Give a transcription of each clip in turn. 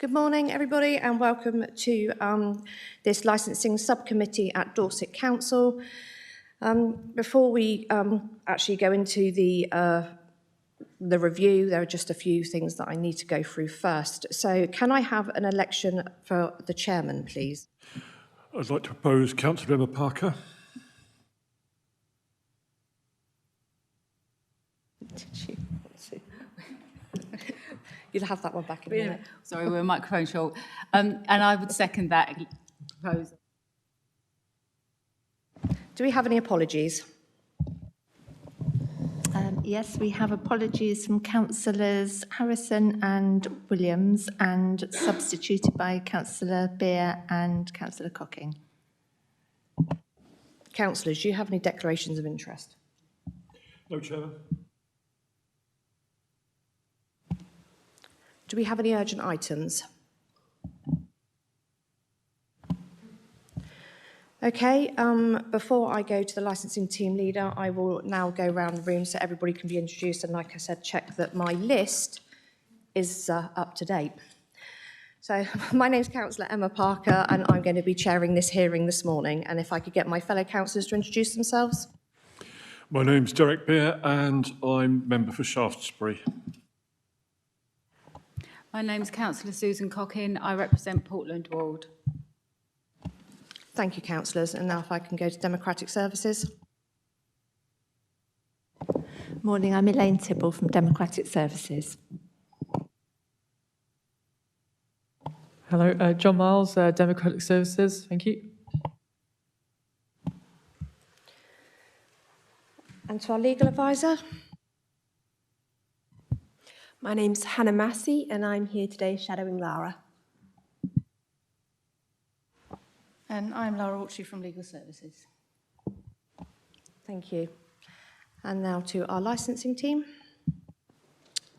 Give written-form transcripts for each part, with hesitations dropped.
Good morning, everybody, and welcome to this licensing subcommittee at Dorset Council. Before we actually go into the review, there are just a few things that I need to go through first. So can I have an election for the chairman, please? I'd like to propose Councillor Emma Parker. Did you want to? You'll have that one back in a minute. Sorry, we're microphone short. And I would second that proposal. Do we have any apologies? Yes, we have apologies from councillors Harrison and Williams and substituted by Councillor Beer and Councillor Cocking. Councillors, do you have any declarations of interest? No, Chairman. Do we have any urgent items? Okay, before I go to the licensing team leader, I will now go around the room so everybody can be introduced and, like I said, check that my list is up to date. So my name's Councillor Emma Parker and I'm going to be chairing this hearing this morning. And if I could get my fellow councillors to introduce themselves. My name's Derek Beer and I'm member for Shaftesbury. My name's Councillor Susan Cocking. I represent Portland Ward. Thank you, councillors. And now if I can go to Democratic Services. Morning, I'm Elaine Tibble from Democratic Services. Hello, John Miles, Democratic Services. Thank you. And to our legal advisor. My name's Hannah Massey and I'm here today shadowing Lara. And I'm Laura Autry from Legal Services. Thank you. And now to our licensing team.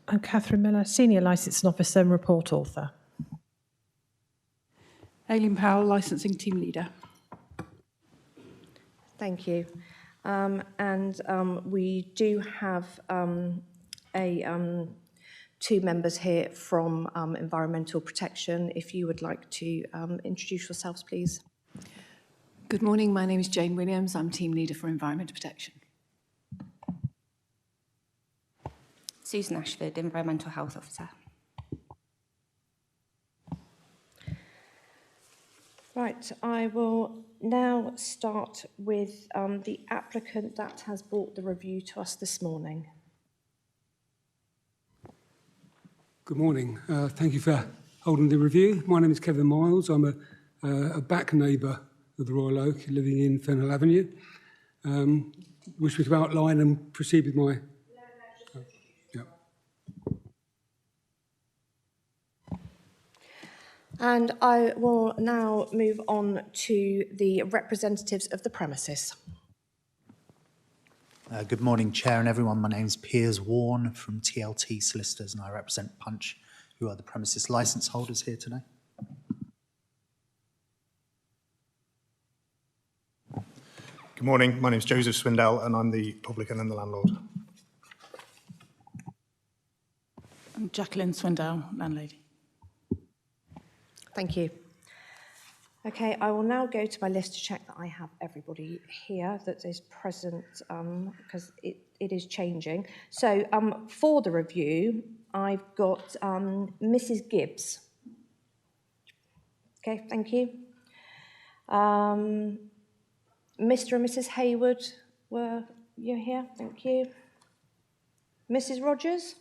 I'm Catherine Miller, Senior Licensing Officer and Report Author. Aileen Powell, Licensing Team Leader. Thank you. We do have two members here from Environmental Protection. If you would like to introduce yourselves, please. Good morning, my name is Jane Williams. I'm Team Leader for Environmental Protection. Susan Ashford, Environmental Health Officer. Right, I will now start with the applicant that has brought the review to us this morning. Good morning. Thank you for holding the review. My name is Kevin Miles. I'm a back neighbour of the Royal Oak, living in Fennell Avenue. Wish me to outline and proceed with my... And I will now move on to the representatives of the premises. Good morning, Chair and everyone. My name is Piers Warren from TLT Solicitors and I represent Punch, who are the premises licence holders here today. Good morning, my name is Joseph Swindell and I'm the publican and the landlord. I'm Jacqueline Swindell, landlady. Thank you. Okay, I will now go to my list to check that I have everybody here that is present because it is changing. So for the review, I've got Mrs. Gibbs. Okay, thank you. Mr. and Mrs. Hayward, were you here? Thank you. Mrs. Rogers?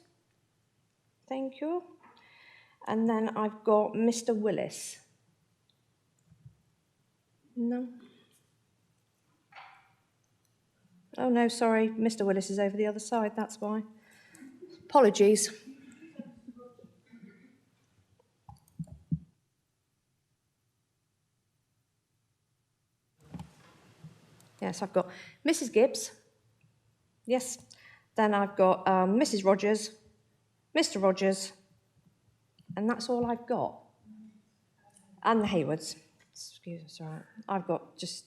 Thank you. And then I've got Mr. Willis. No. Oh, no, sorry. Mr. Willis is over the other side, that's why. Apologies. Yes, I've got Mrs. Gibbs. Yes. Then I've got Mrs. Rogers, Mr. Rogers, and that's all I've got. And the Haywards. Excuse me, sorry. I've got just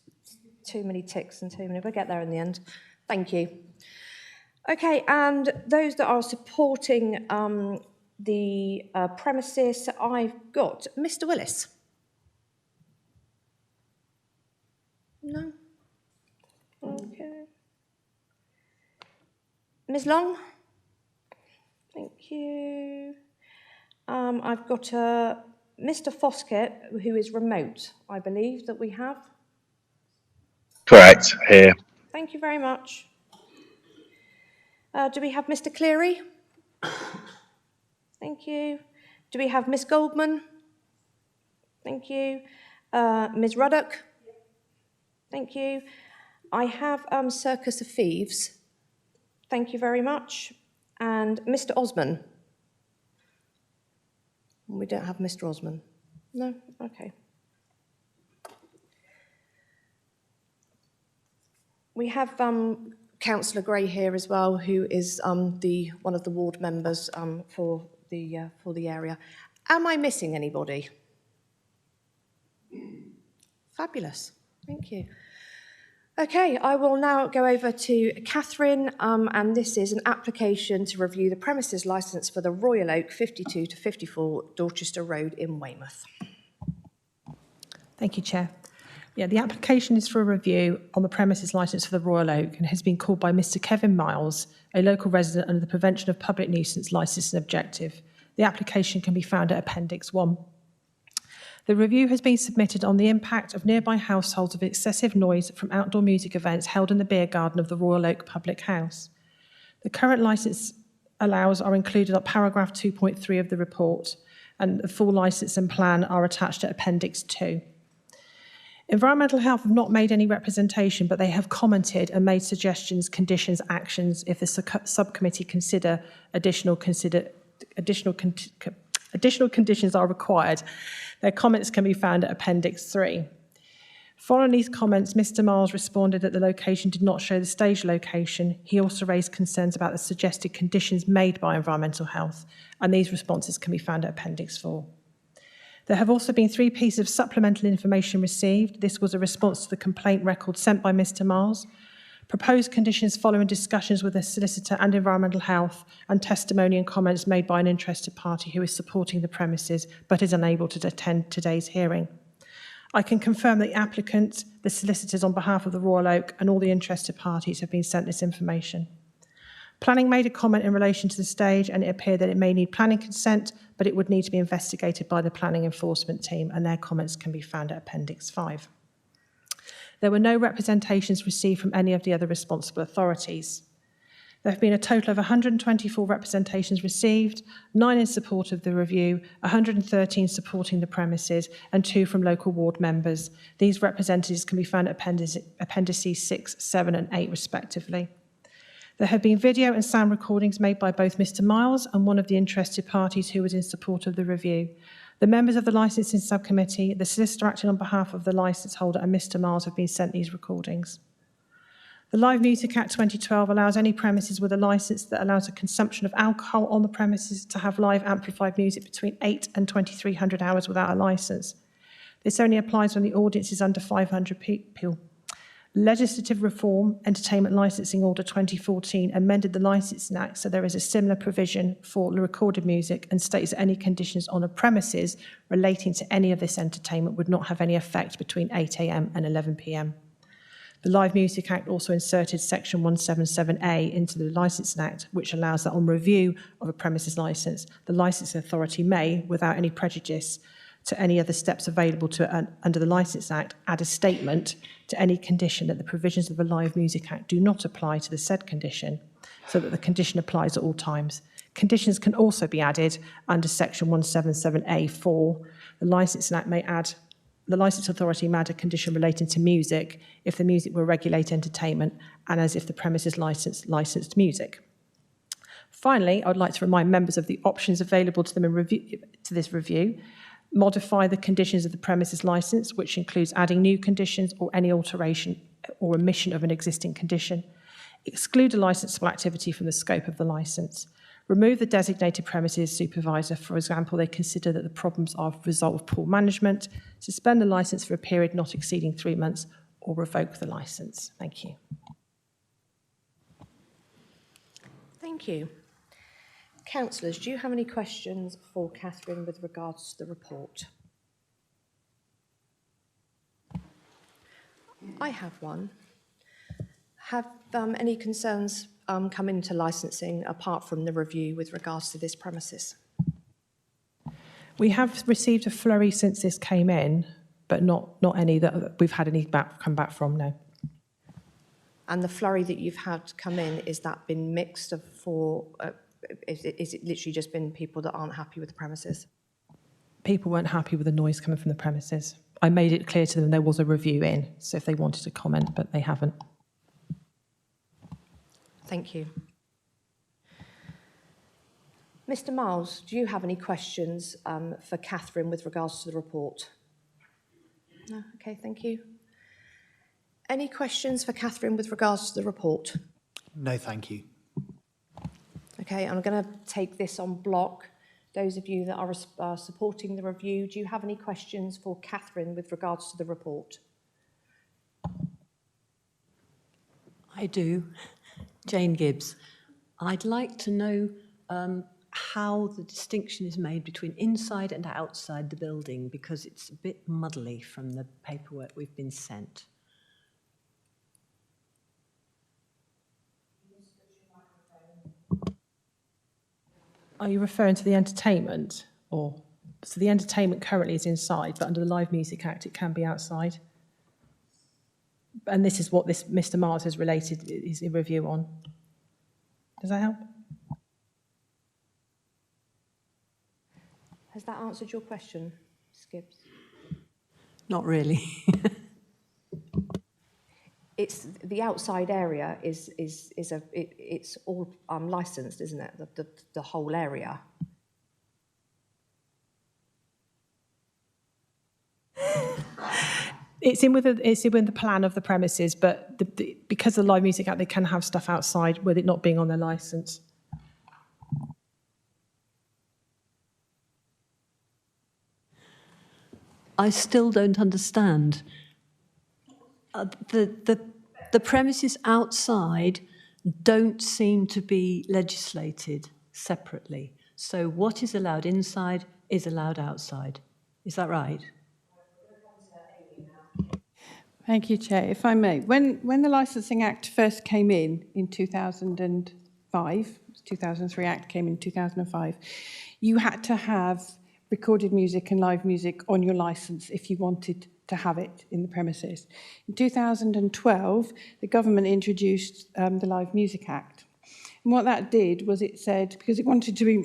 too many ticks and too many. We'll get there in the end. Thank you. Okay, and those that are supporting the premises, I've got Mr. Willis. No? Okay. Ms. Long? Thank you. I've got Mr. Foskett, who is remote, I believe, that we have. Correct, here. Thank you very much. Do we have Mr. Cleary? Thank you. Do we have Miss Goldman? Thank you. Ms. Ruddock? Thank you. I have Circus of Thieves. Thank you very much. And Mr. Osman? We don't have Mr. Osman. No? Okay. We have Councillor Gray here as well, who is one of the ward members for the area. Am I missing anybody? Fabulous. Thank you. Okay, I will now go over to Catherine, and this is an application to review the premises licence for the Royal Oak 52 to 54 Dorchester Road in Weymouth. Thank you, Chair. Yeah, the application is for a review on the premises licence for the Royal Oak and has been called by Mr. Kevin Miles, a local resident under the Prevention of Public Nuisance Licence and Objective. The application can be found at Appendix 1. The review has been submitted on the impact of nearby households of excessive noise from outdoor music events held in the beer garden of the Royal Oak Public House. The current licence allows are included on paragraph 2.3 of the report, and the full licence and plan are attached at Appendix 2. Environmental Health have not made any representation, but they have commented and made suggestions, conditions, actions if the subcommittee consider additional conditions are required. Their comments can be found at Appendix 3. Following these comments, Mr. Miles responded that the location did not show the stage location. He also raised concerns about the suggested conditions made by Environmental Health, and these responses can be found at Appendix 4. There have also been 3 pieces of supplemental information received. This was a response to the complaint record sent by Mr. Miles, proposed conditions following discussions with the solicitor and Environmental Health, and testimony and comments made by an interested party who is supporting the premises but is unable to attend today's hearing. I can confirm that the applicant, the solicitors on behalf of the Royal Oak, and all the interested parties have been sent this information. Planning made a comment in relation to the stage, and it appeared that it may need planning consent, but it would need to be investigated by the planning enforcement team, and their comments can be found at Appendix 5. There were no representations received from any of the other responsible authorities. There have been a total of 124 representations received, 9 in support of the review, 113 supporting the premises, and 2 from local ward members. These representatives can be found at Appendices 6, 7 and 8 respectively. There have been video and sound recordings made by both Mr. Miles and one of the interested parties who was in support of the review. The members of the licensing subcommittee, the solicitor acting on behalf of the licence holder, and Mr. Miles have been sent these recordings. The Live Music Act 2012 allows any premises with a licence that allows a consumption of alcohol on the premises to have live amplified music between 8 and 2300 hours without a licence. This only applies when the audience is under 500 people. Legislative Reform Entertainment Licensing Order 2014 amended the Licensing Act so there is a similar provision for recorded music and states that any conditions on a premises relating to any of this entertainment would not have any effect between 8 a.m. and 11 p.m. The Live Music Act also inserted Section 177A into the Licensing Act, which allows that on review of a premises licence, the licensing authority may, without any prejudice to any other steps available to under the Licensing Act, add a statement to any condition that the provisions of the Live Music Act do not apply to the said condition, so that the condition applies at all times. Conditions can also be added under Section 177A4. The Licensing Act may add, the licence authority may add a condition relating to music if the music will regulate entertainment and as if the premises licensed music. Finally, I would like to remind members of the options available to them in this review. Modify the conditions of the premises licence, which includes adding new conditions or any alteration or omission of an existing condition. Exclude a licensable activity from the scope of the licence. Remove the designated premises supervisor. For example, they consider that the problems are a result of poor management. Suspend the licence for a period not exceeding 3 months or revoke the licence. Thank you. Thank you. Councillors, do you have any questions for Catherine with regards to the report? I have one. Have any concerns come into licensing apart from the review with regards to this premises? We have received a flurry since this came in, but not any that we've had any come back from, no. And the flurry that you've had come in, is that been mixed for, is it literally just been people that aren't happy with the premises? People weren't happy with the noise coming from the premises. I made it clear to them there was a review in, so if they wanted to comment, but they haven't. Thank you. Mr. Miles, do you have any questions for Catherine with regards to the report? No? Okay, thank you. Any questions for Catherine with regards to the report? No, thank you. Okay, I'm going to take this on block. Those of you that are supporting the review, do you have any questions for Catherine with regards to the report? I do. Jane Gibbs. I'd like to know how the distinction is made between inside and outside the building, because it's a bit muddly from the paperwork we've been sent. Are you referring to the entertainment? So the entertainment currently is inside, but under the Live Music Act, it can be outside. And this is what this Mr. Miles has related his review on. Does that help? Has that answered your question, Ms. Gibbs? Not really. It's the outside area it's all licensed, isn't it? The whole area. It's in with the plan of the premises, but because of the Live Music Act, they can have stuff outside with it not being on their licence. I still don't understand. The premises outside don't seem to be legislated separately. So what is allowed inside is allowed outside. Is that right? Thank you, Chair. If I may, when the Licensing Act first came in 2005, 2003 Act came in 2005, you had to have recorded music and live music on your licence if you wanted to have it in the premises. In 2012, the government introduced the Live Music Act. And what that did was it said, because it wanted to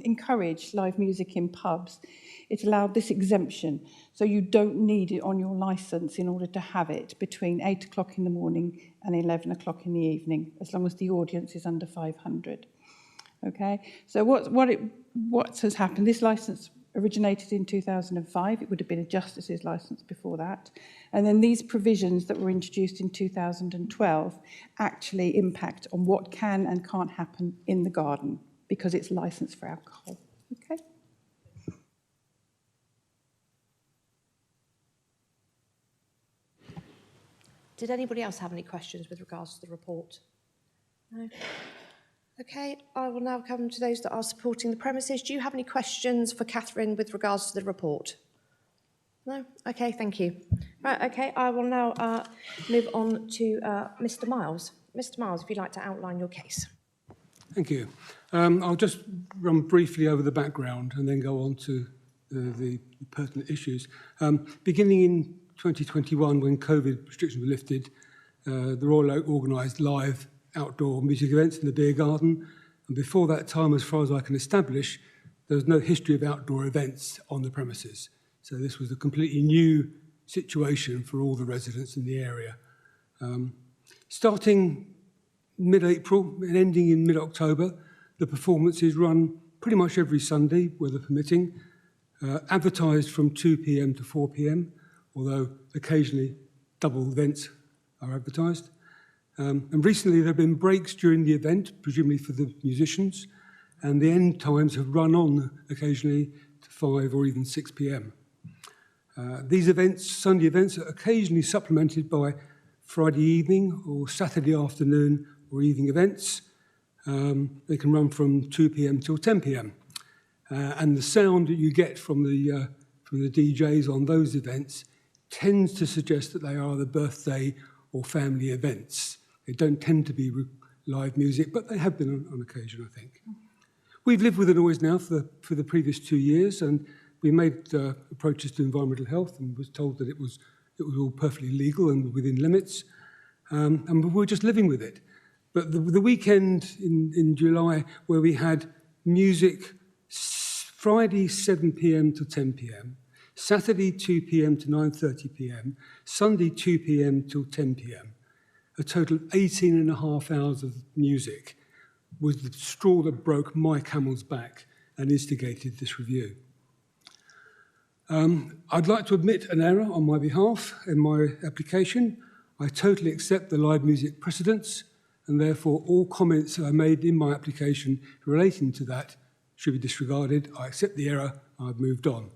encourage live music in pubs, it allowed this exemption. So you don't need it on your licence in order to have it between 8 o'clock in the morning and 11 o'clock in the evening, as long as the audience is under 500. Okay, so what has happened, this licence originated in 2005, it would have been a justice's licence before that, and then these provisions that were introduced in 2012 actually impact on what can and can't happen in the garden, because it's licensed for alcohol. Okay. Did anybody else have any questions with regards to the report? No? Okay, I will now come to those that are supporting the premises. Do you have any questions for Catherine with regards to the report? No? Okay, thank you. Right, okay, I will now move on to Mr. Miles. Mr. Miles, if you'd like to outline your case. Thank you. I'll just run briefly over the background and then go on to the pertinent issues. Beginning in 2021, when COVID restrictions were lifted, the Royal Oak organised live outdoor music events in the beer garden. And before that time, as far as I can establish, there was no history of outdoor events on the premises. So this was a completely new situation for all the residents in the area. Starting mid-April and ending in mid-October, the performances run pretty much every Sunday, weather permitting, advertised from 2 p.m. to 4 p.m, although occasionally double events are advertised. And recently there have been breaks during the event, presumably for the musicians, and the end times have run on occasionally to 5 or even 6 p.m. These events, Sunday events, are occasionally supplemented by Friday evening or Saturday afternoon or evening events. They can run from 2 p.m. till 10 p.m. And the sound that you get from the DJs on those events tends to suggest that they are the birthday or family events. They don't tend to be live music, but they have been on occasion, I think. We've lived with the noise now for the previous 2 years, and we made approaches to environmental health and was told that it was all perfectly legal and within limits, and we were just living with it. But the weekend in July where we had music Friday 7 p.m. to 10 p.m, Saturday 2 p.m. to 9:30 p.m, Sunday 2 p.m. till 10 p.m, a total of 18 and a half hours of music was the straw that broke my camel's back and instigated this review. I'd like to admit an error on my behalf in my application. I totally accept the live music precedents, and therefore all comments I made in my application relating to that should be disregarded. I accept the error, I've moved on.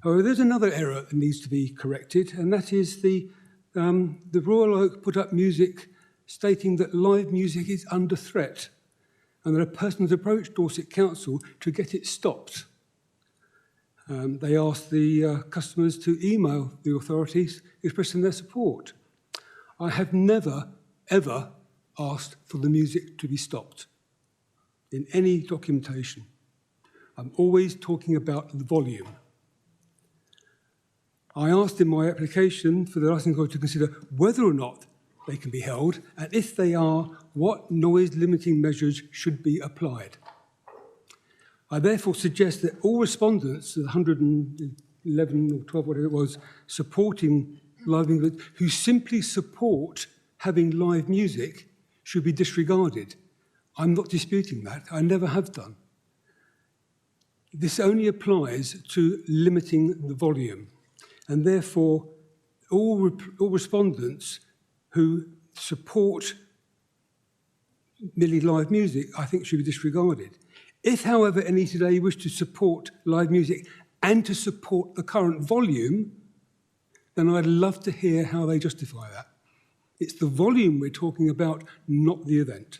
However, there's another error that needs to be corrected, and that is the Royal Oak put up music stating that live music is under threat, and that a person has approached Dorset Council to get it stopped. They asked the customers to email the authorities expressing their support. I have never, ever asked for the music to be stopped in any documentation. I'm always talking about the volume. I asked in my application for the licensing authority to consider whether or not they can be held, and if they are, what noise limiting measures should be applied. I therefore suggest that all respondents, the 111 or 12, whatever it was, supporting live music, who simply support having live music, should be disregarded. I'm not disputing that. I never have done. This only applies to limiting the volume, and therefore all respondents who support merely live music, I think, should be disregarded. If, however, any today wish to support live music and to support the current volume, then I'd love to hear how they justify that. It's the volume we're talking about, not the event.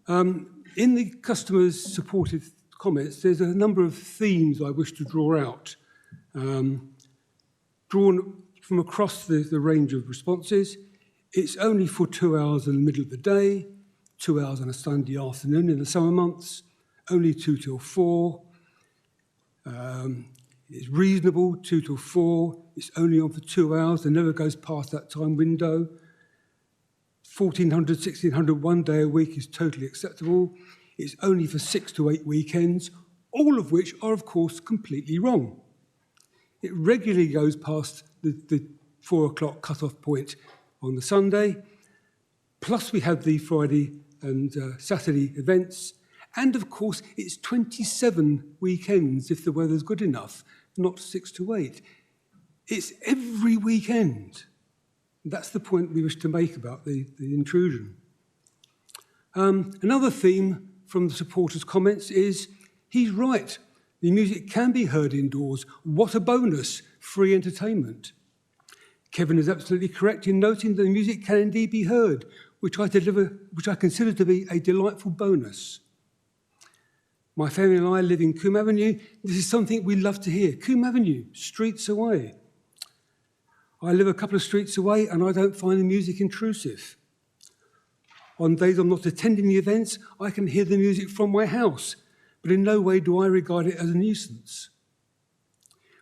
In the customers' supported comments, there's a number of themes I wish to draw out, drawn from across the range of responses. It's only for 2 hours in the middle of the day, 2 hours on a Sunday afternoon in the summer months, only 2 till 4. It's reasonable, 2 till 4. It's only on for 2 hours. It never goes past that time window. 1,400, 1,600 one day a week is totally acceptable. It's only for 6 to 8 weekends, all of which are, of course, completely wrong. It regularly goes past the 4 o'clock cut-off point on the Sunday. Plus, we have the Friday and Saturday events. And, of course, it's 27 weekends if the weather's good enough, not 6 to 8. It's every weekend. That's the point we wish to make about the intrusion. Another theme from the supporters' comments is, he's right, the music can be heard indoors. What a bonus, free entertainment. Kevin is absolutely correct in noting that the music can indeed be heard, which I consider to be a delightful bonus. My family and I live in Coombe Avenue. This is something we love to hear. Coombe Avenue, streets away. I live a couple of streets away and I don't find the music intrusive. On days I'm not attending the events, I can hear the music from my house, but in no way do I regard it as a nuisance.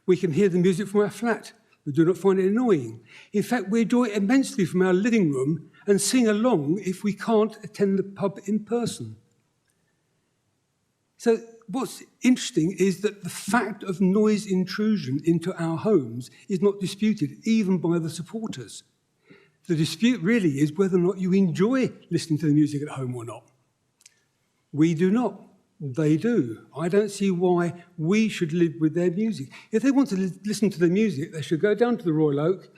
We can hear the music from our flat, but do not find it annoying. In fact, we enjoy it immensely from our living room and sing along if we can't attend the pub in person. So what's interesting is that the fact of noise intrusion into our homes is not disputed, even by the supporters. The dispute really is whether or not you enjoy listening to the music at home or not. We do not. They do. I don't see why we should live with their music. If they want to listen to the music, they should go down to the Royal Oak,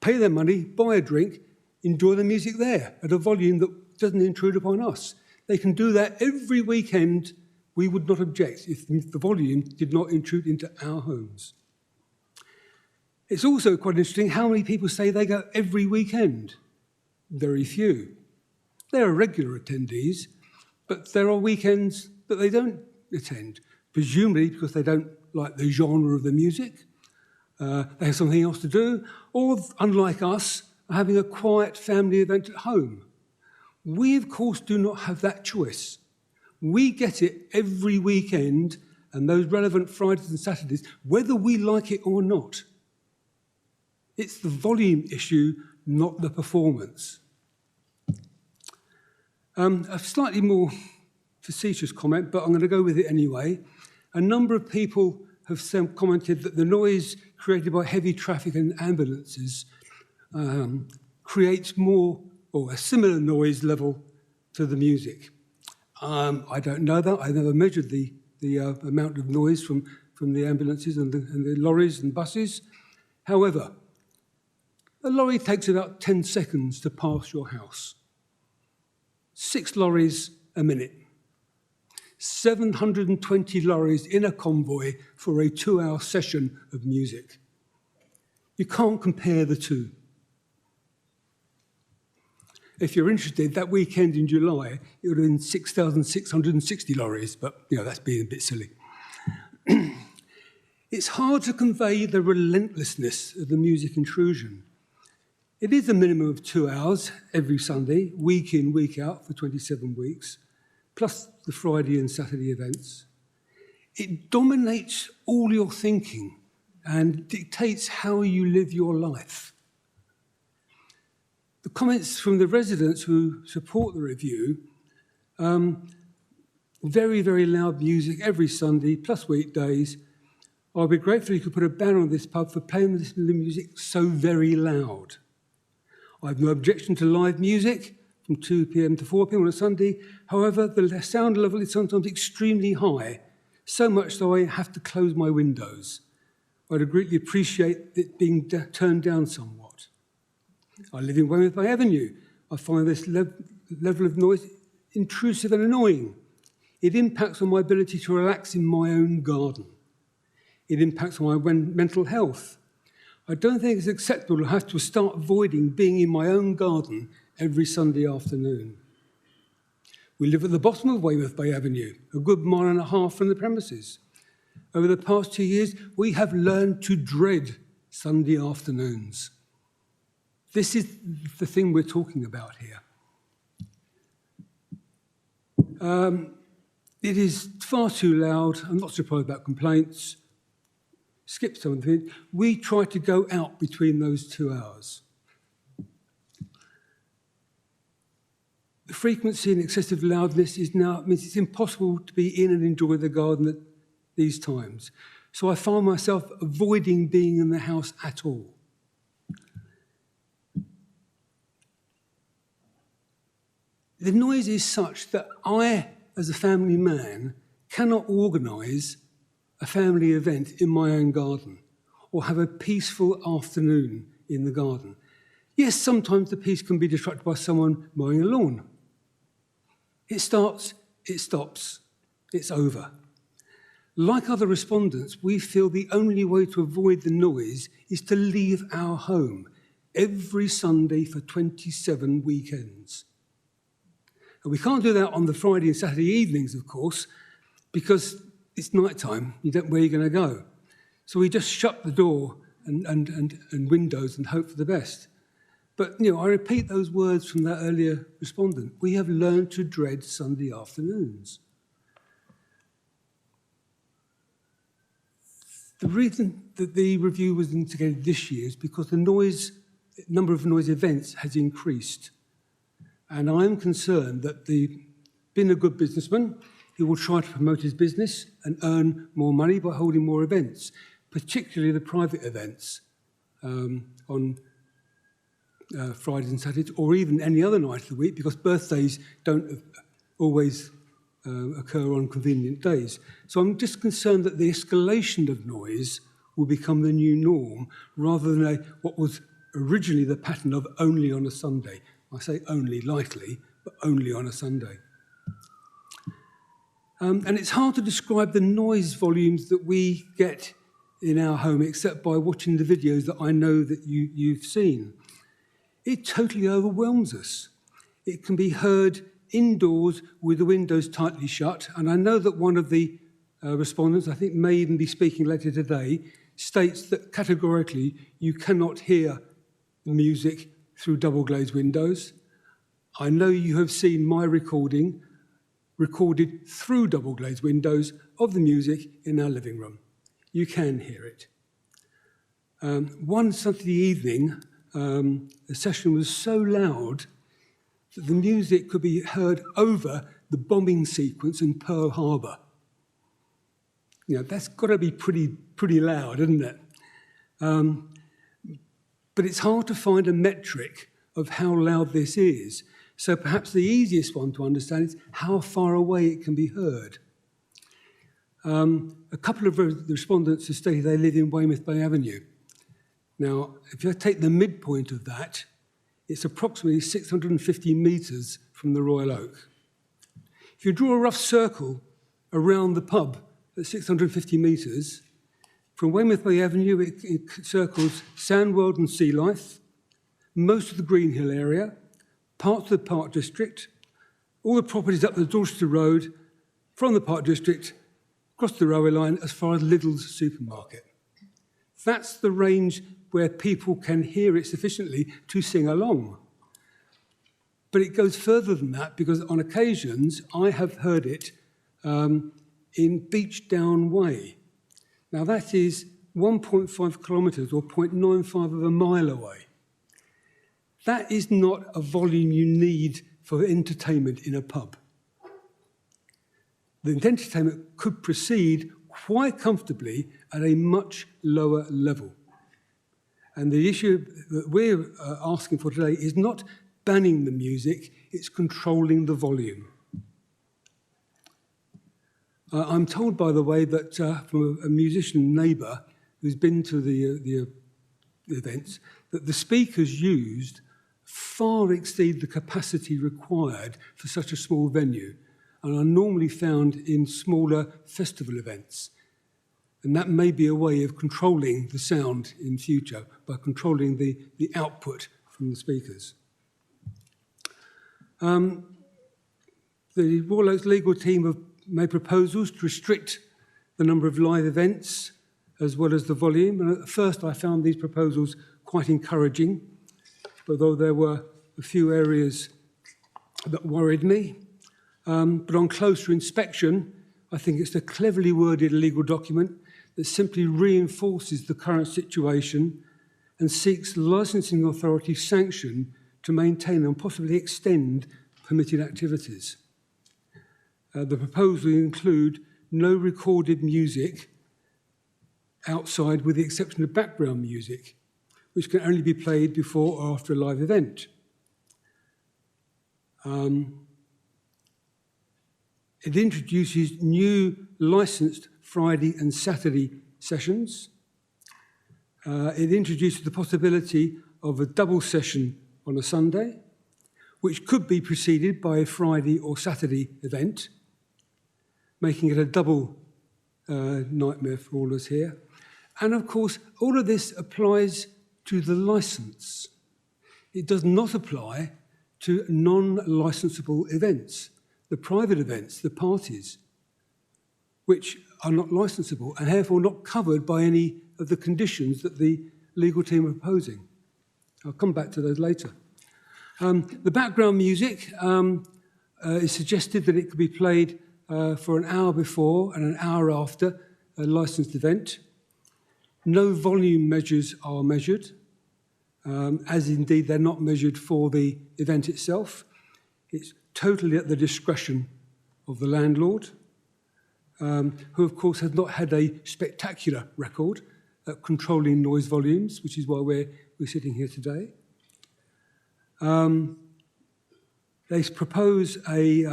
pay their money, buy a drink, enjoy the music there at a volume that doesn't intrude upon us. They can do that every weekend. We would not object if the volume did not intrude into our homes. It's also quite interesting how many people say they go every weekend. Very few. They're regular attendees, but there are weekends that they don't attend, presumably because they don't like the genre of the music, they have something else to do, or, unlike us, are having a quiet family event at home. We, of course, do not have that choice. We get it every weekend and those relevant Fridays and Saturdays, whether we like it or not. It's the volume issue, not the performance. A slightly more facetious comment, but I'm going to go with it anyway. A number of people have commented that the noise created by heavy traffic and ambulances creates more or a similar noise level to the music. I don't know that. I never measured the amount of noise from the ambulances and the lorries and buses. However, a lorry takes about 10 seconds to pass your house. 6 lorries a minute. 720 lorries in a convoy for a 2-hour session of music. You can't compare the two. If you're interested, that weekend in July, it would have been 6,660 lorries, but that's being a bit silly. It's hard to convey the relentlessness of the music intrusion. It is a minimum of 2 hours every Sunday, week in, week out for 27 weeks, plus the Friday and Saturday events. It dominates all your thinking and dictates how you live your life. The comments from the residents who support the review, very, very loud music every Sunday, plus weekdays. I'll be grateful if you could put a banner on this pub for playing the music so very loud. I have no objection to live music from 2 p.m. to 4 p.m. on a Sunday. However, the sound level is sometimes extremely high, so much so I have to close my windows. I'd greatly appreciate it being turned down somewhat. I live in Weymouth Bay Avenue. I find this level of noise intrusive and annoying. It impacts on my ability to relax in my own garden. It impacts on my mental health. I don't think it's acceptable to have to start avoiding being in my own garden every Sunday afternoon. We live at the bottom of Weymouth Bay Avenue, a good 1.5 miles from the premises. Over the past 2 years, we have learned to dread Sunday afternoons. This is the thing we're talking about here. It is far too loud. I'm not surprised about complaints. Skip some of it. We try to go out between those 2 hours. The frequency and excessive loudness means it's impossible to be in and enjoy the garden at these times. So I find myself avoiding being in the house at all. The noise is such that I, as a family man, cannot organise a family event in my own garden or have a peaceful afternoon in the garden. Yes, sometimes the peace can be disrupted by someone mowing a lawn. It starts, it stops, it's over. Like other respondents, we feel the only way to avoid the noise is to leave our home every Sunday for 27 weekends. And we can't do that on the Friday and Saturday evenings, of course, because it's night time. You don't know where you're going to go. So we just shut the door and windows and hope for the best. But, I repeat those words from that earlier respondent. We have learned to dread Sunday afternoons. The reason that the review was instigated this year is because the number of noise events has increased. And I'm concerned that being a good businessman, he will try to promote his business and earn more money by holding more events, particularly the private events on Fridays and Saturdays, or even any other night of the week, because birthdays don't always occur on convenient days. So I'm just concerned that the escalation of noise will become the new norm, rather than what was originally the pattern of only on a Sunday. I say only lightly, but only on a Sunday. And it's hard to describe the noise volumes that we get in our home, except by watching the videos that I know that you've seen. It totally overwhelms us. It can be heard indoors with the windows tightly shut. And I know that one of the respondents, I think may even be speaking later today, states that categorically you cannot hear the music through double glazed windows. I know you have seen my recorded through double glazed windows of the music in our living room. You can hear it. One Saturday evening, the session was so loud that the music could be heard over the bombing sequence in Pearl Harbor. You know, that's got to be pretty loud, isn't it? But it's hard to find a metric of how loud this is. So perhaps the easiest one to understand is how far away it can be heard. A couple of the respondents have stated they live in Weymouth Bay Avenue. Now, if you take the midpoint of that, it's approximately 650 metres from the Royal Oak. If you draw a rough circle around the pub at 650 metres, from Weymouth Bay Avenue, it circles Sandworld and Sea Life, most of the Green Hill area, parts of the Park District, all the properties up the Dorchester Road, from the Park District, across the railway line, as far as Lidl's supermarket. That's the range where people can hear it sufficiently to sing along. But it goes further than that, because on occasions, I have heard it in Beachdown Way. Now that is 1.5 kilometres or 0.95 of a mile away. That is not a volume you need for entertainment in a pub. The entertainment could proceed quite comfortably at a much lower level. And the issue that we're asking for today is not banning the music, it's controlling the volume. I'm told, by the way, that from a musician neighbour who's been to the events, that the speakers used far exceed the capacity required for such a small venue and are normally found in smaller festival events. And that may be a way of controlling the sound in future by controlling the output from the speakers. The Royal Oaks legal team have made proposals to restrict the number of live events as well as the volume. And at first I found these proposals quite encouraging, although there were a few areas that worried me. But on closer inspection, I think it's a cleverly worded legal document that simply reinforces the current situation and seeks licensing authority sanction to maintain and possibly extend permitted activities. The proposal include no recorded music outside with the exception of background music, which can only be played before or after a live event. It introduces new licensed Friday and Saturday sessions. It introduces the possibility of a double session on a Sunday, which could be preceded by a Friday or Saturday event, making it a double nightmare for all of us here. And of course, all of this applies to the licence. It does not apply to non-licensable events, the private events, the parties, which are not licensable and therefore not covered by any of the conditions that the legal team are proposing. I'll come back to those later. The background music is suggested that it could be played for an hour before and an hour after a licensed event. No volume measures are measured, as indeed they're not measured for the event itself. It's totally at the discretion of the landlord, who of course has not had a spectacular record at controlling noise volumes, which is why we're sitting here today. They propose a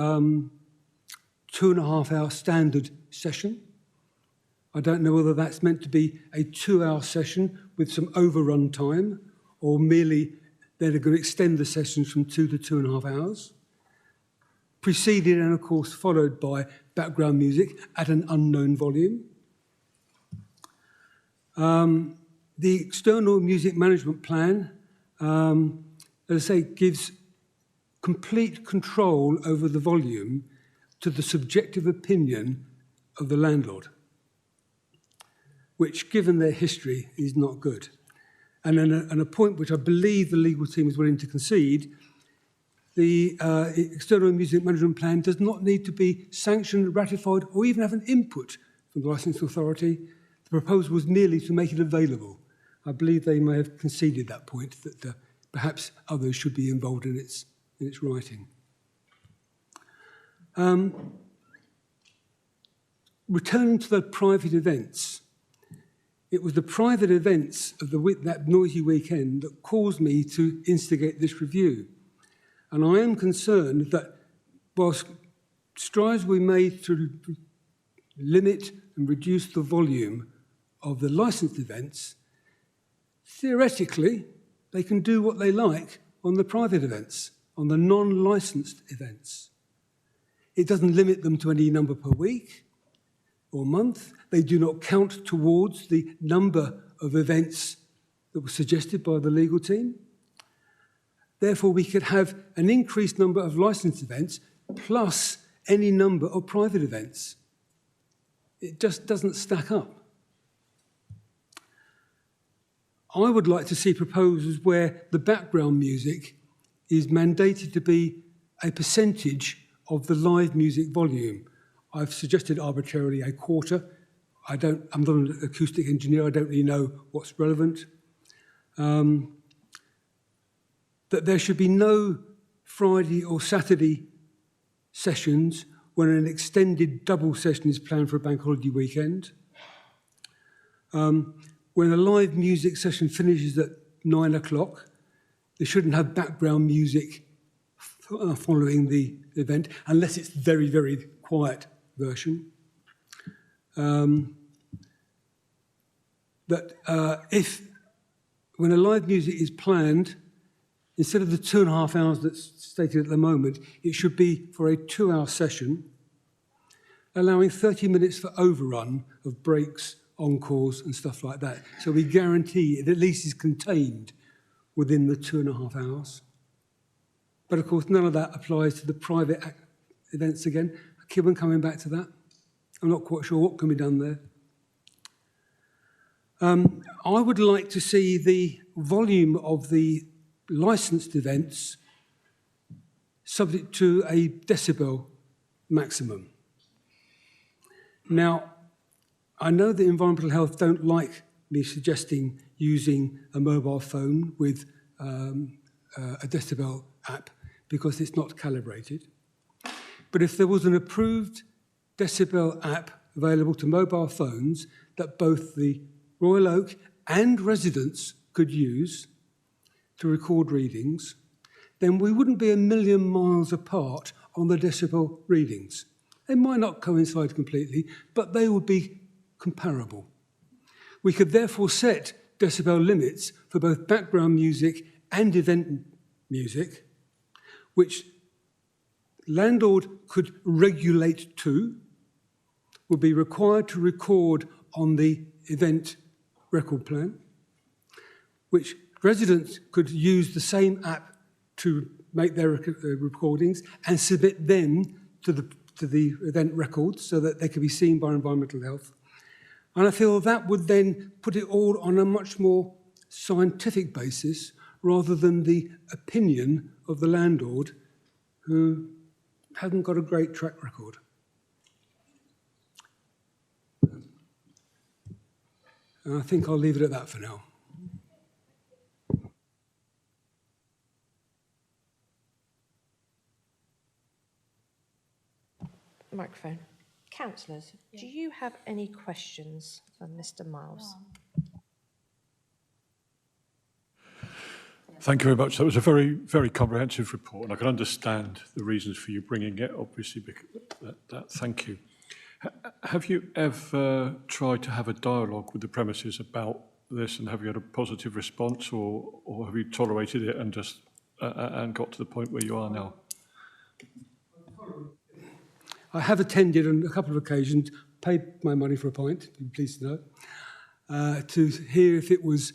2.5-hour standard session. I don't know whether that's meant to be a 2-hour session with some overrun time, or merely they're going to extend the sessions from 2 to 2.5 hours. Preceded and, of course, followed by background music at an unknown volume. The external music management plan, as I say, gives complete control over the volume to the subjective opinion of the landlord, which, given their history, is not good. And a point which I believe the legal team is willing to concede, the external music management plan does not need to be sanctioned, ratified, or even have an input from the licensing authority. The proposal was merely to make it available. I believe they may have conceded that point, that perhaps others should be involved in its writing. Returning to the private events, it was the private events of that noisy weekend that caused me to instigate this review. And I am concerned that whilst strides were made to limit and reduce the volume of the licensed events, theoretically, they can do what they like on the private events, on the non-licensed events. It doesn't limit them to any number per week or month. They do not count towards the number of events that were suggested by the legal team. Therefore, we could have an increased number of licensed events plus any number of private events. It just doesn't stack up. I would like to see proposals where the background music is mandated to be a percentage of the live music volume. I've suggested arbitrarily a quarter. I'm not an acoustic engineer, I don't really know what's relevant. That there should be no Friday or Saturday sessions when an extended double session is planned for a bank holiday weekend. When a live music session finishes at 9 o'clock, they shouldn't have background music following the event, unless it's very, very quiet version. If, when a live music is planned, instead of the 2.5 hours that's stated at the moment, it should be for a 2-hour session, allowing 30 minutes for overrun of breaks, encores, and stuff like that. So we guarantee it at least is contained within the 2.5 hours. But of course, none of that applies to the private events again. I keep on coming back to that. I'm not quite sure what can be done there. I would like to see the volume of the licensed events subject to a decibel maximum. Now, I know that Environmental Health don't like me suggesting using a mobile phone with a decibel app because it's not calibrated. But if there was an approved decibel app available to mobile phones that both the Royal Oak and residents could use to record readings, then we wouldn't be a million miles apart on the decibel readings. They might not coincide completely, but they would be comparable. We could therefore set decibel limits for both background music and event music, which landlord could regulate to, would be required to record on the event record plan, which residents could use the same app to make their recordings and submit them to the event records so that they could be seen by Environmental Health. And I feel that would then put it all on a much more scientific basis rather than the opinion of the landlord who hasn't got a great track record. And I think I'll leave it at that for now. Microphone. Councillors, do you have any questions for Mr. Miles? Thank you very much. That was a very, very comprehensive report, and I can understand the reasons for you bringing it, obviously. Thank you. Have you ever tried to have a dialogue with the premises about this, and have you had a positive response, or have you tolerated it and just and got to the point where you are now? I have attended on a couple of occasions, paid my money for a pint, you'd be pleased to know, to hear if it was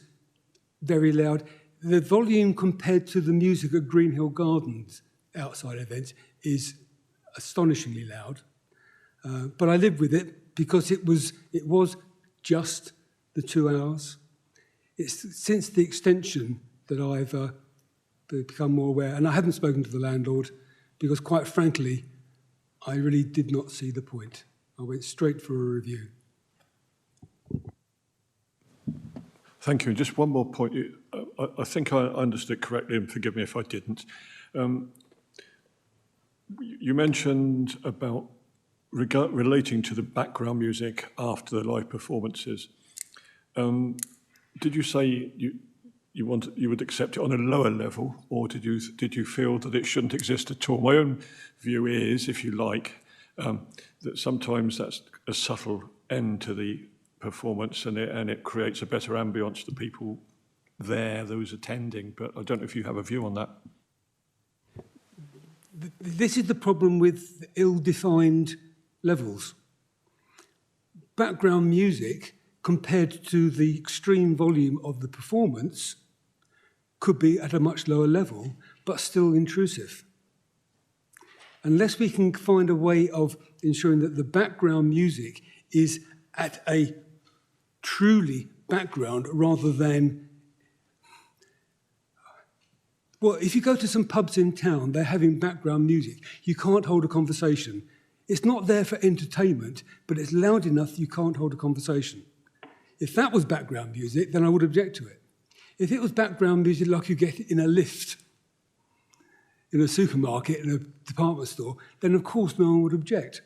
very loud. The volume compared to the music at Greenhill Gardens outside events is astonishingly loud. But I lived with it because it was just the 2 hours. It's since the extension that I've become more aware, and I haven't spoken to the landlord because, quite frankly, I really did not see the point. I went straight for a review. Thank you. And just one more point. I think I understood correctly, and forgive me if I didn't. You mentioned about relating to the background music after the live performances. Did you say you would accept it on a lower level, or did you feel that it shouldn't exist at all? My own view is, if you like, that sometimes that's a subtle end to the performance, and it creates a better ambience to the people there, those attending. But I don't know if you have a view on that. This is the problem with ill-defined levels. Background music, compared to the extreme volume of the performance, could be at a much lower level, but still intrusive. Unless we can find a way of ensuring that the background music is at a truly background rather than... Well, if you go to some pubs in town, they're having background music. You can't hold a conversation. It's not there for entertainment, but it's loud enough you can't hold a conversation. If that was background music, then I would object to it. If it was background music like you get in a lift, in a supermarket, in a department store, then of course no one would object.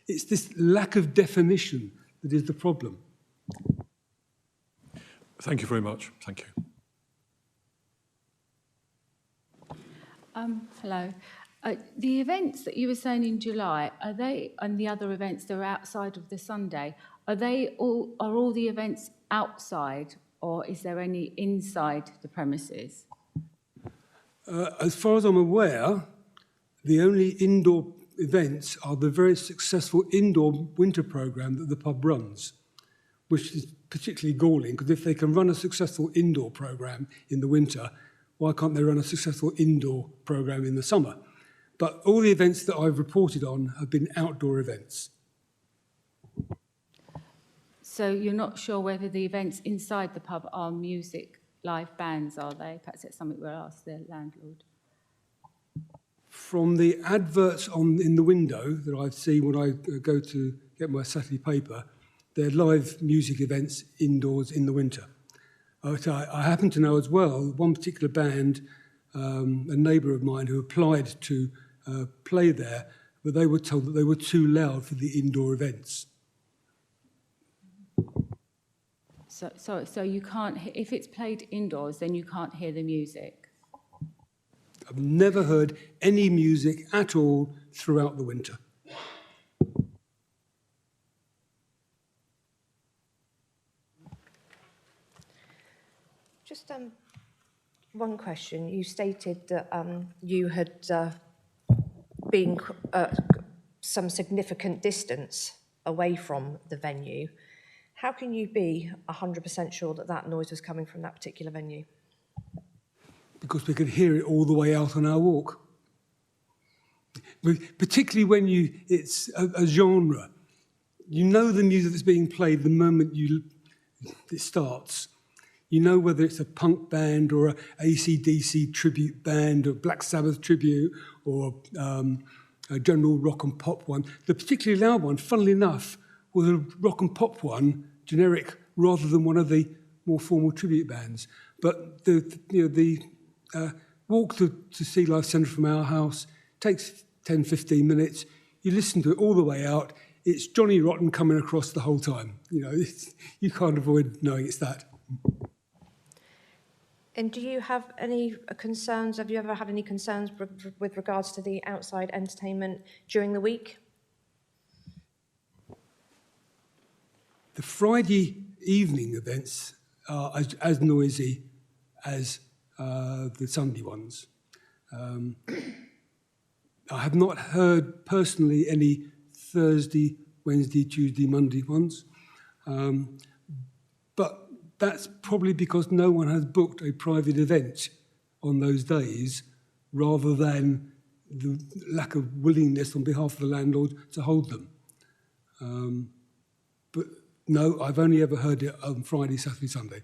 It's this lack of definition that is the problem. Thank you very much. Thank you. Hello. The events that you were saying in July, are they, and the other events that are outside of the Sunday, are all the events outside, or is there any inside the premises? As far as I'm aware, the only indoor events are the very successful indoor winter programme that the pub runs, which is particularly galling, because if they can run a successful indoor programme in the winter, why can't they run a successful indoor programme in the summer? But all the events that I've reported on have been outdoor events. So you're not sure whether the events inside the pub are music, live bands, are they? Perhaps that's something we'll ask the landlord. From the adverts in the window that I've seen when I go to get my Saturday paper, they're live music events indoors in the winter. I happen to know as well, one particular band, a neighbour of mine who applied to play there, but they were told that they were too loud for the indoor events. So you can't, if it's played indoors, then you can't hear the music? I've never heard any music at all throughout the winter. Just one question. You stated that you had been some significant distance away from the venue. How can you be 100% sure that that noise was coming from that particular venue? Because we could hear it all the way out on our walk. Particularly when it's a genre. You know the music that's being played the moment it starts. You know whether it's a punk band or a AC/DC tribute band or Black Sabbath tribute or a general rock and pop one. The particularly loud one, funnily enough, was a rock and pop one, generic, rather than one of the more formal tribute bands. But the walk to Sea Life Centre from our house takes 10, 15 minutes. You listen to it all the way out. It's Johnny Rotten coming across the whole time. You can't avoid knowing it's that. And do you have any concerns? Have you ever had any concerns with regards to the outside entertainment during the week? The Friday evening events are as noisy as the Sunday ones. I have not heard personally any Thursday, Wednesday, Tuesday, Monday ones. But that's probably because no one has booked a private event on those days rather than the lack of willingness on behalf of the landlord to hold them. But no, I've only ever heard it on Friday, Saturday, Sunday.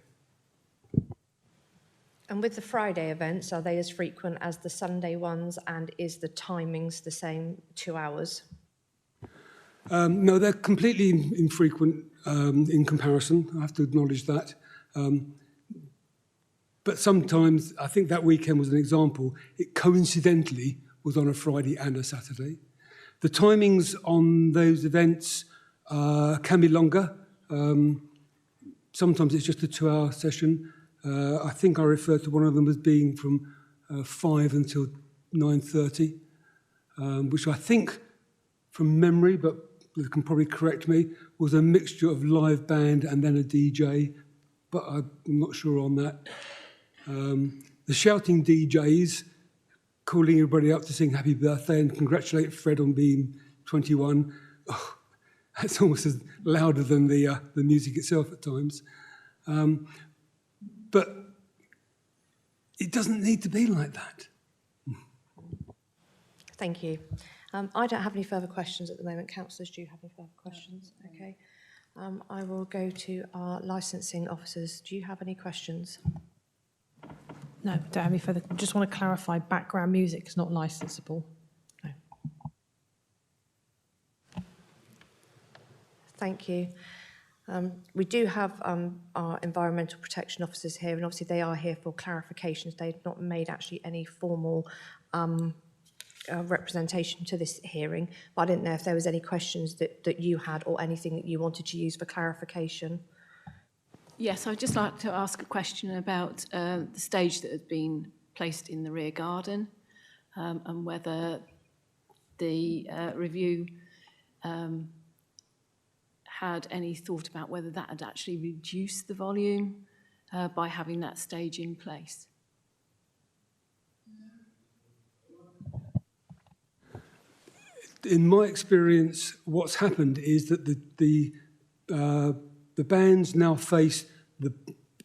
And with the Friday events, are they as frequent as the Sunday ones, and is the timings the same, 2 hours? No, they're completely infrequent in comparison. I have to acknowledge that. But sometimes, I think that weekend was an example, it coincidentally was on a Friday and a Saturday. The timings on those events can be longer. Sometimes it's just a 2-hour session. I think I refer to one of them as being from 5 until 9:30, which I think, from memory, but you can probably correct me, was a mixture of live band and then a DJ, but I'm not sure on that. The shouting DJs, calling everybody up to sing happy birthday and congratulate Fred on being 21, oh, that's almost as louder than the music itself at times. But it doesn't need to be like that. Thank you. I don't have any further questions at the moment. Councillors, do you have any further questions? Okay. I will go to our licensing officers. Do you have any questions? No, don't have any further. Just want to clarify, background music is not licensable. No. Thank you. We do have our environmental protection officers here, and obviously they are here for clarifications. They've not made actually any formal representation to this hearing, but I didn't know if there was any questions that you had or anything that you wanted to use for clarification. Yes, I'd just like to ask a question about the stage that had been placed in the rear garden and whether the review had any thought about whether that had actually reduced the volume by having that stage in place. In my experience, what's happened is that the bands now face the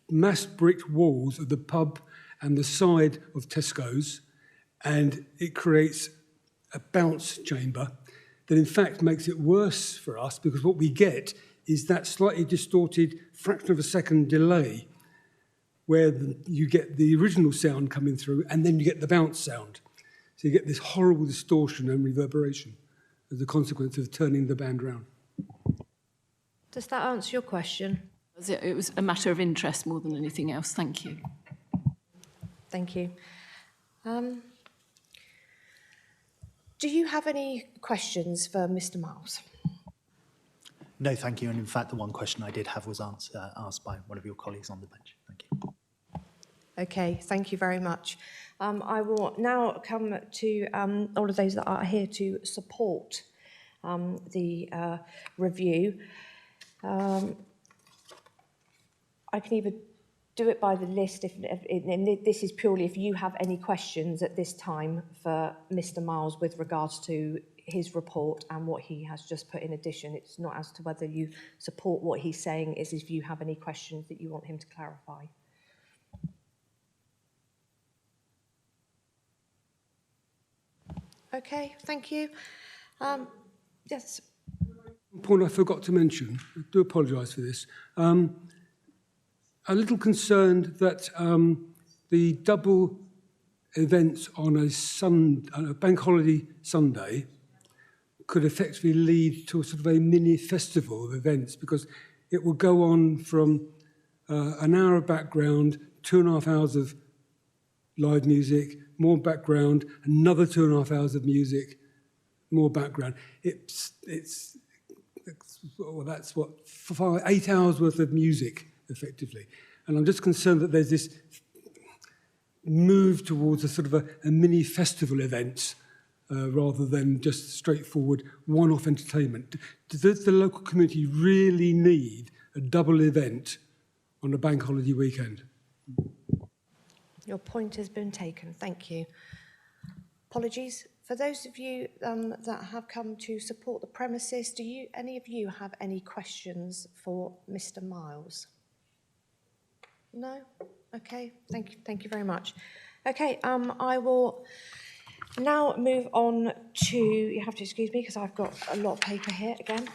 mass brick walls of the pub and the side of Tesco's, and it creates a bounce chamber that in fact makes it worse for us, because what we get is that slightly distorted fraction of a second delay where you get the original sound coming through and then you get the bounce sound. So you get this horrible distortion and reverberation as a consequence of turning the band round. Does that answer your question? It was a matter of interest more than anything else. Thank you. Thank you. Do you have any questions for Mr. Miles? No, thank you. And in fact, the one question I did have was asked by one of your colleagues on the bench. Thank you. Okay, thank you very much. I will now come to all of those that are here to support the review. I can either do it by the list, and this is purely if you have any questions at this time for Mr. Miles with regards to his report and what he has just put in addition. It's not as to whether you support what he's saying, it's if you have any questions that you want him to clarify. Okay, thank you. Yes. One point I forgot to mention, I do apologise for this. A little concerned that the double events on a bank holiday Sunday could effectively lead to a sort of a mini festival of events, because it will go on from an hour of background, 2.5 hours of live music, more background, another 2.5 hours of music, more background. Well, that's what, 8 hours worth of music, effectively. And I'm just concerned that there's this move towards a sort of a mini festival event rather than just straightforward one-off entertainment. Does the local community really need a double event on a bank holiday weekend? Your point has been taken. Thank you. Apologies. For those of you that have come to support the premises, do any of you have any questions for Mr. Miles? No? Okay, thank you very much. Okay, I will Now move on to, you have to excuse me because I've got a lot of paper here again.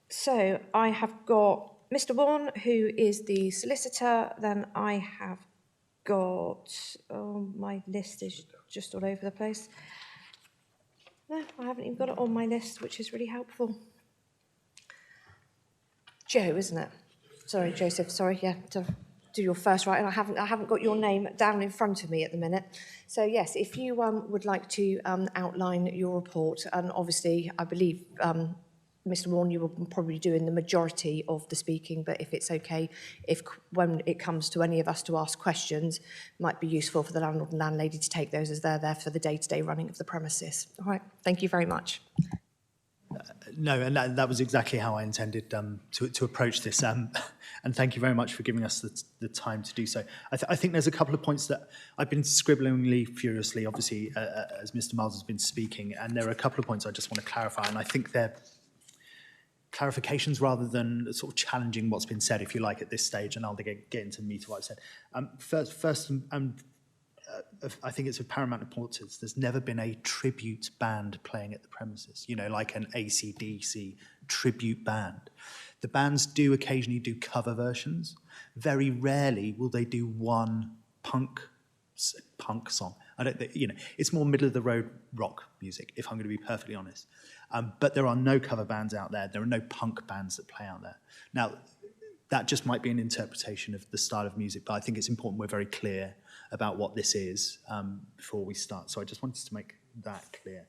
So I have got Mr. Warren, who is the solicitor. Then I have got, oh, my list is just all over the place. No, I haven't even got it on my list, which is really helpful. Joe, isn't it? Sorry, Joseph, sorry, yeah, to do your first right, and I haven't got your name down in front of me at the minute. So yes, if you would like to outline your report, and obviously I believe Mr. Warren, you will probably be doing the majority of the speaking, but if it's okay, if when it comes to any of us to ask questions, it might be useful for the landlord and landlady to take those as they're there for the day-to-day running of the premises. All right, thank you very much. No, and that was exactly how I intended to approach this. And thank you very much for giving us the time to do so. I think there's a couple of points that I've been scribblingly furiously, obviously, as Mr. Miles has been speaking, and there are a couple of points I just want to clarify, and I think they're clarifications rather than sort of challenging what's been said, if you like, at this stage, and I'll get into the meat of what I've said. First, I think it's of paramount importance. There's never been a tribute band playing at the premises, you know, like an AC/DC tribute band. The bands do occasionally do cover versions. Very rarely will they do one punk song. I don't think, you know, it's more middle of the road rock music, if I'm going to be perfectly honest. But there are no cover bands out there. There are no punk bands that play out there. Now, that just might be an interpretation of the style of music, but I think it's important we're very clear about what this is before we start. So I just wanted to make that clear.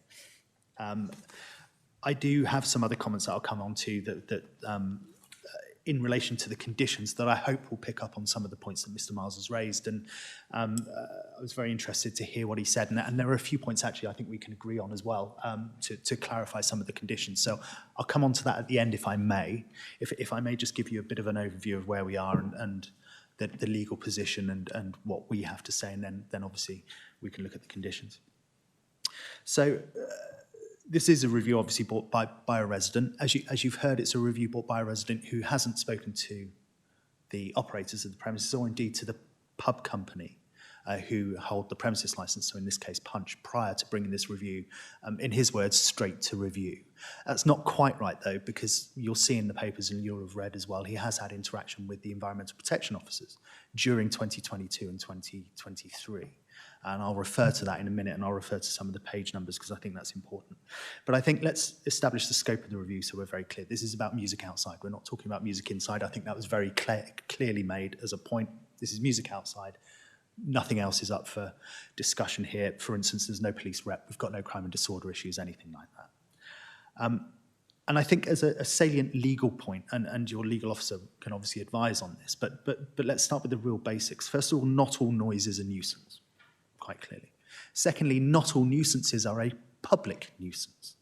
I do have some other comments that I'll come on to that in relation to the conditions that I hope will pick up on some of the points that Mr. Miles has raised. And I was very interested to hear what he said. And there are a few points, actually, I think we can agree on as well to clarify some of the conditions. So I'll come on to that at the end, if I may. If I may just give you a bit of an overview of where we are and the legal position and what we have to say, and then obviously we can look at the conditions. So this is a review obviously brought by a resident. As you've heard, it's a review brought by a resident who hasn't spoken to the operators of the premises or indeed to the pub company who hold the premises license, so in this case Punch, prior to bringing this review, in his words, straight to review. That's not quite right though, because you'll see in the papers and you'll have read as well, he has had interaction with the environmental protection officers during 2022 and 2023. And I'll refer to that in a minute, and I'll refer to some of the page numbers because I think that's important. But I think let's establish the scope of the review so we're very clear. This is about music outside. We're not talking about music inside. I think that was very clearly made as a point. This is music outside. Nothing else is up for discussion here. For instance, there's no police rep. We've got no crime and disorder issues, anything like that. And I think as a salient legal point, and your legal officer can obviously advise on this, but let's start with the real basics. First of all, not all noise is a nuisance, quite clearly. Secondly, not all nuisances are a public nuisance.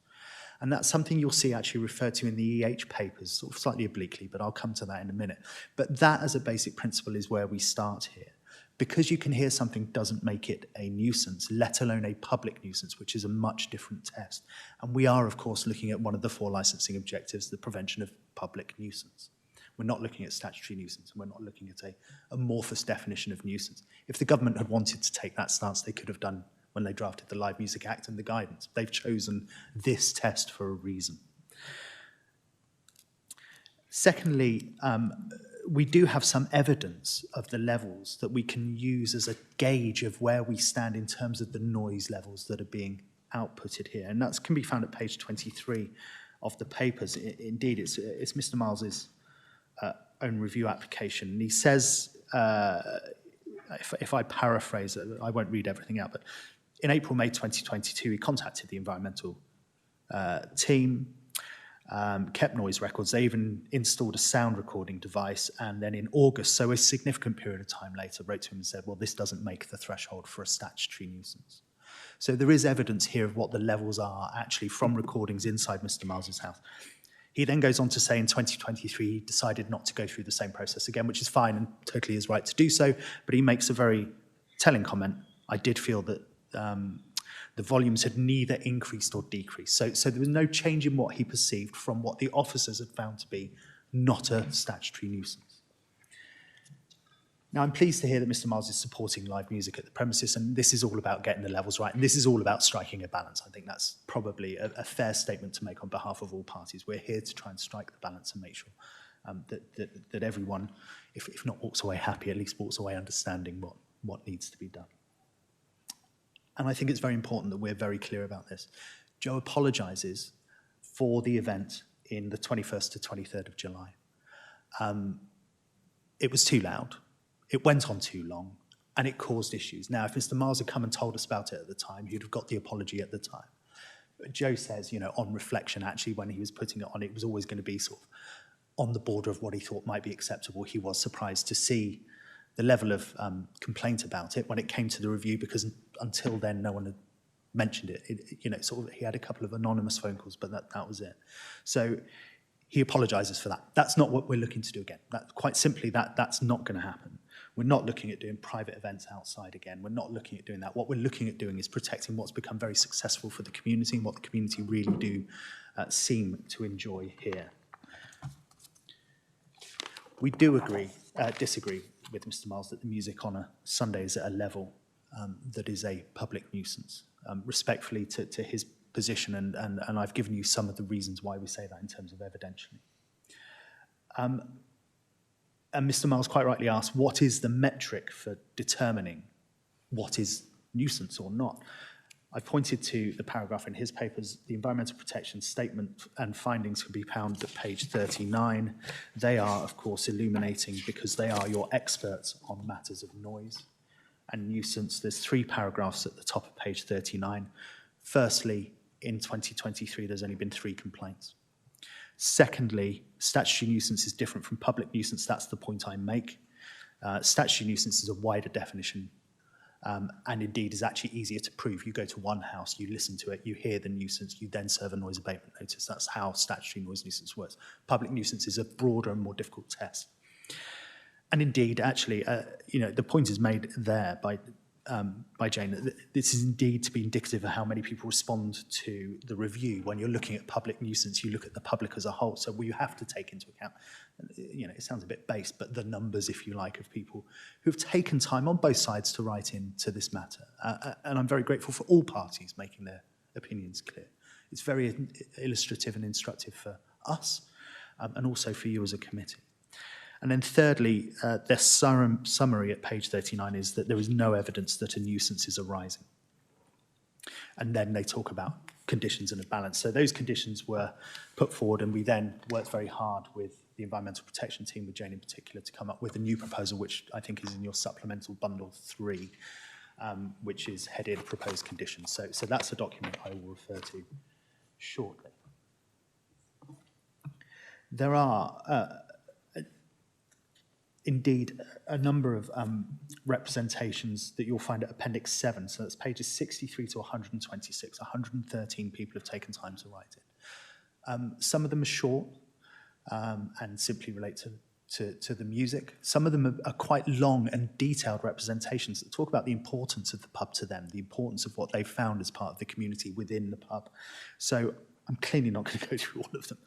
And that's something you'll see actually referred to in the EH papers, sort of slightly obliquely, but I'll come to that in a minute. But that as a basic principle is where we start here. Because you can hear something doesn't make it a nuisance, let alone a public nuisance, which is a much different test. And we are, of course, looking at one of the 4 licensing objectives, the prevention of public nuisance. We're not looking at statutory nuisance, and we're not looking at a amorphous definition of nuisance. If the government had wanted to take that stance, they could have done when they drafted the Live Music Act and the guidance. They've chosen this test for a reason. Secondly, we do have some evidence of the levels that we can use as a gauge of where we stand in terms of the noise levels that are being outputted here. And that can be found at page 23 of the papers. Indeed, it's Mr. Miles's own review application. And he says, if I paraphrase it, I won't read everything out, but in April, May 2022, he contacted the environmental team, kept noise records. They even installed a sound recording device. And then in August, so a significant period of time later, wrote to him and said, well, this doesn't make the threshold for a statutory nuisance. So there is evidence here of what the levels are actually from recordings inside Mr. Miles's house. He then goes on to say in 2023, he decided not to go through the same process again, which is fine and totally his right to do so. But he makes a very telling comment. I did feel that the volumes had neither increased or decreased. So there was no change in what he perceived from what the officers had found to be not a statutory nuisance. Now, I'm pleased to hear that Mr. Miles is supporting live music at the premises, and this is all about getting the levels right, and this is all about striking a balance. I think that's probably a fair statement to make on behalf of all parties. We're here to try and strike the balance and make sure that everyone, if not walks away happy, at least walks away understanding what needs to be done. And I think it's very important that we're very clear about this. Joe apologises for the event in the 21st to 23rd of July. It was too loud. It went on too long, and it caused issues. Now, if Mr. Miles had come and told us about it at the time, he'd have got the apology at the time. But Joe says, you know, on reflection, actually, when he was putting it on, it was always going to be sort of on the border of what he thought might be acceptable. He was surprised to see the level of complaint about it when it came to the review, because until then, no one had mentioned it. You know, sort of, he had a couple of anonymous phone calls, but that was it. So he apologises for that. That's not what we're looking to do again. Quite simply, that's not going to happen. We're not looking at doing private events outside again. We're not looking at doing that. What we're looking at doing is protecting what's become very successful for the community and what the community really do seem to enjoy here. We do disagree with Mr. Miles that the music on a Sunday is at a level that is a public nuisance. Respectfully to his position, and I've given you some of the reasons why we say that in terms of evidentially. And Mr. Miles quite rightly asked, what is the metric for determining what is nuisance or not? I pointed to the paragraph in his papers. The Environmental Protection Statement and findings can be found at page 39. They are, of course, illuminating because they are your experts on matters of noise and nuisance. There's 3 paragraphs at the top of page 39. Firstly, in 2023, there's only been 3 complaints. Secondly, statutory nuisance is different from public nuisance. That's the point I make. Statutory nuisance is a wider definition, and indeed is actually easier to prove. You go to one house, you listen to it, you hear the nuisance, you then serve a noise abatement notice. That's how statutory noise nuisance works. Public nuisance is a broader and more difficult test. And indeed, actually, you know, the point is made there by Jane, that this is indeed to be indicative of how many people respond to the review. When you're looking at public nuisance, you look at the public as a whole. So you have to take into account, you know, it sounds a bit base, but the numbers, if you like, of people who've taken time on both sides to write into this matter. And I'm very grateful for all parties making their opinions clear. It's very illustrative and instructive for us, and also for you as a committee. And then thirdly, their summary at page 39 is that there is no evidence that a nuisance is arising. And then they talk about conditions and a balance. So those conditions were put forward, and we then worked very hard with the Environmental Protection team, with Jane in particular, to come up with a new proposal, which I think is in your supplemental bundle 3, which is headed Proposed Conditions. So that's a document I will refer to shortly. There are indeed a number of representations that you'll find at Appendix 7. So that's pages 63 to 126. 113 people have taken time to write it. Some of them are short and simply relate to the music. Some of them are quite long and detailed representations that talk about the importance of the pub to them, the importance of what they've found as part of the community within the pub. So I'm clearly not going to go through all of them.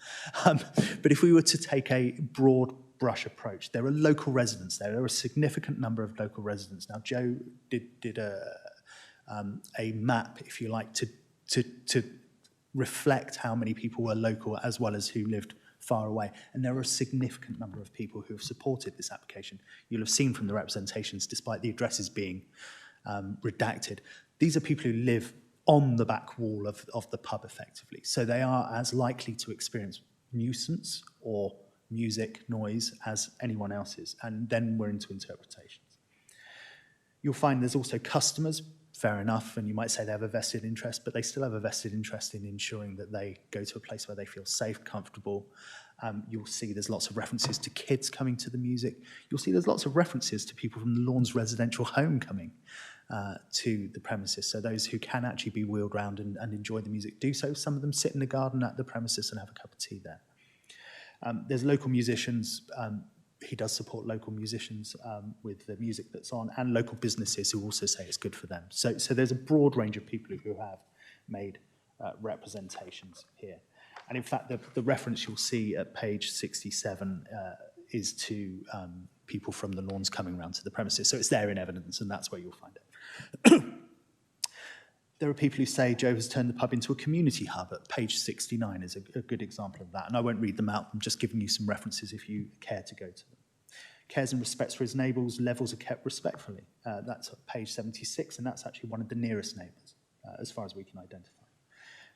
But if we were to take a broad brush approach, there are local residents there. There are a significant number of local residents. Now, Joe did a map, if you like, to reflect how many people were local as well as who lived far away. And there are a significant number of people who have supported this application. You'll have seen from the representations, despite the addresses being redacted, these are people who live on the back wall of the pub, effectively. So they are as likely to experience nuisance or music, noise, as anyone else is. And then we're into interpretations. You'll find there's also customers, fair enough, and you might say they have a vested interest, but they still have a vested interest in ensuring that they go to a place where they feel safe, comfortable. You'll see there's lots of references to kids coming to the music. You'll see there's lots of references to people from the Lawns residential home coming to the premises. So those who can actually be wheeled around and enjoy the music do so. Some of them sit in the garden at the premises and have a cup of tea there. There's local musicians. He does support local musicians with the music that's on, and local businesses who also say it's good for them. So there's a broad range of people who have made representations here. And in fact, the reference you'll see at page 67 is to people from the lawns coming round to the premises. So it's there in evidence, and that's where you'll find it. There are people who say Joe has turned the pub into a community hub. At page 69 is a good example of that. And I won't read them out. I'm just giving you some references if you care to go to them. Cares and respects for his neighbours, levels are kept respectfully. That's at page 76, and that's actually one of the nearest neighbours, as far as we can identify.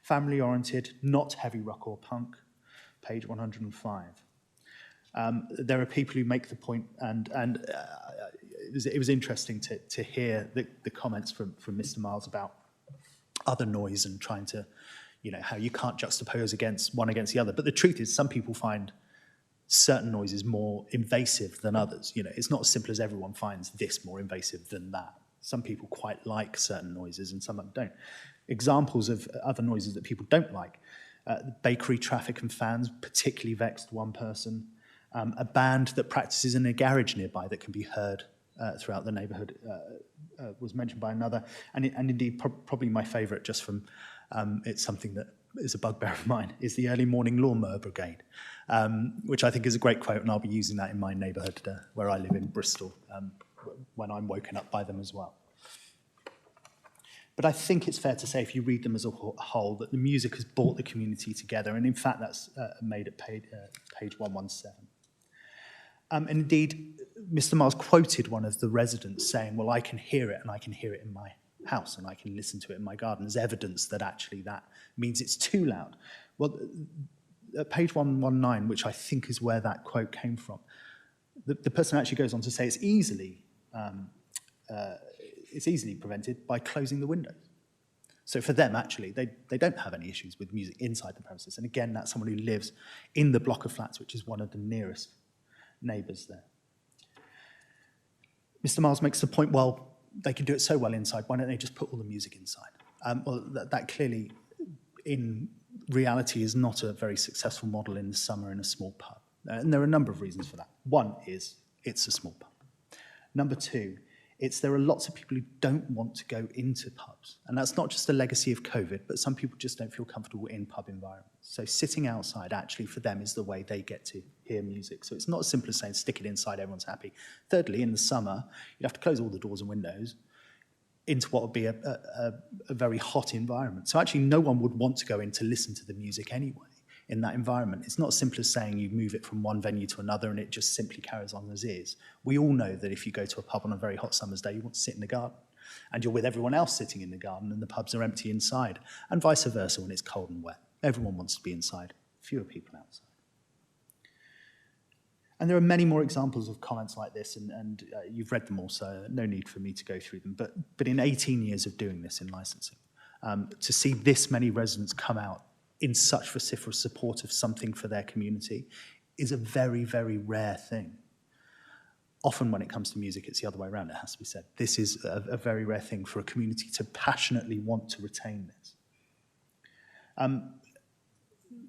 Family-oriented, not heavy rock or punk, page 105. There are people who make the point, and it was interesting to hear the comments from Mr. Miles about other noise and trying to, how you can't juxtapose one against the other. But the truth is, some people find certain noises more invasive than others. It's not as simple as everyone finds this more invasive than that. Some people quite like certain noises and some don't. Examples of other noises that people don't like. Bakery traffic and fans particularly vexed one person. A band that practices in a garage nearby that can be heard throughout the neighbourhood was mentioned by another. And indeed, probably my favourite, just from it's something that is a bugbear of mine, is the Early Morning Lawnmower Brigade, which I think is a great quote, and I'll be using that in my neighbourhood where I live in Bristol when I'm woken up by them as well. But I think it's fair to say, if you read them as a whole, that the music has brought the community together, and in fact that's made at page 117. And indeed, Mr. Miles quoted one of the residents saying, well, I can hear it, and I can hear it in my house, and I can listen to it in my garden as evidence that actually that means it's too loud. Well, at page 119, which I think is where that quote came from, the person actually goes on to say it's easily prevented by closing the windows. So for them, actually, they don't have any issues with music inside the premises. And again, that's someone who lives in the block of flats, which is one of the nearest neighbours there. Mr. Miles makes the point, well, they can do it so well inside, why don't they just put all the music inside? Well, that clearly, in reality, is not a very successful model in the summer in a small pub. And there are a number of reasons for that. One is it's a small pub. Number two, there are lots of people who don't want to go into pubs. And that's not just a legacy of COVID, but some people just don't feel comfortable in pub environments. So sitting outside, actually, for them is the way they get to hear music. So it's not as simple as saying, stick it inside, everyone's happy. Thirdly, in the summer, you'd have to close all the doors and windows into what would be a very hot environment. So actually, no one would want to go in to listen to the music anyway in that environment. It's not as simple as saying you move it from one venue to another and it just simply carries on as is. We all know that if you go to a pub on a very hot summer's day, you want to sit in the garden. And you're with everyone else sitting in the garden and the pubs are empty inside. And vice versa when it's cold and wet. Everyone wants to be inside, fewer people outside. And there are many more examples of comments like this, and you've read them all, so no need for me to go through them. But in 18 years of doing this in licensing, to see this many residents come out in such vociferous support of something for their community is a very, very rare thing. Often when it comes to music, it's the other way around, it has to be said. This is a very rare thing for a community to passionately want to retain this.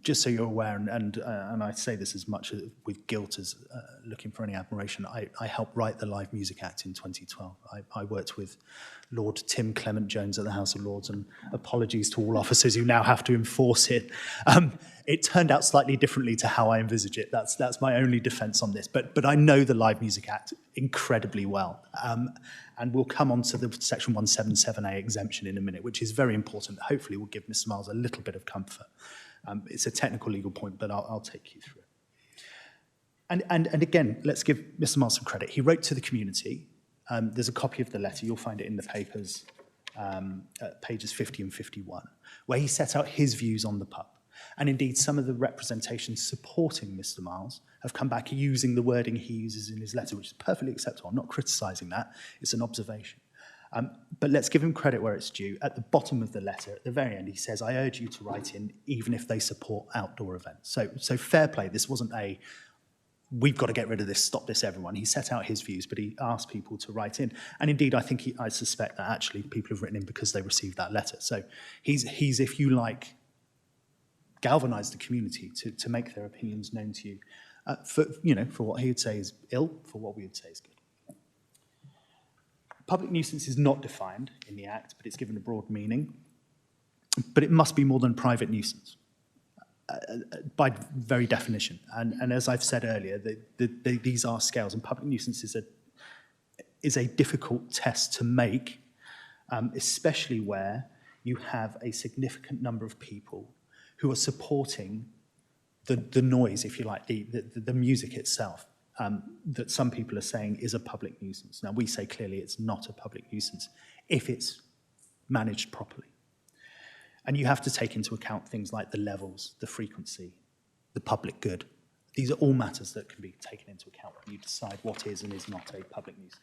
Just so you're aware, and I say this as much with guilt as looking for any admiration, I helped write the Live Music Act in 2012. I worked with Lord Tim Clement Jones at the House of Lords, and apologies to all officers who now have to enforce it. It turned out slightly differently to how I envisage it. That's my only defence on this. But I know the Live Music Act incredibly well. And we'll come on to the Section 177A exemption in a minute, which is very important. Hopefully will give Mr. Miles a little bit of comfort. It's a technical legal point, but I'll take you through it. And again, let's give Mr. Miles some credit. He wrote to the community. There's a copy of the letter. You'll find it in the papers at pages 50 and 51, where he set out his views on the pub. And indeed, some of the representations supporting Mr. Miles have come back using the wording he uses in his letter, which is perfectly acceptable. I'm not criticising that. It's an observation. But let's give him credit where it's due. At the bottom of the letter, at the very end, he says, I urge you to write in, even if they support outdoor events. So fair play. This wasn't a, we've got to get rid of this, stop this, everyone. He set out his views, but he asked people to write in. And indeed, I suspect that actually people have written in because they received that letter. So he's if you like, galvanised the community to make their opinions known to you for what he would say is ill, for what we would say is good. Public nuisance is not defined in the Act, but it's given a broad meaning. But it must be more than private nuisance. by very definition. And as I've said earlier, these are scales, and public nuisance is a difficult test to make, especially where you have a significant number of people who are supporting the noise, if you like, the music itself, that some people are saying is a public nuisance. Now, we say clearly it's not a public nuisance if it's managed properly. And you have to take into account things like the levels, the frequency, the public good. These are all matters that can be taken into account when you decide what is and is not a public nuisance.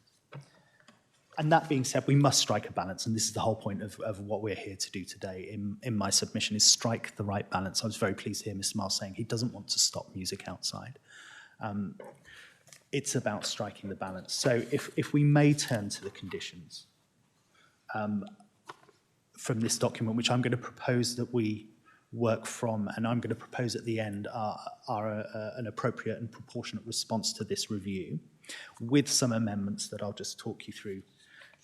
And that being said, we must strike a balance, and this is the whole point of what we're here to do today in my submission, is strike the right balance. I was very pleased to hear Mr. Miles saying he doesn't want to stop music outside. It's about striking the balance. So if we may turn to the conditions from this document, which I'm going to propose that we work from, and I'm going to propose at the end are an appropriate and proportionate response to this review, with some amendments that I'll just talk you through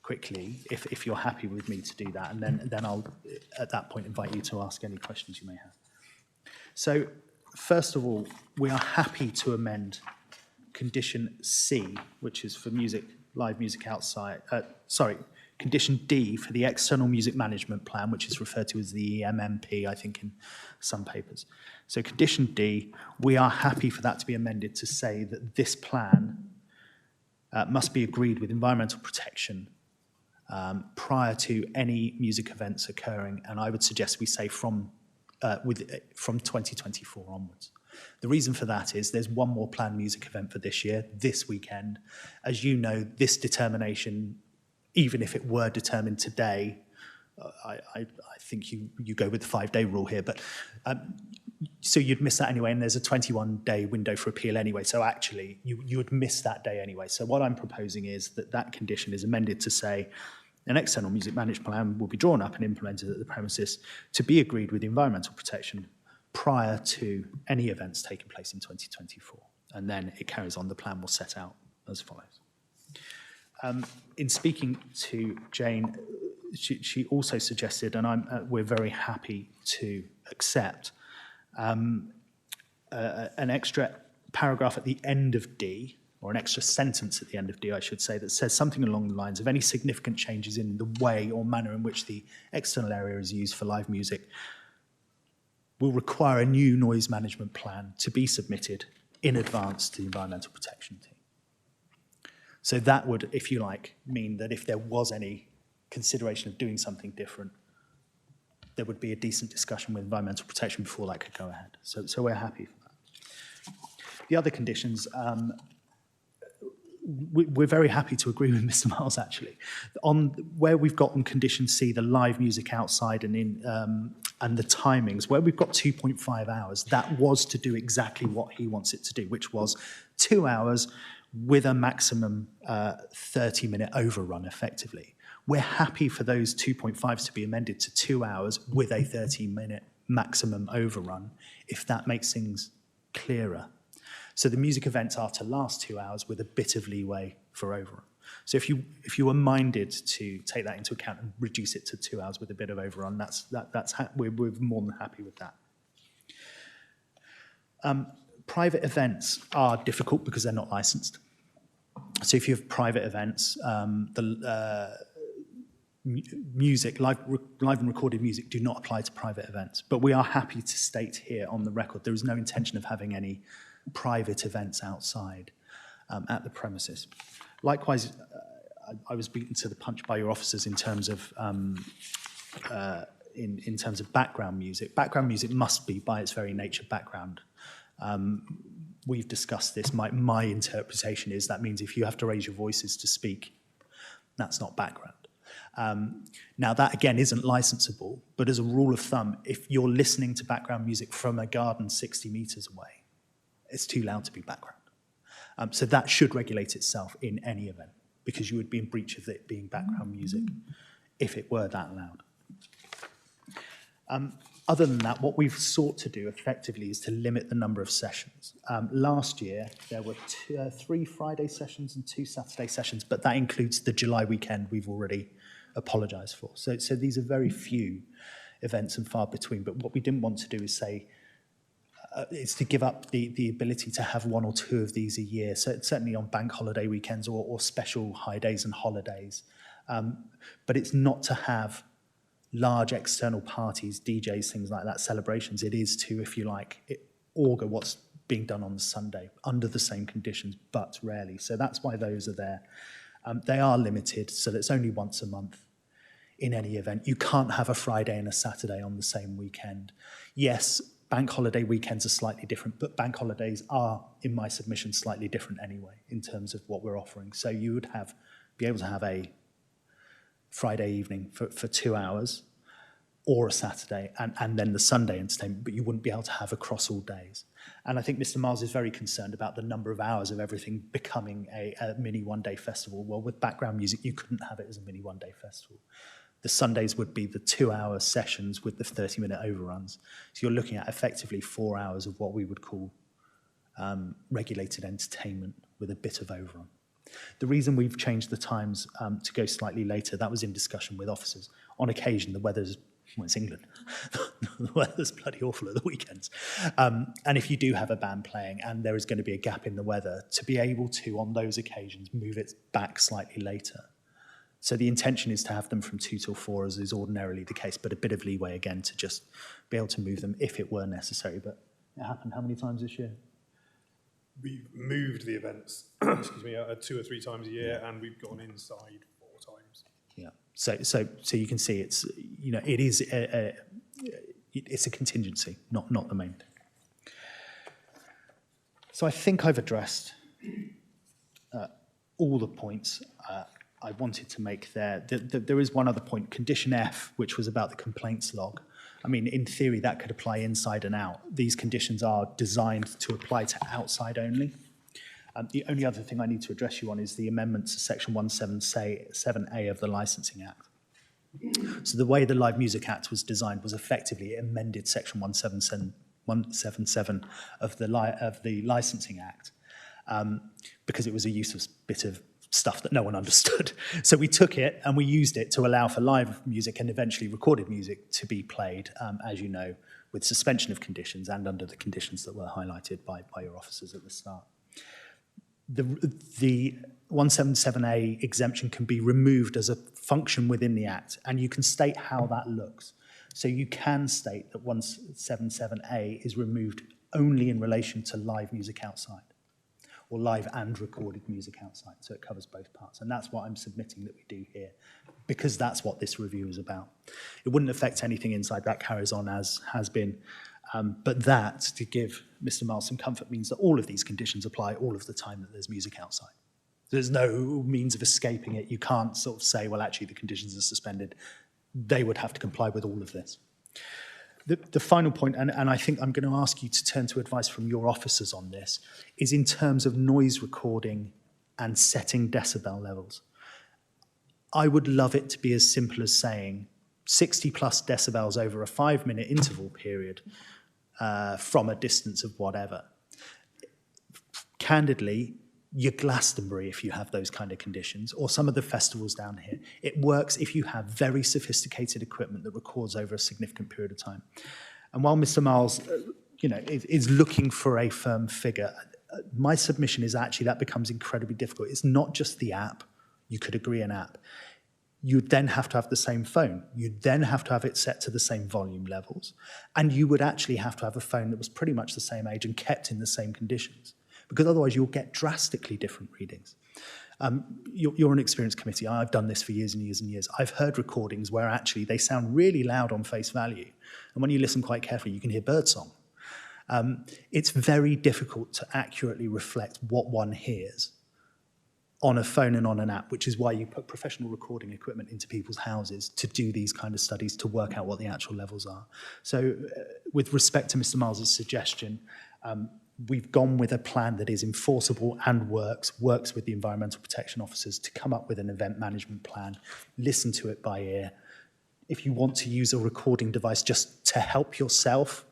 quickly, if you're happy with me to do that, and then I'll, at that point, invite you to ask any questions you may have. So, first of all, we are happy to amend condition C, which is for music, live music outside, condition D for the external music management plan, which is referred to as the EMMP, I think, in some papers. So condition D, we are happy for that to be amended to say that this plan must be agreed with environmental protection prior to any music events occurring, and I would suggest we say from 2024 onwards. The reason for that is there's one more planned music event for this year, this weekend. As you know, this determination, even if it were determined today, I think you go with the 5-day rule here, but so you'd miss that anyway, and there's a 21-day window for appeal anyway, so actually you would miss that day anyway. So what I'm proposing is that condition is amended to say an external music management plan will be drawn up and implemented at the premises to be agreed with environmental protection prior to any events taking place in 2024. And then it carries on, the plan will set out as follows. In speaking to Jane, she also suggested, and we're very happy to accept, an extra paragraph at the end of D, or an extra sentence at the end of D, I should say, that says something along the lines of any significant changes in the way or manner in which the external area is used for live music will require a new noise management plan to be submitted in advance to the environmental protection team. So that would, if you like, mean that if there was any consideration of doing something different, there would be a decent discussion with environmental protection before that could go ahead. So we're happy for that. The other conditions, we're very happy to agree with Mr. Miles, actually. On where we've got on condition C, the live music outside and the timings, where we've got 2.5 hours, that was to do exactly what he wants it to do, which was 2 hours with a maximum 30-minute overrun, effectively. We're happy for those 2.5s to be amended to 2 hours with a 30-minute maximum overrun, if that makes things clearer. So the music events are to last 2 hours with a bit of leeway for overrun. So if you were minded to take that into account and reduce it to 2 hours with a bit of overrun, we're more than happy with that. Private events are difficult because they're not licensed. So if you have private events, music, live and recorded music do not apply to private events. But we are happy to state here on the record there is no intention of having any private events outside at the premises. Likewise, I was beaten to the punch by your officers in terms of in terms of background music. Background music must be, by its very nature, background. We've discussed this. My interpretation is that means if you have to raise your voices to speak, that's not background. Now, that, again, isn't licensable, but as a rule of thumb, if you're listening to background music from a garden 60 metres away, it's too loud to be background. So that should regulate itself in any event, because you would be in breach of it being background music if it were that loud. Other than that, what we've sought to do effectively is to limit the number of sessions. Last year, there were 3 Friday sessions and 2 Saturday sessions, but that includes the July weekend we've already apologised for. So these are very few events and far between, but what we didn't want to do is say it's to give up the ability to have one or two of these a year. So it's certainly on bank holiday weekends or special high days and holidays. But it's not to have large external parties, DJs, things like that, celebrations. It is to, if you like, augur what's being done on the Sunday under the same conditions, but rarely. So that's why those are there. They are limited, so it's only once a month in any event. You can't have a Friday and a Saturday on the same weekend. Yes, bank holiday weekends are slightly different, but bank holidays are, in my submission, slightly different anyway in terms of what we're offering. So you would be able to have a Friday evening for 2 hours or a Saturday and then the Sunday entertainment, but you wouldn't be able to have across all days. And I think Mr. Miles is very concerned about the number of hours of everything becoming a mini one-day festival. Well, with background music, you couldn't have it as a mini one-day festival. The Sundays would be the 2-hour sessions with the 30-minute overruns. So you're looking at effectively 4 hours of what we would call regulated entertainment with a bit of overrun. The reason we've changed the times to go slightly later, that was in discussion with officers. On occasion, the weather's, well, it's England. The weather's bloody awful at the weekends. And if you do have a band playing and there is going to be a gap in the weather, to be able to, on those occasions, move it back slightly later. So the intention is to have them from 2 till 4, as is ordinarily the case, but a bit of leeway, again, to just be able to move them if it were necessary. But it happened how many times this year? We've moved the events, excuse me, 2 or 3 times a year, and we've gone inside 4 times. Yeah. So you can see it's, you know, it is it's a contingency, not the main thing. So I think I've addressed all the points I wanted to make there. There is one other point, condition F, which was about the complaints log. I mean, in theory, that could apply inside and out. These conditions are designed to apply to outside only. The only other thing I need to address you on is the amendments to Section 177A of the Licensing Act. So the way the Live Music Act was designed was effectively it amended Section 177 of the Licensing Act because it was a useless bit of stuff that no one understood. So we took it and we used it to allow for live music and eventually recorded music to be played, as you know, with suspension of conditions and under the conditions that were highlighted by your officers at the start. The 177A exemption can be removed as a function within the Act, and you can state how that looks. So you can state that 177A is removed only in relation to live music outside, or live and recorded music outside, so it covers both parts. And that's what I'm submitting that we do here, because that's what this review is about. It wouldn't affect anything inside, that carries on as has been. But that, to give Mr. Miles some comfort, means that all of these conditions apply all of the time that there's music outside. There's no means of escaping it. You can't sort of say, well, actually, the conditions are suspended. They would have to comply with all of this. The final point, and I think I'm going to ask you to turn to advice from your officers on this, is in terms of noise recording and setting decibel levels. I would love it to be as simple as saying 60 plus decibels over a 5-minute interval period from a distance of whatever. Candidly, your Glastonbury, if you have those kind of conditions, or some of the festivals down here, it works if you have very sophisticated equipment that records over a significant period of time. And while Mr. Miles, is looking for a firm figure, my submission is actually that becomes incredibly difficult. It's not just the app. You could agree an app. You'd then have to have the same phone. You'd then have to have it set to the same volume levels. And you would actually have to have a phone that was pretty much the same age and kept in the same conditions, because otherwise you'll get drastically different readings. You're an experienced committee. I've done this for years and years and years. I've heard recordings where actually they sound really loud on face value. And when you listen quite carefully, you can hear birdsong. It's very difficult to accurately reflect what one hears on a phone and on an app, which is why you put professional recording equipment into people's houses to do these kind of studies to work out what the actual levels are. So with respect to Mr. Miles's suggestion, we've gone with a plan that is enforceable and works with the environmental protection officers to come up with an event management plan, listen to it by ear. If you want to use a recording device just to help yourself,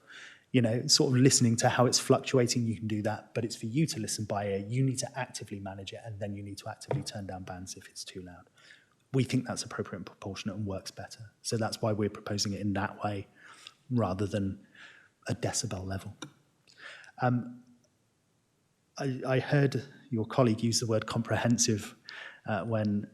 sort of listening to how it's fluctuating, you can do that, but it's for you to listen by ear. You need to actively manage it, and then you need to actively turn down bands if it's too loud. We think that's appropriate and proportionate and works better. So that's why we're proposing it in that way rather than a decibel level. I heard your colleague use the word comprehensive when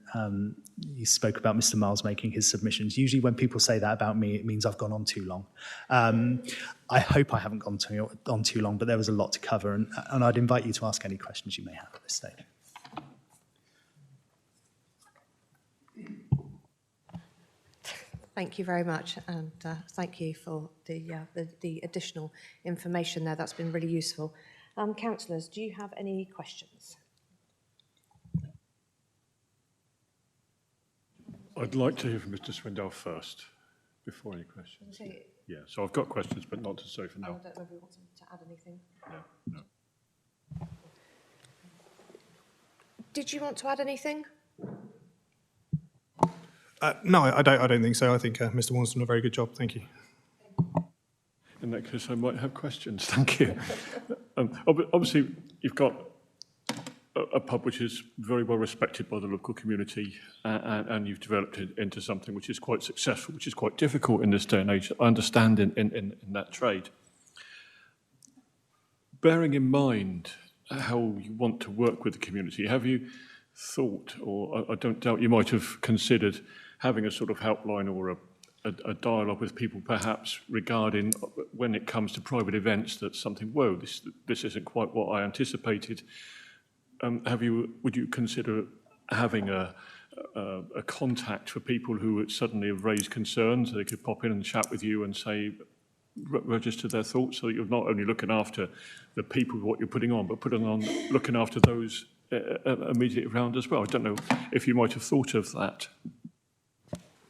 you spoke about Mr. Miles making his submissions. Usually when people say that about me, it means I've gone on too long. I hope I haven't gone on too long, but there was a lot to cover, and I'd invite you to ask any questions you may have at this stage. Thank you very much, and thank you for the additional information there. That's been really useful. Councillors, do you have any questions? I'd like to hear from Mr. Swindell first, before any questions. Okay. Yeah, so I've got questions, but not to say for now. I don't know if you want to add anything. No. Did you want to add anything? No, I don't think so. I think Mr. Warren's done a very good job. Thank you. In that case, I might have questions. Thank you. Obviously, you've got a pub which is very well respected by the local community, and you've developed it into something which is quite successful, which is quite difficult in this day and age. I understand in that trade. Bearing in mind how you want to work with the community, have you thought, or I don't doubt you might have considered, having a sort of helpline or a dialogue with people perhaps regarding when it comes to private events that something, whoa, this isn't quite what I anticipated. Would you consider having a contact for people who suddenly have raised concerns? They could pop in and chat with you and say, register their thoughts, so that you're not only looking after the people, what you're putting on, but looking after those immediately around as well. I don't know if you might have thought of that.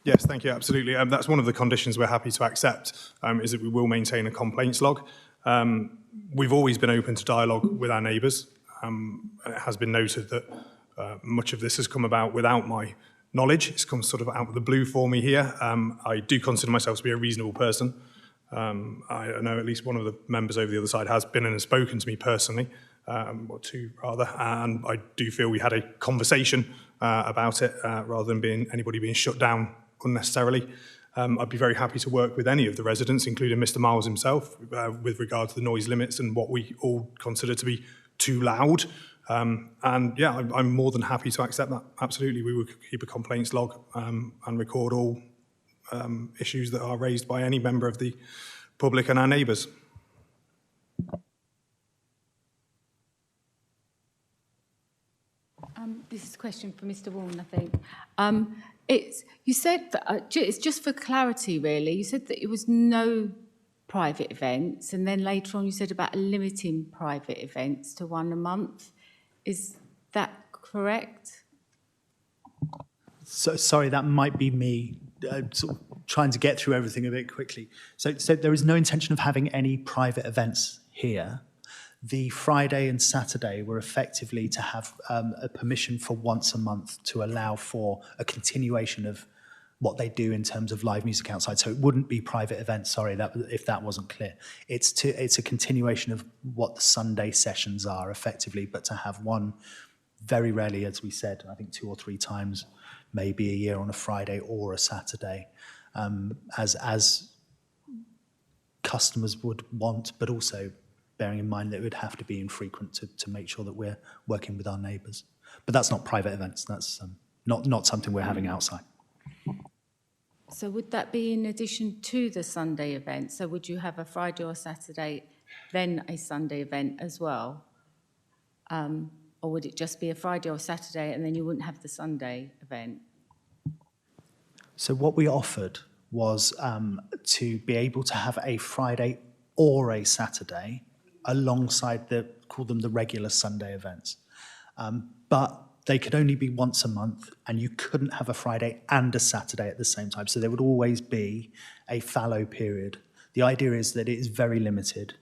Yes, thank you, absolutely. That's one of the conditions we're happy to accept, is that we will maintain a complaints log. We've always been open to dialogue with our neighbours. It has been noted that much of this has come about without my knowledge. It's come sort of out of the blue for me here. I do consider myself to be a reasonable person. I know at least one of the members over the other side has been and has spoken to me personally, or two rather, and I do feel we had a conversation about it rather than anybody being shut down unnecessarily. I'd be very happy to work with any of the residents, including Mr. Miles himself, with regard to the noise limits and what we all consider to be too loud. And yeah, I'm more than happy to accept that. Absolutely, we will keep a complaints log and record all issues that are raised by any member of the public and our neighbours. This is a question for Mr. Warren, I think. You said that, it's just for clarity, really. You said that it was no private events, and then later on you said about limiting private events to one a month. Is that correct? So, sorry, that might be me sort of trying to get through everything a bit quickly. So there is no intention of having any private events here. The Friday and Saturday were effectively to have a permission for once a month to allow for a continuation of what they do in terms of live music outside. So it wouldn't be private events, sorry, if that wasn't clear. It's a continuation of what the Sunday sessions are effectively, but to have one very rarely, as we said, I think 2 or 3 times, maybe a year on a Friday or a Saturday, as customers would want, but also bearing in mind that it would have to be infrequent to make sure that we're working with our neighbours. But that's not private events, that's not something we're having outside. So would that be in addition to the Sunday event? So would you have a Friday or Saturday, then a Sunday event as well? Or would it just be a Friday or Saturday and then you wouldn't have the Sunday event? So what we offered was to be able to have a Friday or a Saturday alongside call them the regular Sunday events. But they could only be once a month, and you couldn't have a Friday and a Saturday at the same time. So there would always be a fallow period. The idea is that it is very limited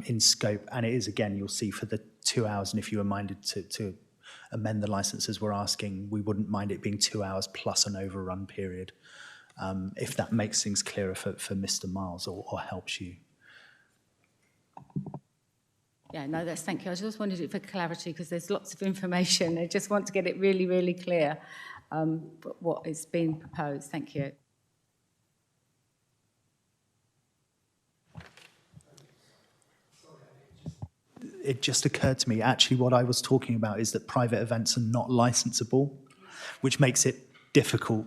in scope, and it is, again, you'll see for the 2 hours, and if you were minded to amend the licenses we're asking, we wouldn't mind it being 2 hours plus an overrun period, if that makes things clearer for Mr. Miles or helps you. Yeah, no, thank you. I just wanted it for clarity because there's lots of information. I just want to get it really, really clear what is being proposed. Thank you. it just occurred to me, actually what I was talking about is that private events are not licensable, which makes it difficult.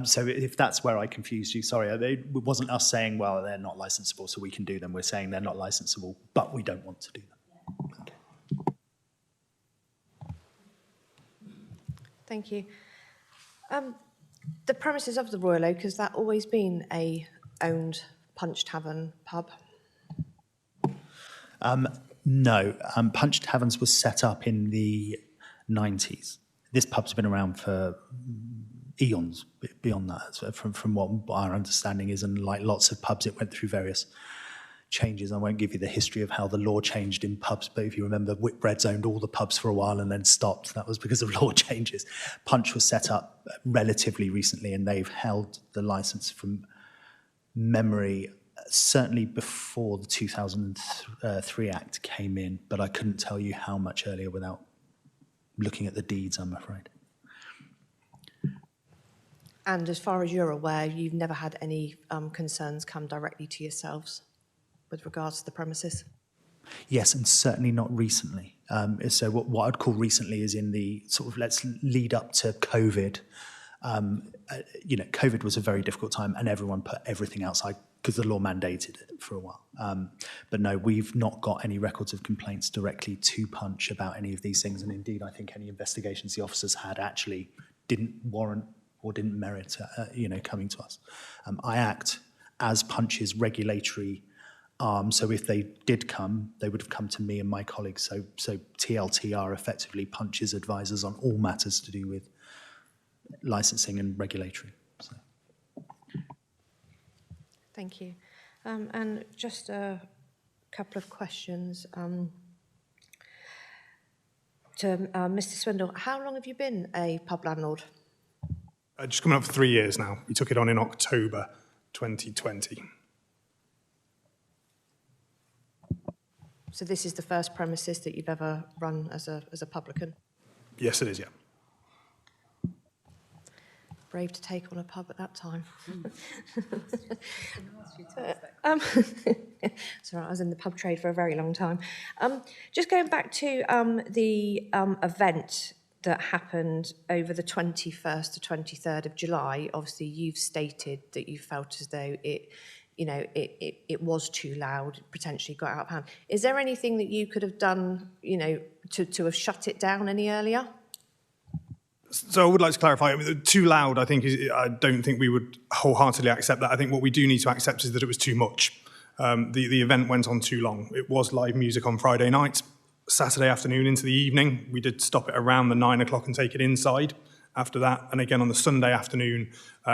So if that's where I confused you, sorry, it wasn't us saying, well, they're not licensable, so we can do them. We're saying they're not licensable, but we don't want to do them. Okay. Thank you. The premises of the Royal Oak, has that always been a owned Punch Tavern pub? No, Punch Taverns was set up in the 90s. This pub's been around for eons beyond that, so from what our understanding is, and like lots of pubs, it went through various changes. I won't give you the history of how the law changed in pubs, but if you remember, Whitbreads owned all the pubs for a while and then stopped. That was because of law changes. Punch was set up relatively recently, and they've held the license from memory certainly before the 2003 Act came in, but I couldn't tell you how much earlier without looking at the deeds, I'm afraid. And as far as you're aware, you've never had any concerns come directly to yourselves with regards to the premises? Yes, and certainly not recently. So what I'd call recently is in the sort of let's lead up to COVID. COVID was a very difficult time, and everyone put everything outside because the law mandated it for a while. But no, we've not got any records of complaints directly to Punch about any of these things. And indeed, I think any investigations the officers had actually didn't warrant or didn't merit, coming to us. I act as Punch's regulatory arm. So if they did come, they would have come to me and my colleagues. So TLT are effectively Punch's advisors on all matters to do with licensing and regulatory. So. Thank you. And just a couple of questions to Mr. Swindle. How long have you been a pub landlord? Just coming up for 3 years now. We took it on in October 2020. So this is the first premises that you've ever run as a publican? Yes, it is, yeah. Brave to take on a pub at that time. Sorry, I was in the pub trade for a very long time. Just going back to the event that happened over the 21st to 23rd of July, obviously you've stated that you felt as though it was too loud, potentially got out of hand. Is there anything that you could have done, to have shut it down any earlier? So I would like to clarify, too loud, I don't think we would wholeheartedly accept that. I think what we do need to accept is that it was too much. The event went on too long. It was live music on Friday night, Saturday afternoon into the evening. We did stop it around the 9 o'clock and take it inside after that. And again, on the Sunday afternoon,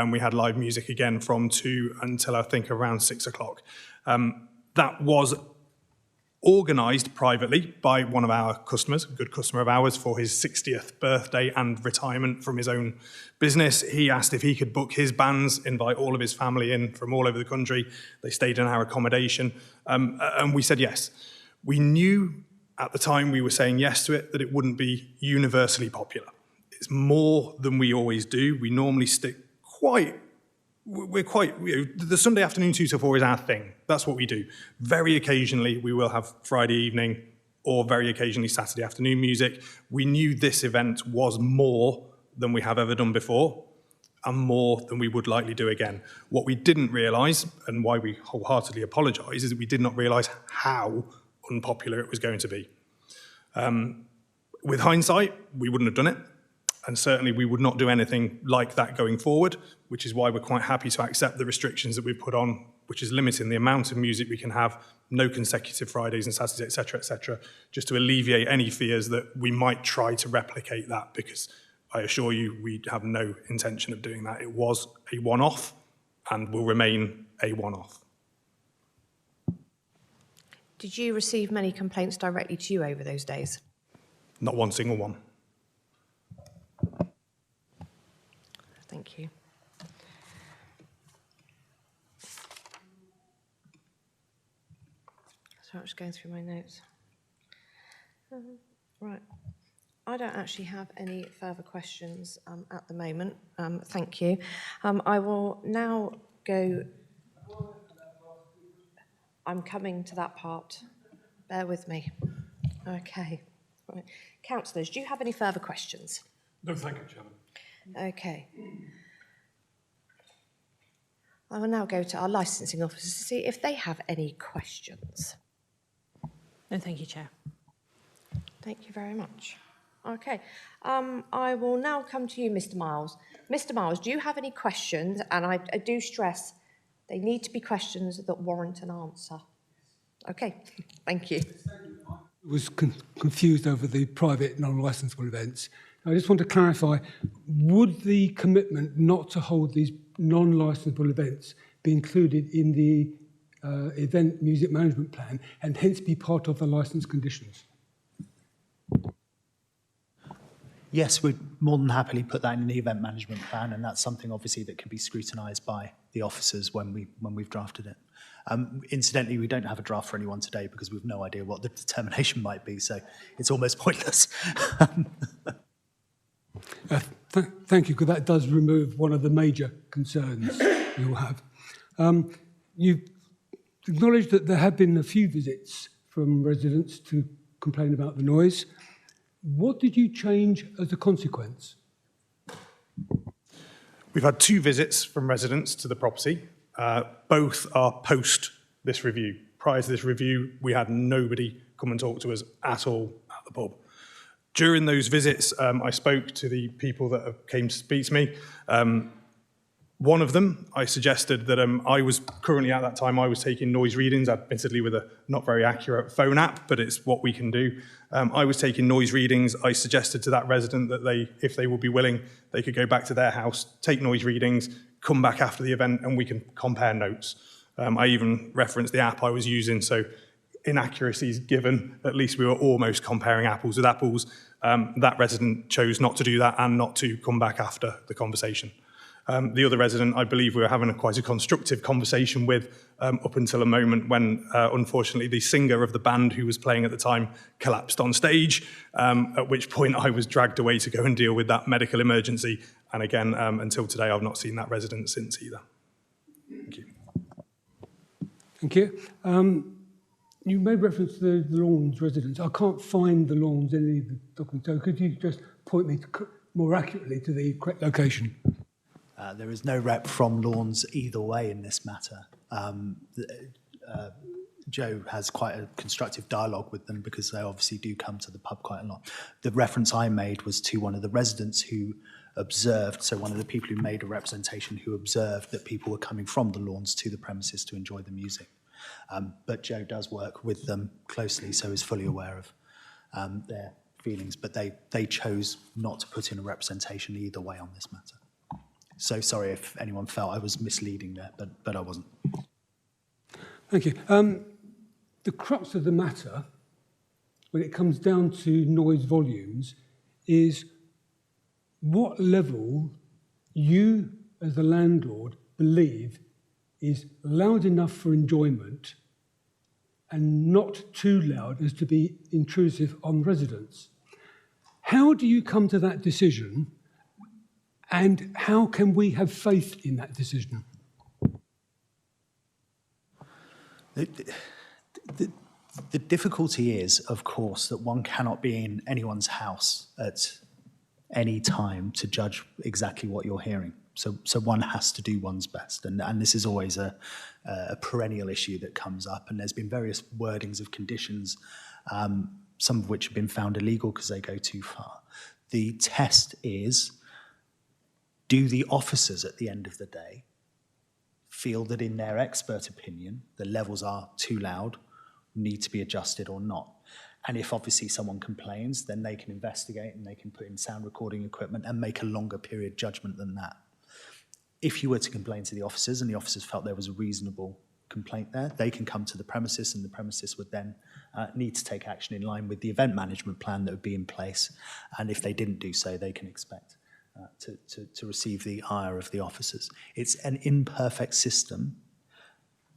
we had live music again from 2 until I think around 6 o'clock. That was organised privately by one of our customers, a good customer of ours, for his 60th birthday and retirement from his own business. He asked if he could book his bands, invite all of his family in from all over the country. They stayed in our accommodation, and we said yes. We knew at the time we were saying yes to it that it wouldn't be universally popular. It's more than we always do. We normally stick the Sunday afternoon 2 to 4 is our thing. That's what we do. Very occasionally, we will have Friday evening or very occasionally Saturday afternoon music. We knew this event was more than we have ever done before and more than we would likely do again. What we didn't realise, and why we wholeheartedly apologise, is that we did not realise how unpopular it was going to be. With hindsight, we wouldn't have done it. And certainly we would not do anything like that going forward, which is why we're quite happy to accept the restrictions that we've put on, which is limiting the amount of music we can have, no consecutive Fridays and Saturdays, et cetera, just to alleviate any fears that we might try to replicate that, because I assure you we have no intention of doing that. It was a one-off and will remain a one-off. Did you receive many complaints directly to you over those days? Not one single one. Thank you. So I'm just going through my notes. Right. I don't actually have any further questions at the moment. Thank you. I will now go... I'm coming to that part. Bear with me. Okay. Right. Councillors, do you have any further questions? No, thank you, Chairman. Okay. I will now go to our licensing officers to see if they have any questions. No, thank you, Chair. Thank you very much. Okay. I will now come to you, Mr. Miles. Mr. Miles, do you have any questions? And I do stress they need to be questions that warrant an answer. Okay, thank you. Was confused over the private non-licensable events. I just want to clarify, would the commitment not to hold these non-licensable events be included in the event music management plan and hence be part of the licence conditions? Yes, we'd more than happily put that in the event management plan, and that's something obviously that can be scrutinised by the officers when we've drafted it. Incidentally, we don't have a draft for anyone today because we've no idea what the determination might be, so it's almost pointless. Thank you, because that does remove one of the major concerns you'll have. You've acknowledged that there have been a few visits from residents to complain about the noise. What did you change as a consequence? We've had 2 visits from residents to the property. Both are post this review. Prior to this review, we had nobody come and talk to us at all at the pub. During those visits, I spoke to the people that came to speak to me. One of them, I suggested that I was currently at that time, I was taking noise readings, admittedly with a not very accurate phone app, but it's what we can do. I was taking noise readings. I suggested to that resident that if they would be willing, they could go back to their house, take noise readings, come back after the event, and we can compare notes. I even referenced the app I was using, so inaccuracies given, at least we were almost comparing apples with apples. That resident chose not to do that and not to come back after the conversation. The other resident, I believe we were having quite a constructive conversation with up until a moment when, unfortunately, the singer of the band who was playing at the time collapsed on stage, at which point I was dragged away to go and deal with that medical emergency. And again, until today, I've not seen that resident since either. Thank you. Thank you. You made reference to the Lawns residents. I can't find the Lawns in any of the documents, so could you just point me more accurately to the correct location? There is no rep from Lawns either way in this matter. Joe has quite a constructive dialogue with them because they obviously do come to the pub quite a lot. The reference I made was to one of the residents who observed, so one of the people who made a representation who observed that people were coming from the Lawns to the premises to enjoy the music. But Joe does work with them closely, so is fully aware of their feelings, but they chose not to put in a representation either way on this matter. So sorry if anyone felt I was misleading there, but I wasn't. Thank you. The crux of the matter, when it comes down to noise volumes, is what level you, as the landlord, believe is loud enough for enjoyment and not too loud as to be intrusive on residents. How do you come to that decision, and how can we have faith in that decision? The difficulty is, of course, that one cannot be in anyone's house at any time to judge exactly what you're hearing. So one has to do one's best. And this is always a perennial issue that comes up. And there's been various wordings of conditions, some of which have been found illegal because they go too far. The test is, do the officers at the end of the day feel that in their expert opinion, the levels are too loud, need to be adjusted or not? And if obviously someone complains, then they can investigate and they can put in sound recording equipment and make a longer period judgment than that. If you were to complain to the officers and the officers felt there was a reasonable complaint there, they can come to the premises and the premises would then need to take action in line with the event management plan that would be in place. And if they didn't do so, they can expect to receive the ire of the officers. It's an imperfect system,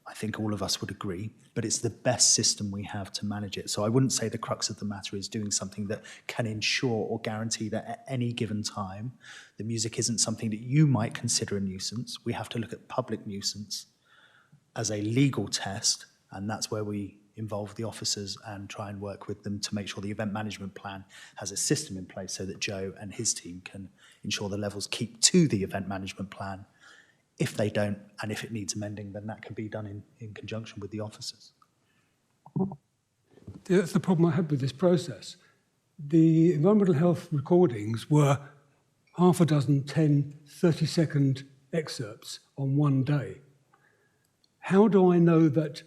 I think all of us would agree, but it's the best system we have to manage it. So I wouldn't say the crux of the matter is doing something that can ensure or guarantee that at any given time, the music isn't something that you might consider a nuisance. We have to look at public nuisance as a legal test, and that's where we involve the officers and try and work with them to make sure the event management plan has a system in place so that Joe and his team can ensure the levels keep to the event management plan. If they don't, and if it needs amending, then that can be done in conjunction with the officers. That's the problem I had with this process. The environmental health recordings were half a dozen 10, 30-second excerpts on one day. How do I know that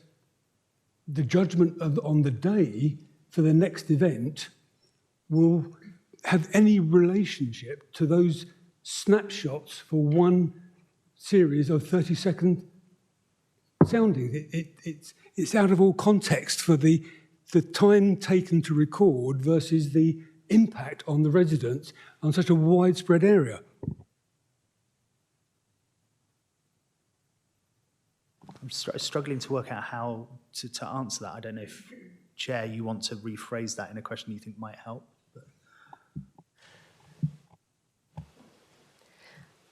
the judgment on the day for the next event will have any relationship to those snapshots for one series of 30-second soundings? It's out of all context for the time taken to record versus the impact on the residents on such a widespread area. I'm struggling to work out how to answer that. I don't know if, Chair, you want to rephrase that in a question you think might help. But...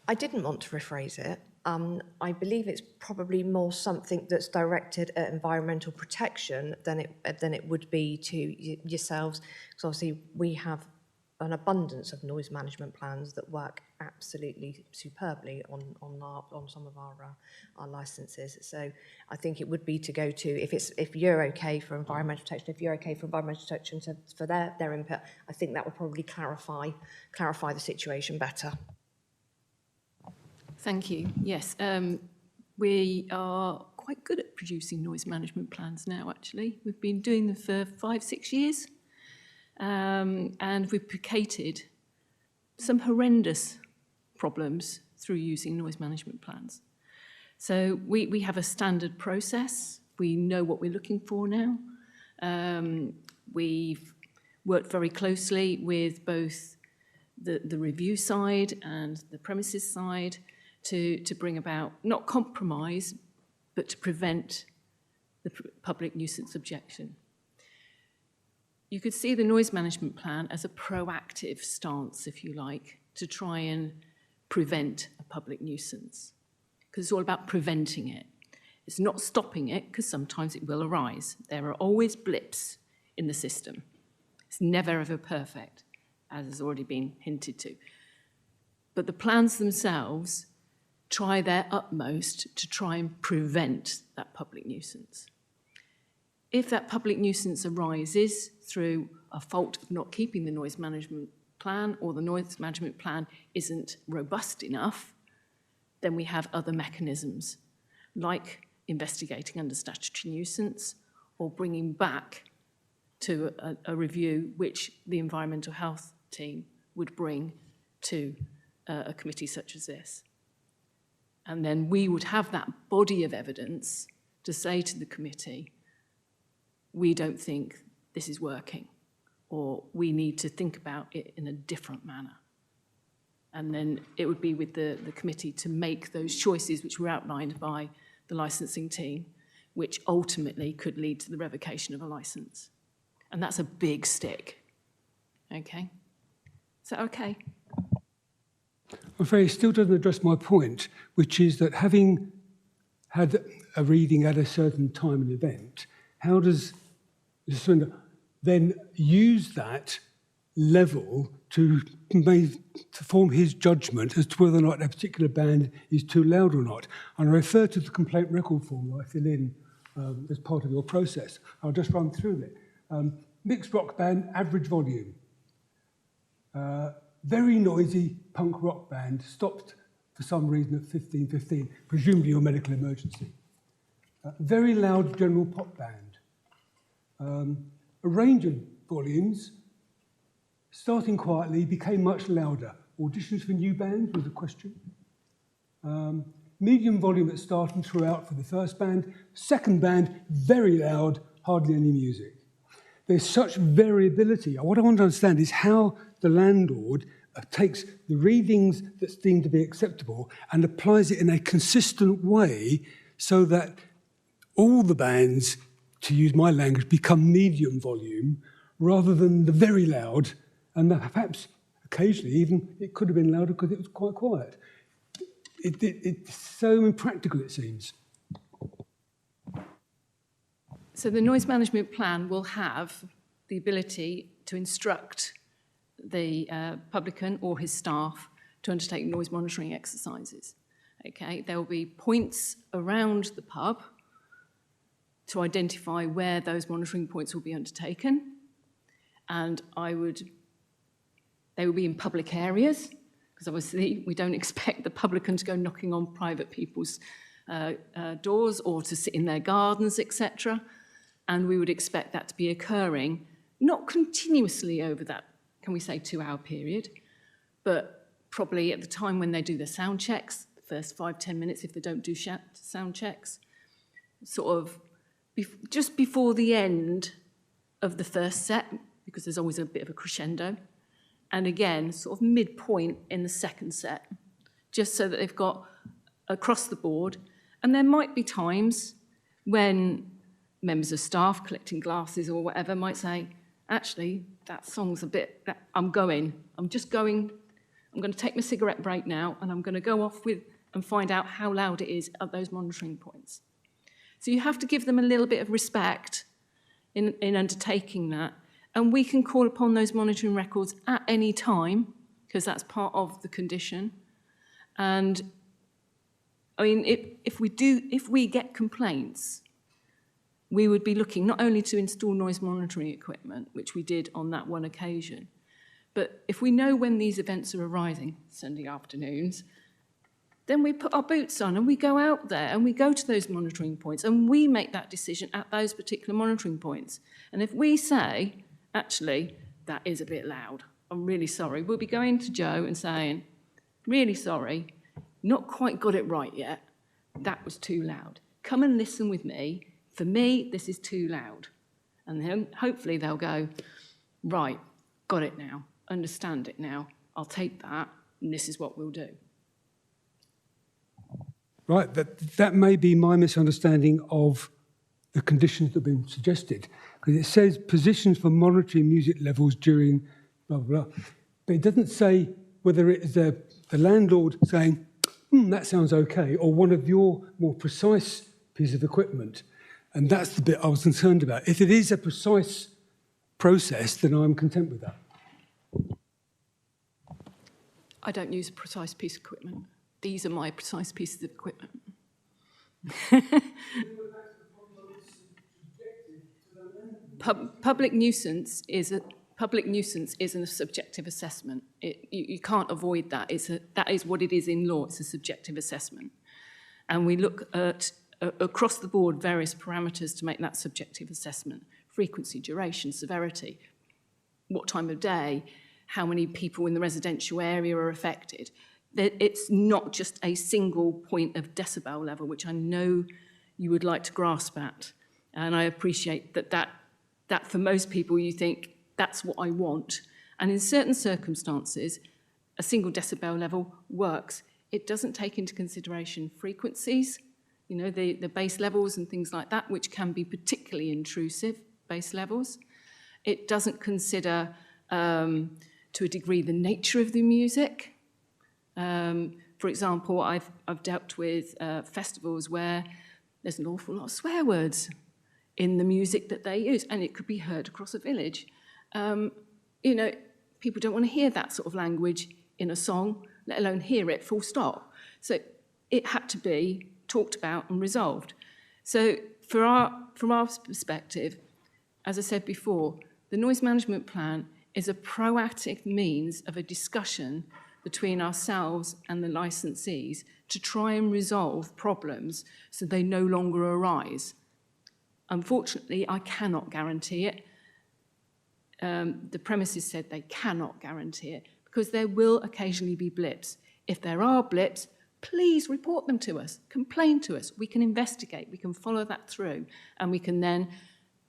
I didn't want to rephrase it. I believe it's probably more something that's directed at environmental protection than it would be to yourselves, because obviously we have an abundance of noise management plans that work absolutely superbly on some of our licenses. So I think it would be to go to, if you're okay for environmental protection, if you're okay for environmental protection for their input, I think that would probably clarify the situation better. Thank you. Yes, we are quite good at producing noise management plans now, actually. We've been doing them for 5-6 years. And we've placated some horrendous problems through using noise management plans. So we have a standard process. We know what we're looking for now. We've worked very closely with both the review side and the premises side to bring about, not compromise, but to prevent the public nuisance objection. You could see the noise management plan as a proactive stance, if you like, to try and prevent a public nuisance, because it's all about preventing it. It's not stopping it, because sometimes it will arise. There are always blips in the system. It's never ever perfect, as has already been hinted to. But the plans themselves try their utmost to try and prevent that public nuisance. If that public nuisance arises through a fault of not keeping the noise management plan, or the noise management plan isn't robust enough, then we have other mechanisms, like investigating under statutory nuisance, or bringing back to a review which the environmental health team would bring to a committee such as this. And then we would have that body of evidence to say to the committee, we don't think this is working, or we need to think about it in a different manner. And then it would be with the committee to make those choices which were outlined by the licensing team, which ultimately could lead to the revocation of a license. And that's a big stick, okay? Is that okay? I'm afraid it still doesn't address my point, which is that having had a reading at a certain time and event, how does Mr. Swindler then use that level to form his judgment as to whether or not a particular band is too loud or not? And I refer to the complaint record form that I fill in as part of your process. I'll just run through it. Mixed rock band, average volume. Very noisy punk rock band, stopped for some reason at 15:15, presumably a medical emergency. Very loud general pop band. A range of volumes, starting quietly, became much louder. Auditions for new bands was a question. Medium volume at start and throughout for the first band. Second band, very loud, hardly any music. There's such variability. What I want to understand is how the landlord takes the readings that seem to be acceptable and applies it in a consistent way so that all the bands, to use my language, become medium volume rather than the very loud, and perhaps occasionally even it could have been louder because it was quite quiet. It's so impractical, it seems. So the noise management plan will have the ability to instruct the publican or his staff to undertake noise monitoring exercises. Okay, there will be points around the pub to identify where those monitoring points will be undertaken. And they will be in public areas, because obviously we don't expect the publican to go knocking on private people's doors or to sit in their gardens, etc. And we would expect that to be occurring, not continuously over that, can we say, 2-hour period, but probably at the time when they do their sound checks, the first 5-10 minutes if they don't do sound checks, sort of just before the end of the first set, because there's always a bit of a crescendo, and again, sort of midpoint in the second set, just so that they've got across the board. And there might be times when members of staff collecting glasses or whatever might say, actually, that song's a bit, I'm going to take my cigarette break now, and I'm going to go off and find out how loud it is at those monitoring points. So you have to give them a little bit of respect in undertaking that. And we can call upon those monitoring records at any time, because that's part of the condition. And I mean, if we get complaints, we would be looking not only to install noise monitoring equipment, which we did on that one occasion, but if we know when these events are arising, Sunday afternoons, then we put our boots on and we go out there and we go to those monitoring points and we make that decision at those particular monitoring points. And if we say, actually, that is a bit loud, I'm really sorry, we'll be going to Joe and saying, really sorry, not quite got it right yet, that was too loud. Come and listen with me. For me, this is too loud. And then hopefully they'll go, right, got it now, understand it now, I'll take that, and this is what we'll do. Right, that may be my misunderstanding of the conditions that have been suggested, because it says positions for monitoring music levels during blah, blah, blah. But it doesn't say whether it is the landlord saying, that sounds okay, or one of your more precise pieces of equipment. And that's the bit I was concerned about. If it is a precise process, then I'm content with that. I don't use a precise piece of equipment. These are my precise pieces of equipment. Public nuisance is a subjective assessment. You can't avoid that. That is what it is in law. It's a subjective assessment. And we look at, across the board, various parameters to make that subjective assessment. Frequency, duration, severity, what time of day, how many people in the residential area are affected. It's not just a single point of decibel level, which I know you would like to grasp at. And I appreciate that for most people, you think, that's what I want. And in certain circumstances, a single decibel level works. It doesn't take into consideration frequencies, you know, the bass levels and things like that, which can be particularly intrusive, bass levels. It doesn't consider, to a degree, the nature of the music. For example, I've dealt with festivals where there's an awful lot of swear words in the music that they use, and it could be heard across a village. You know, people don't want to hear that sort of language in a song, let alone hear it full stop. So it had to be talked about and resolved. So from our perspective, as I said before, the noise management plan is a proactive means of a discussion between ourselves and the licensees to try and resolve problems so they no longer arise. Unfortunately, I cannot guarantee it. The premises said they cannot guarantee it because there will occasionally be blips. If there are blips, please report them to us, complain to us. We can investigate, we can follow that through, and we can then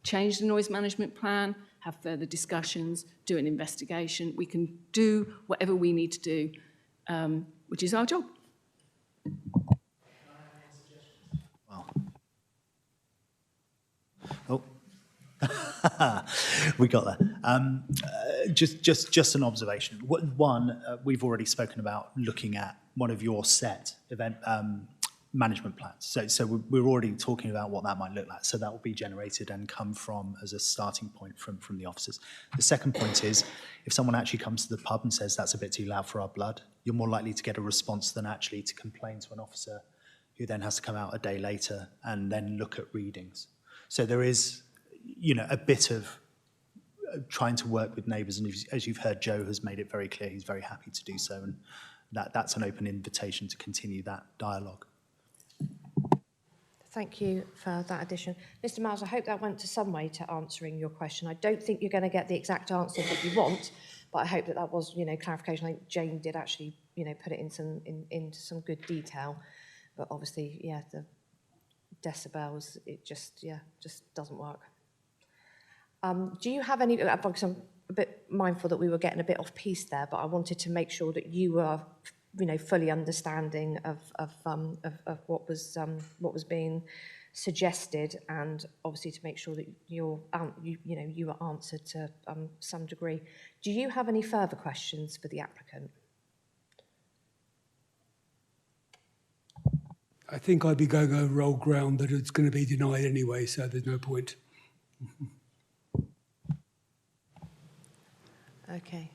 change the noise management plan, have further discussions, do an investigation. We can do whatever we need to do, which is our job. Wow. Oh, we got that. Just an observation. One, we've already spoken about looking at one of your set event management plans. So we're already talking about what that might look like. So that will be generated and come from as a starting point from the officers. The second point is, if someone actually comes to the pub and says that's a bit too loud for our blood, you're more likely to get a response than actually to complain to an officer who then has to come out a day later and then look at readings. So there is, a bit of trying to work with neighbours, and as you've heard, Joe has made it very clear he's very happy to do so, and that's an open invitation to continue that dialogue. Thank you for that addition. Mr. Miles, I hope that went to some way to answering your question. I don't think you're going to get the exact answer that you want, but I hope that was, clarification. I think Jane did actually, put it into some good detail. But obviously, the decibels, it just doesn't work. Do you have any, because I'm a bit mindful that we were getting a bit off piece there, but I wanted to make sure that you were fully understanding of what was being suggested, and obviously to make sure that you were answered to some degree. Do you have any further questions for the applicant? I think I'd be going over old ground that it's going to be denied anyway, so there's no point. Okay,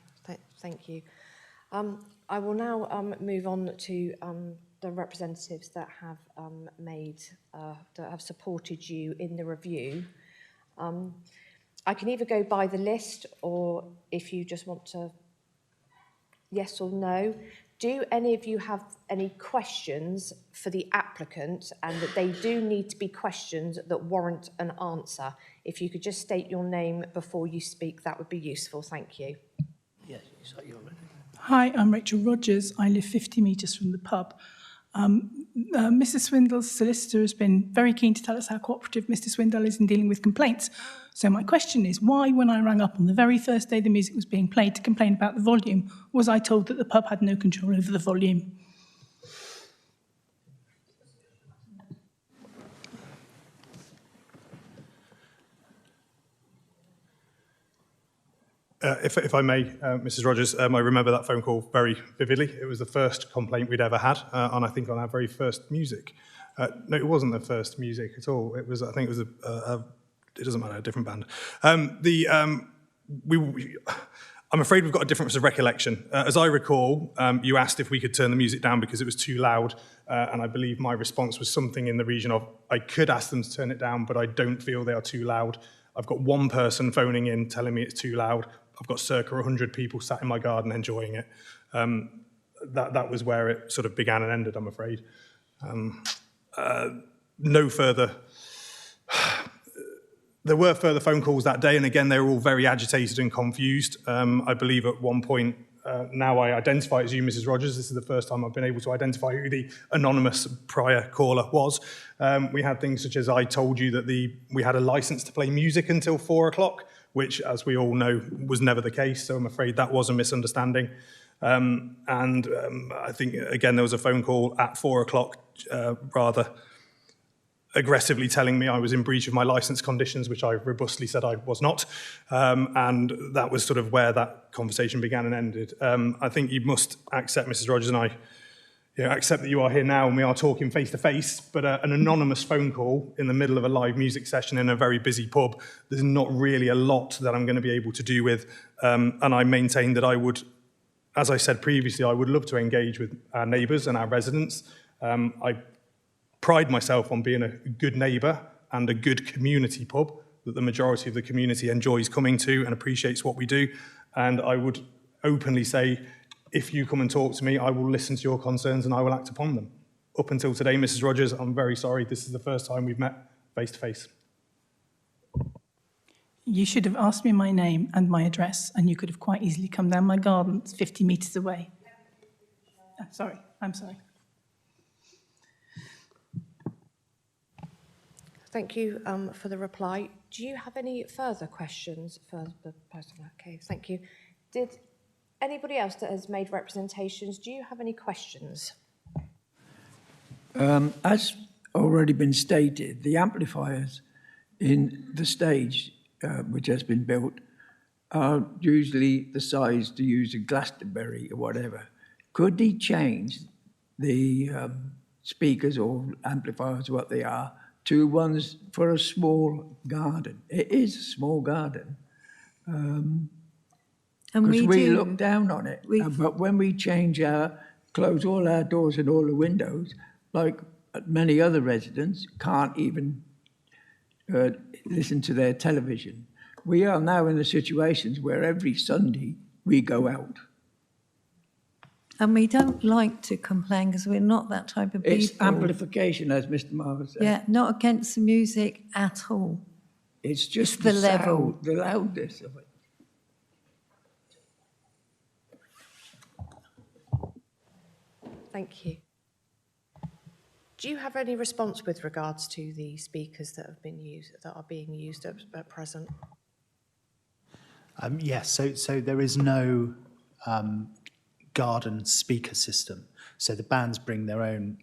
thank you. I will now move on to the representatives that have that have supported you in the review. I can either go by the list, or if you just want to yes or no. Do any of you have any questions for the applicant, and that they do need to be questions that warrant an answer? If you could just state your name before you speak, that would be useful. Thank you. Yes, you're ready. Hi, I'm Rachel Rogers. I live 50 metres from the pub. Mr. Swindle's solicitor has been very keen to tell us how cooperative Mr. Swindle is in dealing with complaints. So my question is, why, when I rang up on the very first day the music was being played to complain about the volume, was I told that the pub had no control over the volume? If I may, Mrs. Rogers, I remember that phone call very vividly. It was the first complaint we'd ever had, and I think on our very first music. No, it wasn't the first music at all. It was, I think it was it doesn't matter, a different band. I'm afraid we've got a difference of recollection. As I recall, you asked if we could turn the music down because it was too loud, and I believe my response was something in the region of, I could ask them to turn it down, but I don't feel they are too loud. I've got one person phoning in telling me it's too loud. I've got circa 100 people sat in my garden enjoying it. That was where it sort of began and ended, I'm afraid. No further. There were further phone calls that day, and again, they were all very agitated and confused. I believe at one point, now I identify as you, Mrs. Rogers. This is the first time I've been able to identify who the anonymous prior caller was. We had things such as, I told you that we had a license to play music until 4 o'clock, which, as we all know, was never the case. So I'm afraid that was a misunderstanding. I think, again, there was a phone call at 4 o'clock, rather aggressively telling me I was in breach of my license conditions, which I robustly said I was not. And that was sort of where that conversation began and ended. I think you must accept, Mrs. Rogers and I, accept that you are here now and we are talking face to face, but an anonymous phone call in the middle of a live music session in a very busy pub, there's not really a lot that I'm going to be able to do with. And I maintain that I would, as I said previously, I would love to engage with our neighbours and our residents. I pride myself on being a good neighbour and a good community pub that the majority of the community enjoys coming to and appreciates what we do. And I would openly say, if you come and talk to me, I will listen to your concerns and I will act upon them. Up until today, Mrs. Rogers, I'm very sorry. This is the first time we've met face to face. You should have asked me my name and my address, and you could have quite easily come down my garden. It's 50 metres away. Sorry, I'm sorry. Thank you for the reply. Do you have any further questions for the person? Okay, thank you. Did anybody else that has made representations, do you have any questions? As already been stated, the amplifiers in the stage which has been built are usually the size to use a Glastonbury or whatever. Could he change the speakers or amplifiers, what they are, to ones for a small garden. It is a small garden. And Because we we do- look down on it. But when we close all our doors and all the windows, like many other residents can't even listen to their television. We are now in the situations where every Sunday we go out. And we don't like to complain because we're not that type of people. It's amplification, as Mr. Marvel said. Yeah, not against the music at all. It's just the the level. sound, the loudness of it. Thank you. Do you have any response with regards to the speakers that have been used, that are being used at present? Yes, so there is no garden speaker system. So the bands bring their own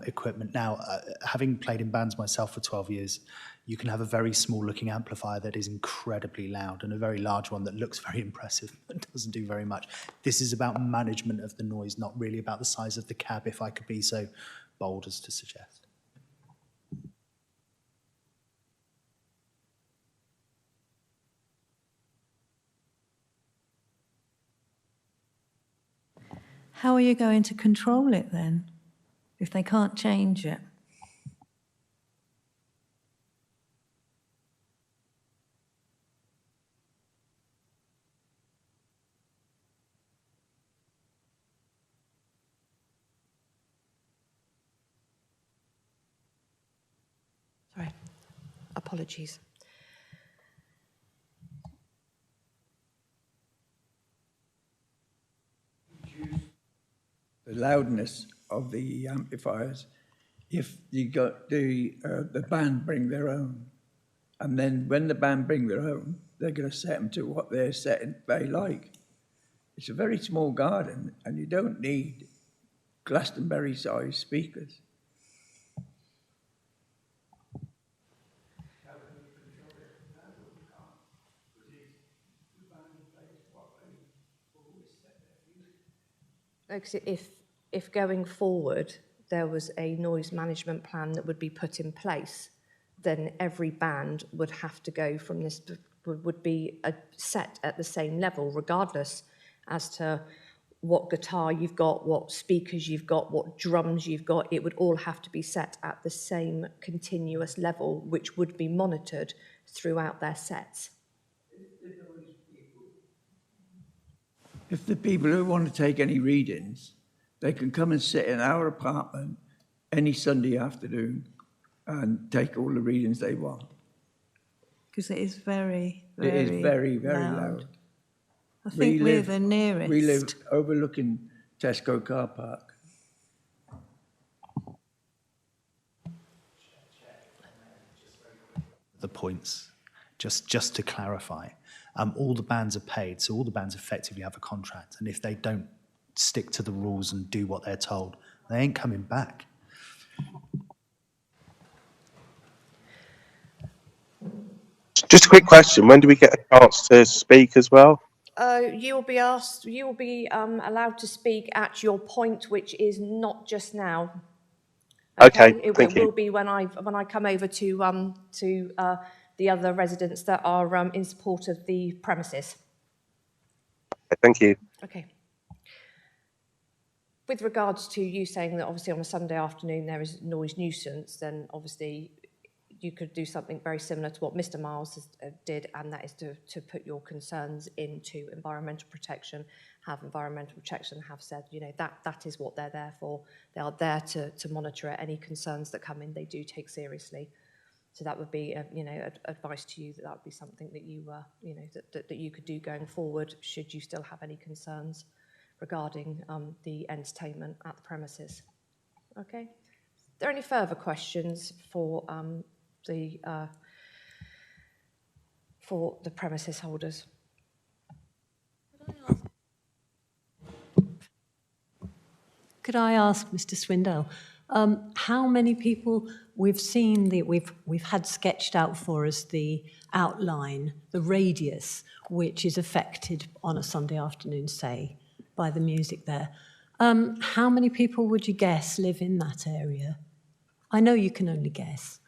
equipment. Now, having played in bands myself for 12 years, you can have a very small looking amplifier that is incredibly loud and a very large one that looks very impressive but doesn't do very much. This is about management of the noise, not really about the size of the cab, if I could be so bold as to suggest. How are you going to control it then, if they can't change it? Sorry, apologies. The loudness of the amplifiers, if you got the band bring their own, and then when the band bring their own, they're going to set them to what they like. It's a very small garden, and you don't need Glastonbury-sized speakers. Because if going forward there was a noise management plan that would be put in place, then every band would have to go from this, would be set at the same level, regardless as to what guitar you've got, what speakers you've got, what drums you've got. It would all have to be set at the same continuous level, which would be monitored throughout their sets. If the people who want to take any readings, they can come and sit in our apartment any Sunday afternoon and take all the readings they want. Because it is very, It is very, very loud. I think we're the nearest. We live overlooking Tesco car park. The points, just to clarify, all the bands are paid, so all the bands effectively have a contract, and if they don't stick to the rules and do what they're told, they ain't coming back. Just a quick question. When do we get a chance to speak as well? You will be allowed to speak at your point, which is not just now. Okay, It thank you. will be when I come over to the other residents that are in support of the premises. Thank you. Okay. With regards to you saying that obviously on a Sunday afternoon there is noise nuisance, then obviously you could do something very similar to what Mr. Miles did, and that is to put your concerns into environmental protection, have environmental protection have said, you know, that is what they're there for. They are there to monitor it. Any concerns that come in, they do take seriously. So that would be, advice to you that would be something that you, that you could do going forward should you still have any concerns regarding the entertainment at the premises. Okay. Are there any further questions for the premises holders? Could I ask Mr. Swindell, how many people we've seen we've had sketched out for us the outline, the radius, which is affected on a Sunday afternoon, say, by the music there. How many people would you guess live in that area? I know you can only guess.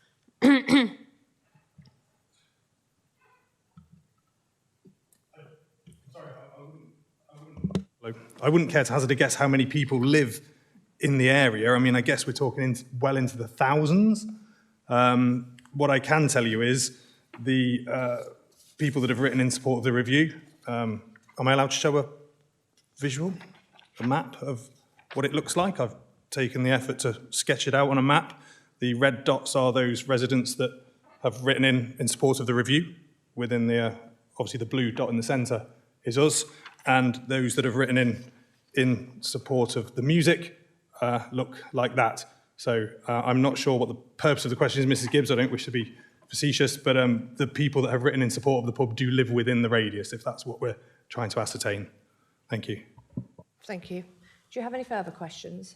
I wouldn't care to hazard a guess how many people live in the area. I mean, I guess we're talking well into the thousands. What I can tell you is the people that have written in support of the review, am I allowed to show a visual, a map of what it looks like? I've taken the effort to sketch it out on a map. The red dots are those residents that have written in support of the review. Within the, obviously the blue dot in the centre is us, and those that have written in support of the music look like that. So I'm not sure what the purpose of the question is, Mrs. Gibbs. I don't wish to be facetious, but the people that have written in support of the pub do live within the radius, if that's what we're trying to ascertain. Thank you. Thank you. Do you have any further questions?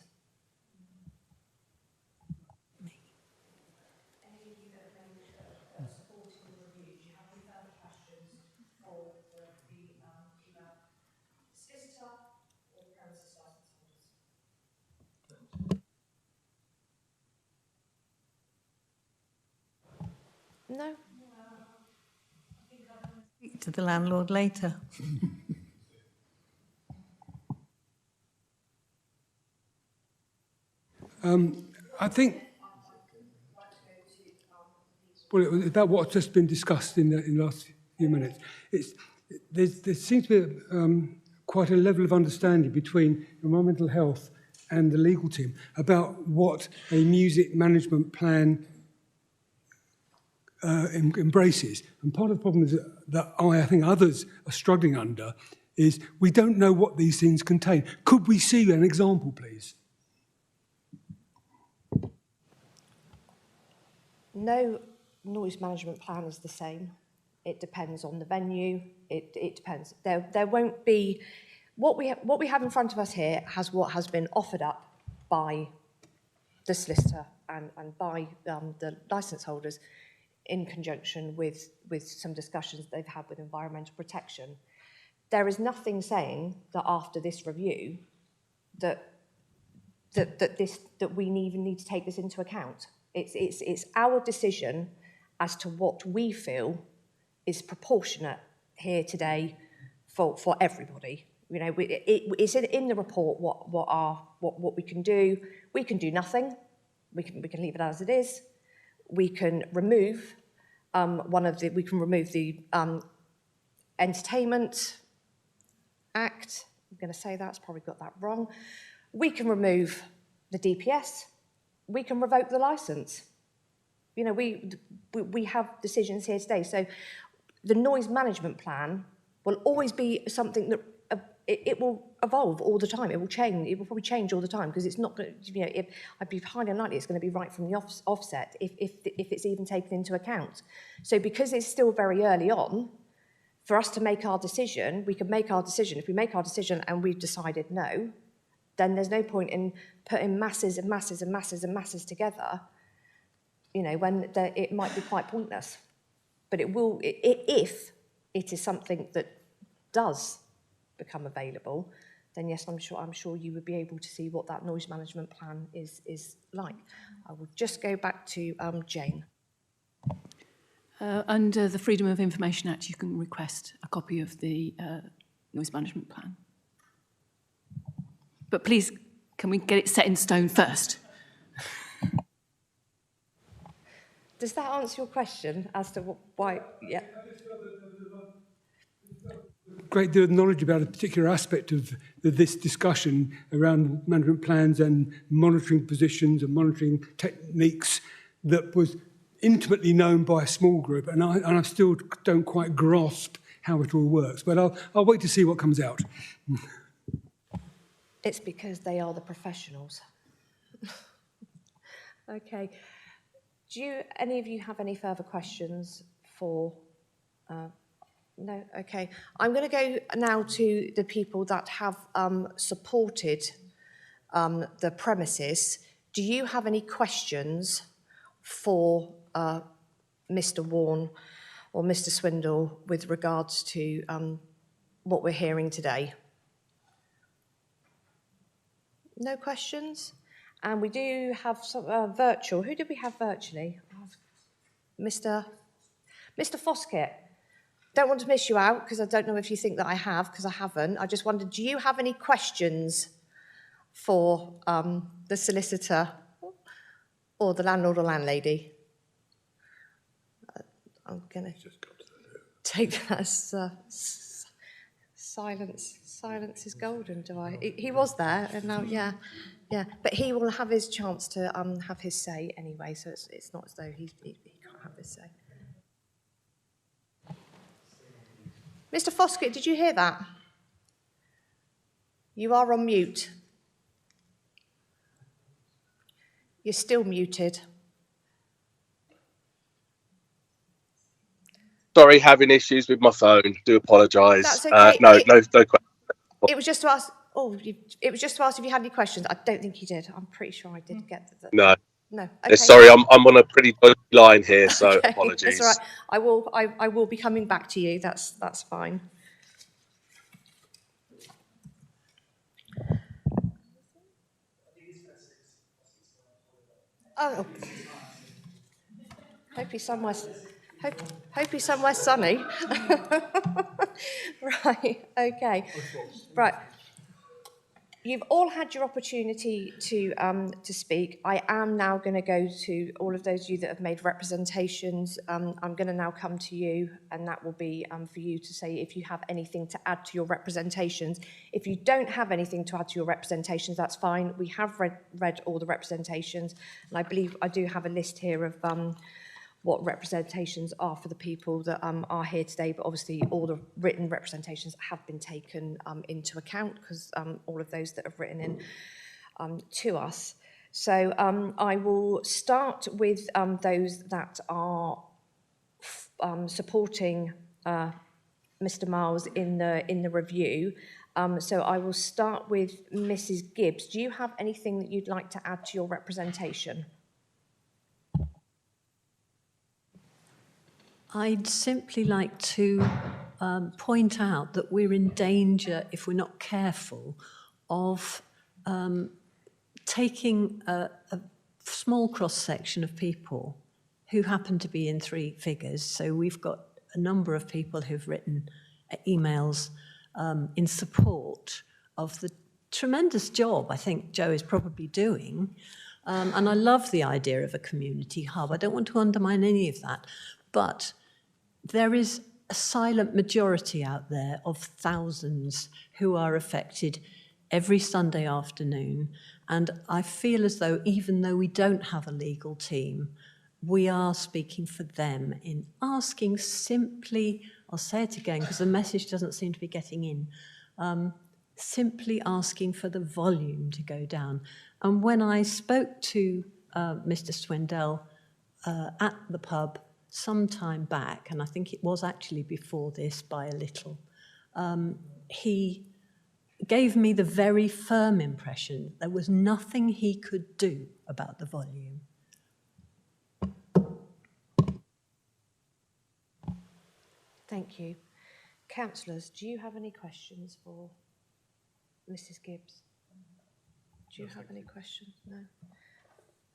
No. Speak to the landlord later. I think, well, it was about what's just been discussed in the last few minutes. There seems to be quite a level of understanding between environmental health and the legal team about what a music management plan embraces. And part of the problem is that I think others are struggling under is we don't know what these things contain. Could we see an example, please? No noise management plan is the same. It depends on the venue. It depends. There won't be what we have in front of us here has what has been offered up by the solicitor and by the licence holders in conjunction with some discussions they've had with environmental protection. There is nothing saying that after this review that we even need to take this into account. It's our decision as to what we feel is proportionate here today for everybody. You know, it's in the report what we can do. We can do nothing. We can leave it as it is. We can remove the Entertainment Act. I'm going to say that's probably got that wrong. We can remove the DPS. We can revoke the licence. You know, we have decisions here today. So the noise management plan will always be something that it will evolve all the time. It will change. It will probably change all the time because it's not going to, you know, I'd be highly unlikely it's going to be right from the offset if it's even taken into account. So because it's still very early on, for us to make our decision, we can make our decision. If we make our decision and we've decided no, then there's no point in putting masses and masses and masses and masses together, you know, when it might be quite pointless. But it will, if it is something that does become available, then yes, I'm sure you would be able to see what that noise management plan is like. I will just go back to Jane. Under the Freedom of Information Act, you can request a copy of the noise management plan. But please, can we get it set in stone first? Does that answer your question as to why? Yeah. Great deal of knowledge about a particular aspect of this discussion around management plans and monitoring positions and monitoring techniques that was intimately known by a small group, and I still don't quite grasp how it all works. But I'll wait to see what comes out. It's because they are the professionals. Okay. Do any of you have any further questions for... no? Okay. I'm going to go now to the people that have supported the premises. Do you have any questions for Mr. Warne or Mr. Swindle with regards to what we're hearing today? No questions? And we do have some virtual. Who did we have virtually? Mr. Foskett. Don't want to miss you out because I don't know if you think that I have, because I haven't. I just wondered, do you have any questions for the solicitor or the landlord or landlady? I'm going to take that as silence. Silence is golden, do I? He was there, and now, yeah. But he will have his chance to have his say anyway, so it's not as though he can't have his say. Mr. Foskett, did you hear that? You are on mute. You're still muted. Sorry, having issues with my phone. Do apologise. That's okay. No question. It was just to ask. It was just to ask if you had any questions. I don't think you did. I'm pretty sure I did get that. No. No. Okay. Sorry, I'm on a pretty dodgy line here, so Okay, apologies. That's all right. I will be coming back to you. That's fine. Oh. Hope he's somewhere. Hope he's somewhere sunny. Right. Okay. Right. You've all had your opportunity to speak. I am now going to go to all of those of you that have made representations. I'm going to now come to you, and that will be for you to say if you have anything to add to your representations. If you don't have anything to add to your representations, that's fine. We have read all the representations, and I believe I do have a list here of what representations are for the people that are here today, but obviously all the written representations have been taken into account because all of those that have written in to us. So I will start with those that are supporting Mr. Miles in the review. So I will start with Mrs. Gibbs. Do you have anything that you'd like to add to your representation? I'd simply like to point out that we're in danger, if we're not careful, of taking a small cross-section of people who happen to be in three figures. So we've got a number of people who've written emails in support of the tremendous job I think Joe is probably doing. And I love the idea of a community hub. I don't want to undermine any of that. But there is a silent majority out there of thousands who are affected every Sunday afternoon. And I feel as though, even though we don't have a legal team, we are speaking for them in asking simply, I'll say it again because the message doesn't seem to be getting in, simply asking for the volume to go down. And when I spoke to Mr. Swindell at the pub some time back, and I think it was actually before this by a little, he gave me the very firm impression there was nothing he could do about the volume. Thank you. Councillors, do you have any questions for Mrs. Gibbs? Do you have any questions? No?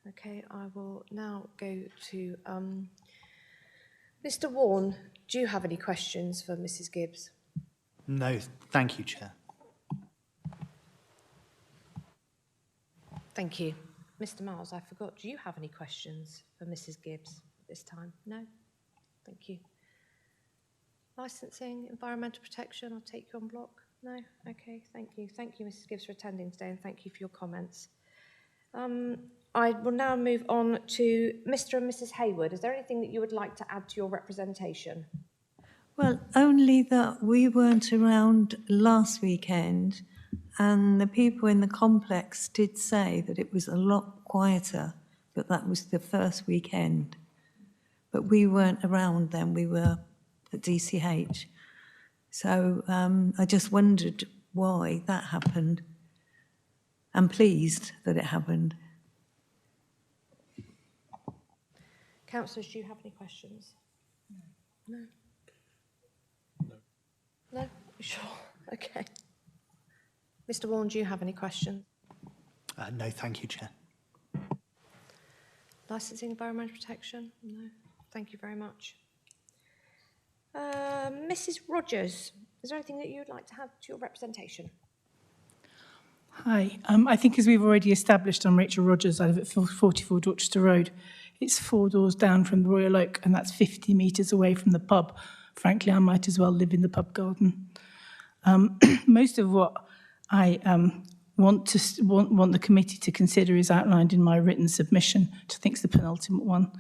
Okay, I will now go to Mr. Warren. Do you have any questions for Mrs. Gibbs? No, thank you, Chair. Thank you. Mr. Miles, I forgot, do you have any questions for Mrs. Gibbs at this time? No? Thank you. Licensing, environmental protection, I'll take you on block. No? Okay, thank you. Thank you, Mrs. Gibbs, for attending today, and thank you for your comments. I will now move on to Mr. and Mrs. Hayward. Is there anything that you would like to add to your representation? Well, only that we weren't around last weekend, and the people in the complex did say that it was a lot quieter, but that was the first weekend. But we weren't around then, we were at DCH. So I just wondered why that happened. I'm pleased that it happened. Councillors, do you have any questions? No. No? Sure. Okay. Mr. Warren, do you have any questions? No, thank you, Chair. Licensing, environmental protection? No. Thank you very much. Mrs. Rogers, is there anything that you would like to have to your representation? Hi. I think as we've already established, I'm Rachel Rogers. I live at 44 Dorchester Road. It's 4 doors down from the Royal Oak, and that's 50 metres away from the pub. Frankly, I might as well live in the pub garden. Most of what I want the committee to consider is outlined in my written submission, which I think is the penultimate one.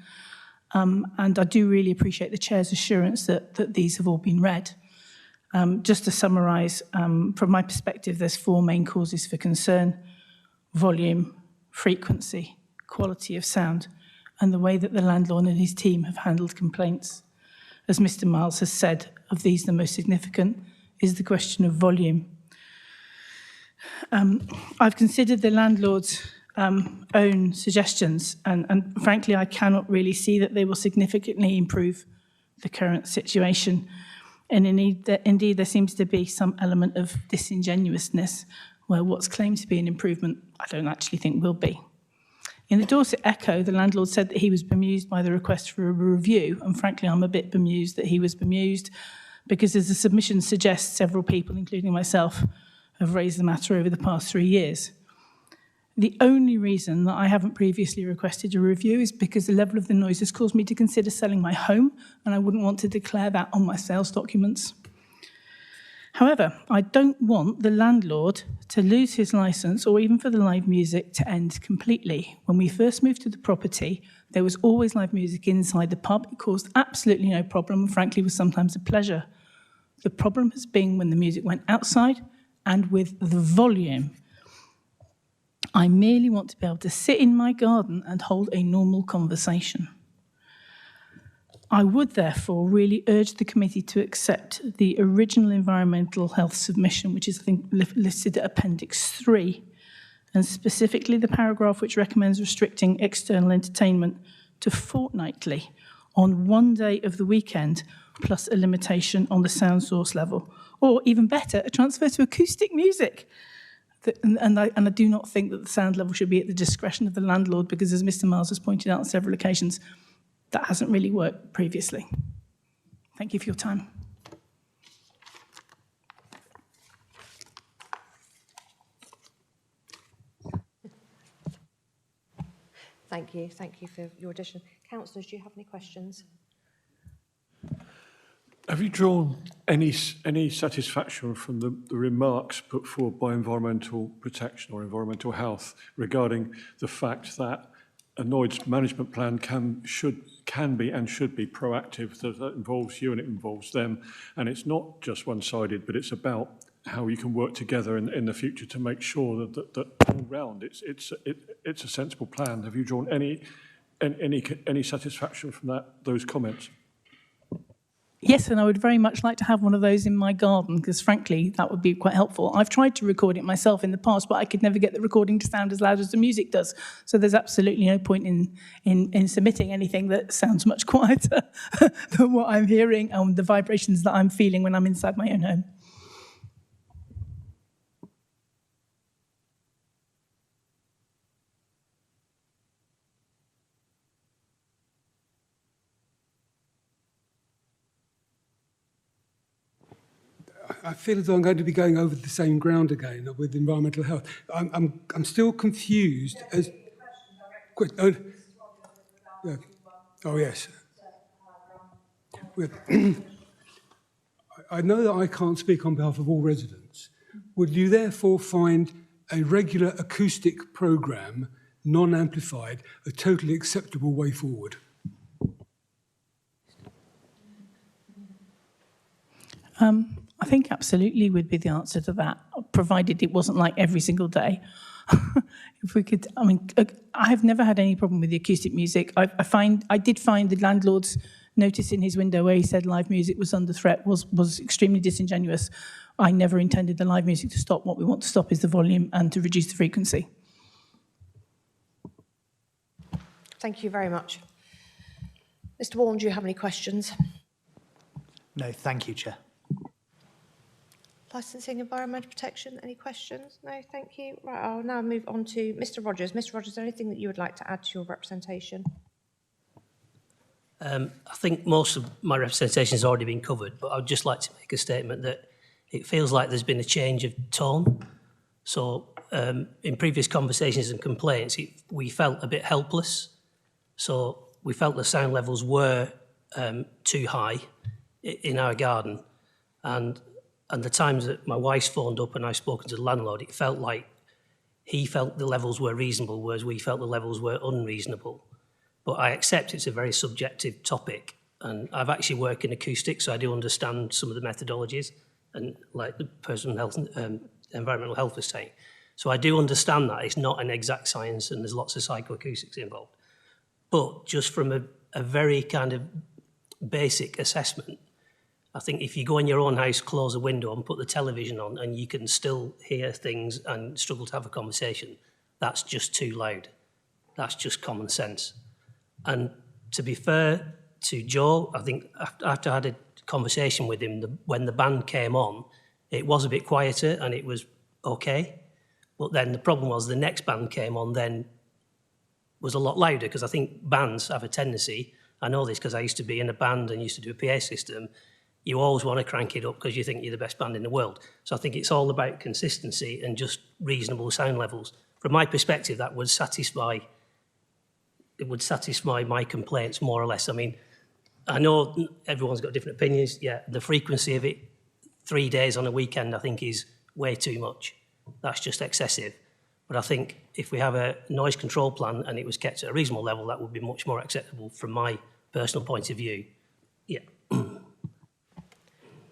And I do really appreciate the Chair's assurance that these have all been read. Just to summarise, from my perspective, there's 4 main causes for concern: volume, frequency, quality of sound, and the way that the landlord and his team have handled complaints. As Mr. Miles has said, of these, the most significant is the question of volume. I've considered the landlord's own suggestions, and frankly, I cannot really see that they will significantly improve the current situation. And indeed, there seems to be some element of disingenuousness where what's claimed to be an improvement, I don't actually think will be. In the Dorset Echo, the landlord said that he was bemused by the request for a review, and frankly, I'm a bit bemused that he was bemused, because as the submission suggests, several people, including myself, have raised the matter over the past 3 years. The only reason that I haven't previously requested a review is because the level of the noise has caused me to consider selling my home, and I wouldn't want to declare that on my sales documents. However, I don't want the landlord to lose his licence, or even for the live music to end completely. When we first moved to the property, there was always live music inside the pub. It caused absolutely no problem, and frankly was sometimes a pleasure. The problem has been when the music went outside and with the volume. I merely want to be able to sit in my garden and hold a normal conversation. I would therefore really urge the committee to accept the original environmental health submission, which is, I think, listed at Appendix 3, and specifically the paragraph which recommends restricting external entertainment to fortnightly on 1 day of the weekend, plus a limitation on the sound source level, or even better, a transfer to acoustic music. And I do not think that the sound level should be at the discretion of the landlord, because as Mr. Miles has pointed out on several occasions, that hasn't really worked previously. Thank you for your time. Thank you for your addition. Councillors, do you have any questions? Have you drawn any satisfaction from the remarks put forward by environmental protection or environmental health regarding the fact that a noise management plan can be and should be proactive, that involves you and it involves them, and it's not just one-sided, but it's about how you can work together in the future to make sure that all round it's a sensible plan? Have you drawn any satisfaction from those comments? Yes, and I would very much like to have one of those in my garden, because frankly, that would be quite helpful. I've tried to record it myself in the past, but I could never get the recording to sound as loud as the music does. So there's absolutely no point in submitting anything that sounds much quieter than what I'm hearing and the vibrations that I'm feeling when I'm inside my own home. I feel as though I'm going to be going over the same ground again with environmental health. I'm still confused as. Oh yes. I know that I can't speak on behalf of all residents. Would you therefore find a regular acoustic programme, non-amplified, a totally acceptable way forward? I think absolutely would be the answer to that, provided it wasn't like every single day. If we could, I mean, I have never had any problem with the acoustic music. I did find the landlord's notice in his window where he said live music was under threat was extremely disingenuous. I never intended the live music to stop. What we want to stop is the volume and to reduce the frequency. Thank you very much. Mr. Warren, do you have any questions? No, thank you, Chair. Licensing, environmental protection, any questions? No, thank you. Right, I'll now move on to Mr. Rogers. Mr. Rogers, is there anything that you would like to add to your representation? I think most of my representation has already been covered, but I would just like to make a statement that it feels like there's been a change of tone. So in previous conversations and complaints, we felt a bit helpless. So we felt the sound levels were too high in our garden. And the times that my wife's phoned up and I've spoken to the landlord, it felt like he felt the levels were reasonable, whereas we felt the levels were unreasonable. But I accept it's a very subjective topic. And I've actually worked in acoustics, so I do understand some of the methodologies, and like the personal health, environmental health was saying. So I do understand that it's not an exact science and there's lots of psychoacoustics involved. But just from a very kind of basic assessment, I think if you go in your own house, close a window and put the television on and you can still hear things and struggle to have a conversation, that's just too loud. That's just common sense. And to be fair to Joe, I think after I had a conversation with him, when the band came on, it was a bit quieter and it was okay. But then the problem was the next band came on then was a lot louder, because I think bands have a tendency, I know this because I used to be in a band and used to do a PA system, you always want to crank it up because you think you're the best band in the world. So I think it's all about consistency and just reasonable sound levels. From my perspective, that would satisfy my complaints more or less. I mean, I know everyone's got different opinions. Yeah, the frequency of it, 3 days on a weekend, I think is way too much. That's just excessive. But I think if we have a noise control plan and it was kept at a reasonable level, that would be much more acceptable from my personal point of view. Yeah.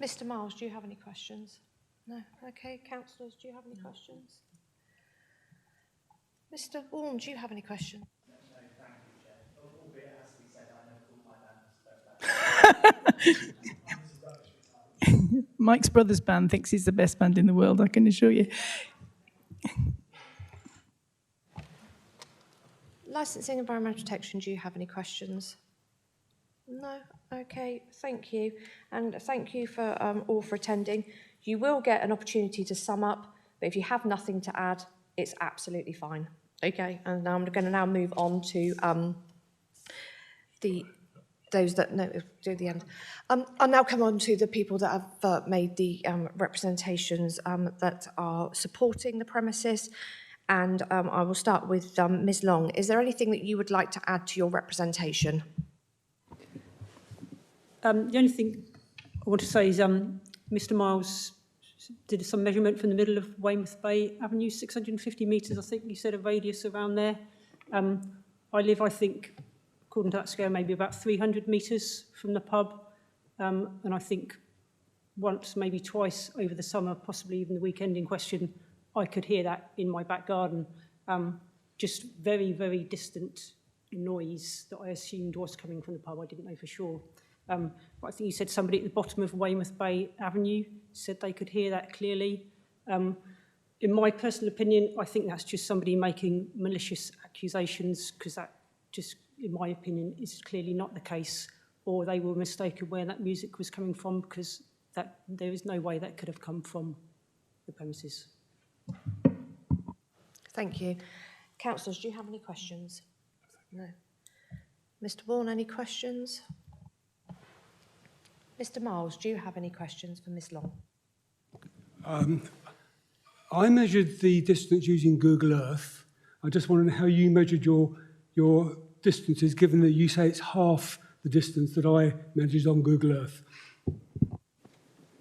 Mr. Miles, do you have any questions? No? Okay. Councillors, do you have any questions? Mr. Warren, do you have any questions? Mike's brother's band thinks he's the best band in the world, I can assure you. Licensing, environmental protection, do you have any questions? No? Okay, thank you. And thank you for all for attending. You will get an opportunity to sum up, but if you have nothing to add, it's absolutely fine. Okay, and now I'm going to now move on to those that no, do the end. I'll now come on to the people that have made the representations that are supporting the premises, and I will start with Ms. Long. Is there anything that you would like to add to your representation? The only thing I want to say is Mr. Miles did some measurement from the middle of Weymouth Bay Avenue, 650 metres, I think you said, a radius around there. I live, I think, according to that scale, maybe about 300 metres from the pub. And I think once, maybe twice over the summer, possibly even the weekend in question, I could hear that in my back garden. Just very, very distant noise that I assumed was coming from the pub. I didn't know for sure. But I think you said somebody at the bottom of Weymouth Bay Avenue said they could hear that clearly. In my personal opinion, I think that's just somebody making malicious accusations, because that just, in my opinion, is clearly not the case, or they were mistaken where that music was coming from, because that there is no way that could have come from the premises. Thank you. Councillors, do you have any questions? No. Mr. Vaughan, any questions? Mr. Miles, do you have any questions for Ms. Long? I measured the distance using Google Earth. I just want to know how you measured your distances, given that you say it's half the distance that I measured on Google Earth.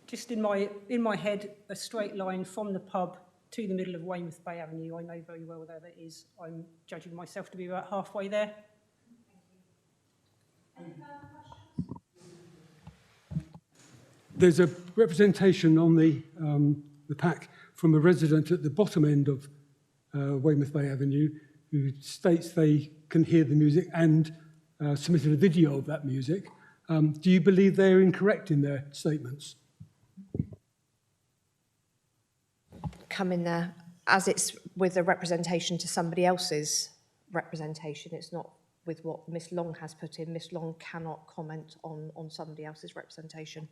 Just in my head, a straight line from the pub to the middle of Weymouth Bay Avenue. I know very well where that is. I'm judging myself to be about halfway there. There's a representation on the pack from a resident at the bottom end of Weymouth Bay Avenue who states they can hear the music and submitted a video of that music. Do you believe they're incorrect in their statements? Come in there, as it's with a representation to somebody else's representation, it's not with what Ms. Long has put in. Ms. Long cannot comment on somebody else's representation.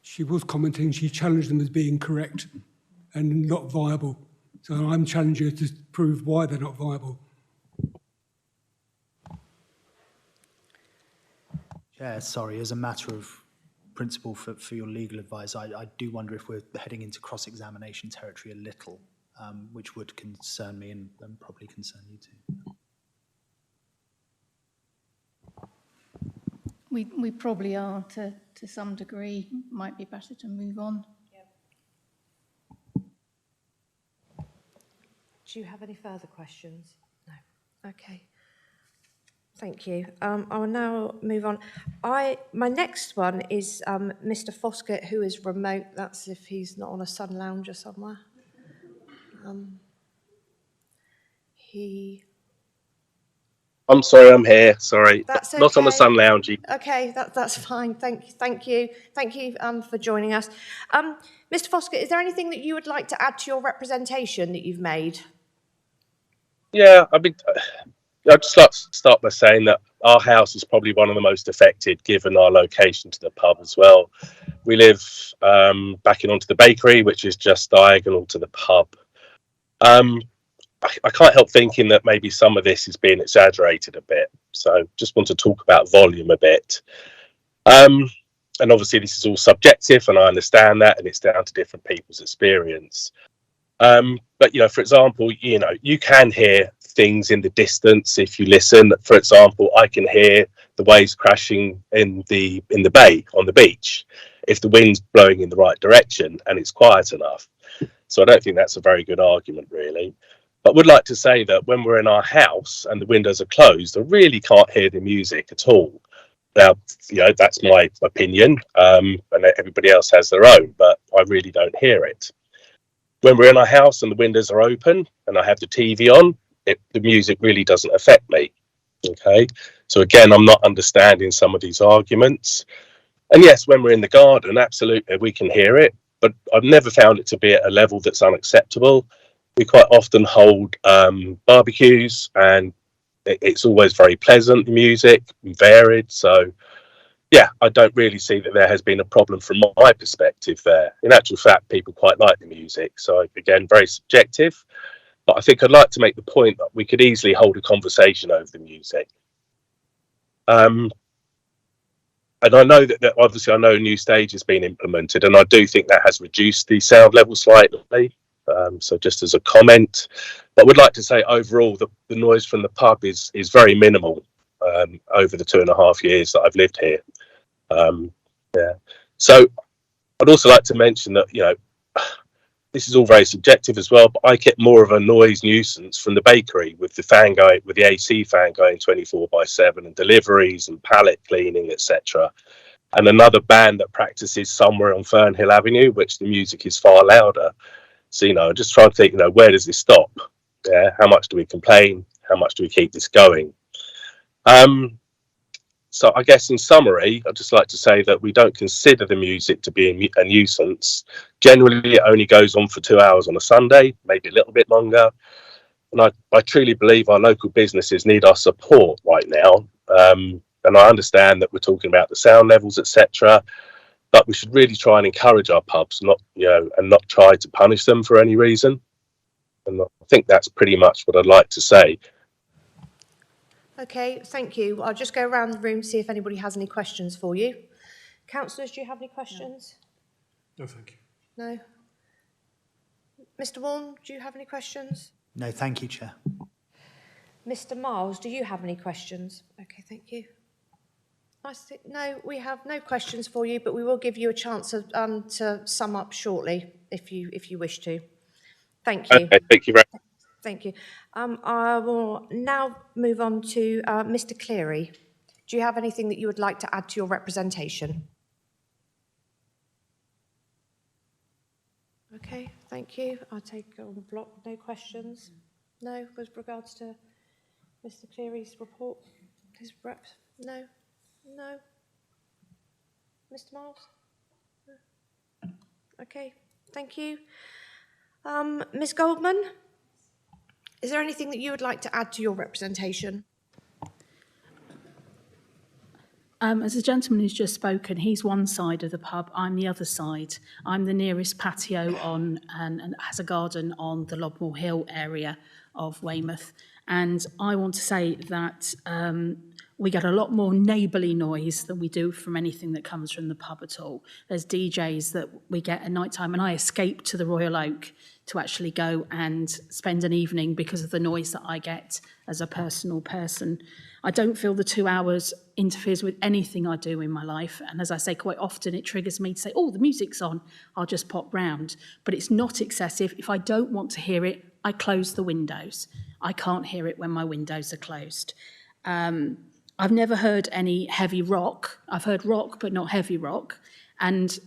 she was commenting, she challenged them as being correct and not viable. So I'm challenging her to prove why they're not viable. Chair, sorry, as a matter of principle for your legal advice, I do wonder if we're heading into cross-examination territory a little, which would concern me and probably concern you too. We probably are to some degree. Might be better to move on. Do you have any further questions? No. Okay. Thank you. I will now move on. My next one is Mr. Foskett, who is remote. That's if he's not on a sun lounger somewhere. I'm sorry, I'm here. Sorry, That's not on the okay. sun loungy. Okay, that's fine. Thank you for joining us. Mr. Foskett, is there anything that you would like to add to your representation that you've made? Yeah, I'd just like to start by saying that our house is probably one of the most affected, given our location to the pub as well. We live backing onto the bakery, which is just diagonal to the pub. I can't help thinking that maybe some of this is being exaggerated a bit. So just want to talk about volume a bit. And obviously this is all subjective, and I understand that, and it's down to different people's experience. But, for example, you can hear things in the distance if you listen. For example, I can hear the waves crashing in the bay on the beach if the wind's blowing in the right direction and it's quiet enough. So I don't think that's a very good argument, really. But would like to say that when we're in our house and the windows are closed, I really can't hear the music at all. Now, that's my opinion, and everybody else has their own, but I really don't hear it. When we're in our house and the windows are open and I have the TV on, the music really doesn't affect me. Okay, so again, I'm not understanding some of these arguments. And yes, when we're in the garden, absolutely, we can hear it, but I've never found it to be at a level that's unacceptable. We quite often hold barbecues, and it's always very pleasant, the music, varied. So, yeah, I don't really see that there has been a problem from my perspective there. In actual fact, people quite like the music. So, again, very subjective. But I think I'd like to make the point that we could easily hold a conversation over the music. And I know that obviously I know a new stage has been implemented, and I do think that has reduced the sound level slightly. So just as a comment, but would like to say overall the noise from the pub is very minimal over the 2.5 years that I've lived here. So I'd also like to mention that this is all very subjective as well, but I get more of a noise nuisance from the bakery with the AC fan going 24/7 and deliveries and pallet cleaning, etc. And another band that practices somewhere on Fernhill Avenue, which the music is far louder. So, just trying to think, where does this stop? Yeah, how much do we complain? How much do we keep this going? So I guess in summary, I'd just like to say that we don't consider the music to be a nuisance. Generally, it only goes on for 2 hours on a Sunday, maybe a little bit longer. And I truly believe our local businesses need our support right now. And I understand that we're talking about the sound levels, etc. But we should really try and encourage our pubs, and not try to punish them for any reason. And I think that's pretty much what I'd like to say. Okay, thank you. I'll just go around the room, see if anybody has any questions for you. Councillors, do you have any questions? No, thank you. No? Mr. Warren, do you have any questions? No, thank you, Chair. Mr. Miles, do you have any questions? Okay, thank you. No, we have no questions for you, but we will give you a chance to sum up shortly if you wish to. Thank you. Okay, thank you very much. Thank you. I will now move on to Mr. Cleary. Do you have anything that you would like to add to your representation? Okay, thank you. I'll take on block. No questions? No, with regards to Mr. Cleary's report? His rep? No? No? Mr. Miles? No. Okay, thank you. Ms. Goldman? Is there anything that you would like to add to your representation? As the gentleman who's just spoken, he's one side of the pub, I'm the other side. I'm the nearest patio on and has a garden on the Lobmore Hill area of Weymouth. And I want to say that we get a lot more neighbourly noise than we do from anything that comes from the pub at all. There's DJs that we get at night time, and I escape to the Royal Oak to actually go and spend an evening because of the noise that I get as a personal person. I don't feel the 2 hours interferes with anything I do in my life. And as I say, quite often it triggers me to say, oh, the music's on, I'll just pop round. But it's not excessive. If I don't want to hear it, I close the windows. I can't hear it when my windows are closed. I've never heard any heavy rock. I've heard rock, but not heavy rock. And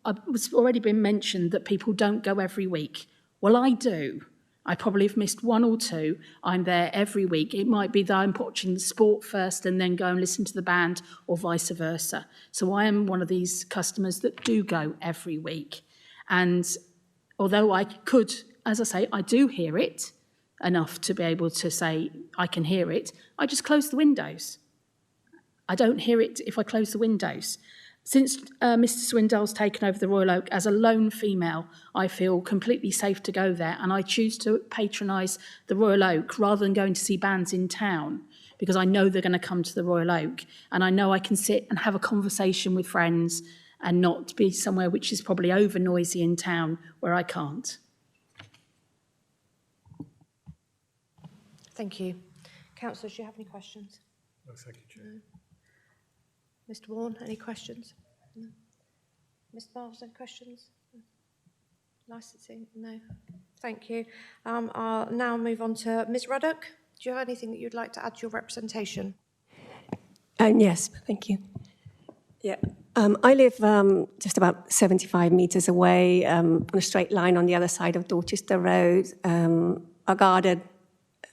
it's already been mentioned that people don't go every week. Well, I do. I probably have missed one or two. I'm there every week. It might be that I'm watching the sport first and then go and listen to the band, or vice versa. So I am one of these customers that do go every week. And although I could, as I say, I do hear it enough to be able to say I can hear it, I just close the windows. I don't hear it if I close the windows. Since Mr. Swindell's taken over the Royal Oak, as a lone female, I feel completely safe to go there, and I choose to patronise the Royal Oak rather than going to see bands in town, because I know they're going to come to the Royal Oak, and I know I can sit and have a conversation with friends and not be somewhere which is probably over noisy in town where I can't. Thank you. Councillors, do you have any questions? No, thank you, Chair. No. Mr. Warren, any questions? No. Mr. Miles, any questions? No. Licensing? No. Thank you. I'll now move on to Ms. Ruddock. Do you have anything that you'd like to add to your representation? Yes, thank you. Yeah, I live just about 75 metres away on a straight line on the other side of Dorchester Road. Our garden,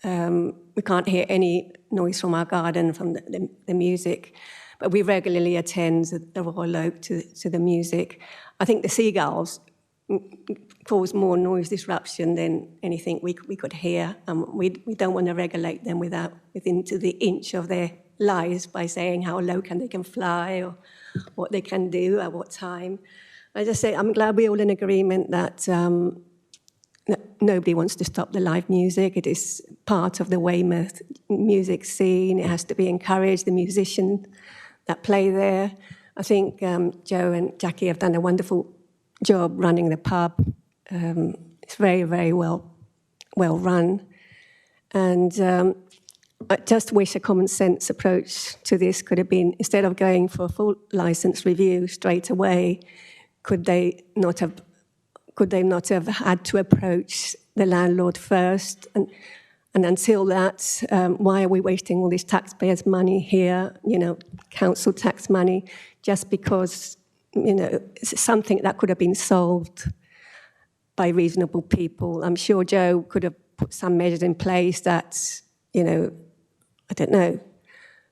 we can't hear any noise from our garden, from the music, but we regularly attend the Royal Oak to the music. I think the seagulls cause more noise disruption than anything we could hear. We don't want to regulate them within to the inch of their lives by saying how low they can fly or what they can do at what time. I just say I'm glad we're all in agreement that nobody wants to stop the live music. It is part of the Weymouth music scene. It has to be encouraged, the musicians that play there. I think Joe and Jackie have done a wonderful job running the pub. It's very, very well run. And I just wish a common sense approach to this could have been, instead of going for a full license review straight away, could they not have had to approach the landlord first? And until that, why are we wasting all this taxpayers' money here, council tax money, just because, it's something that could have been solved by reasonable people? I'm sure Joe could have put some measures in place that, I don't know,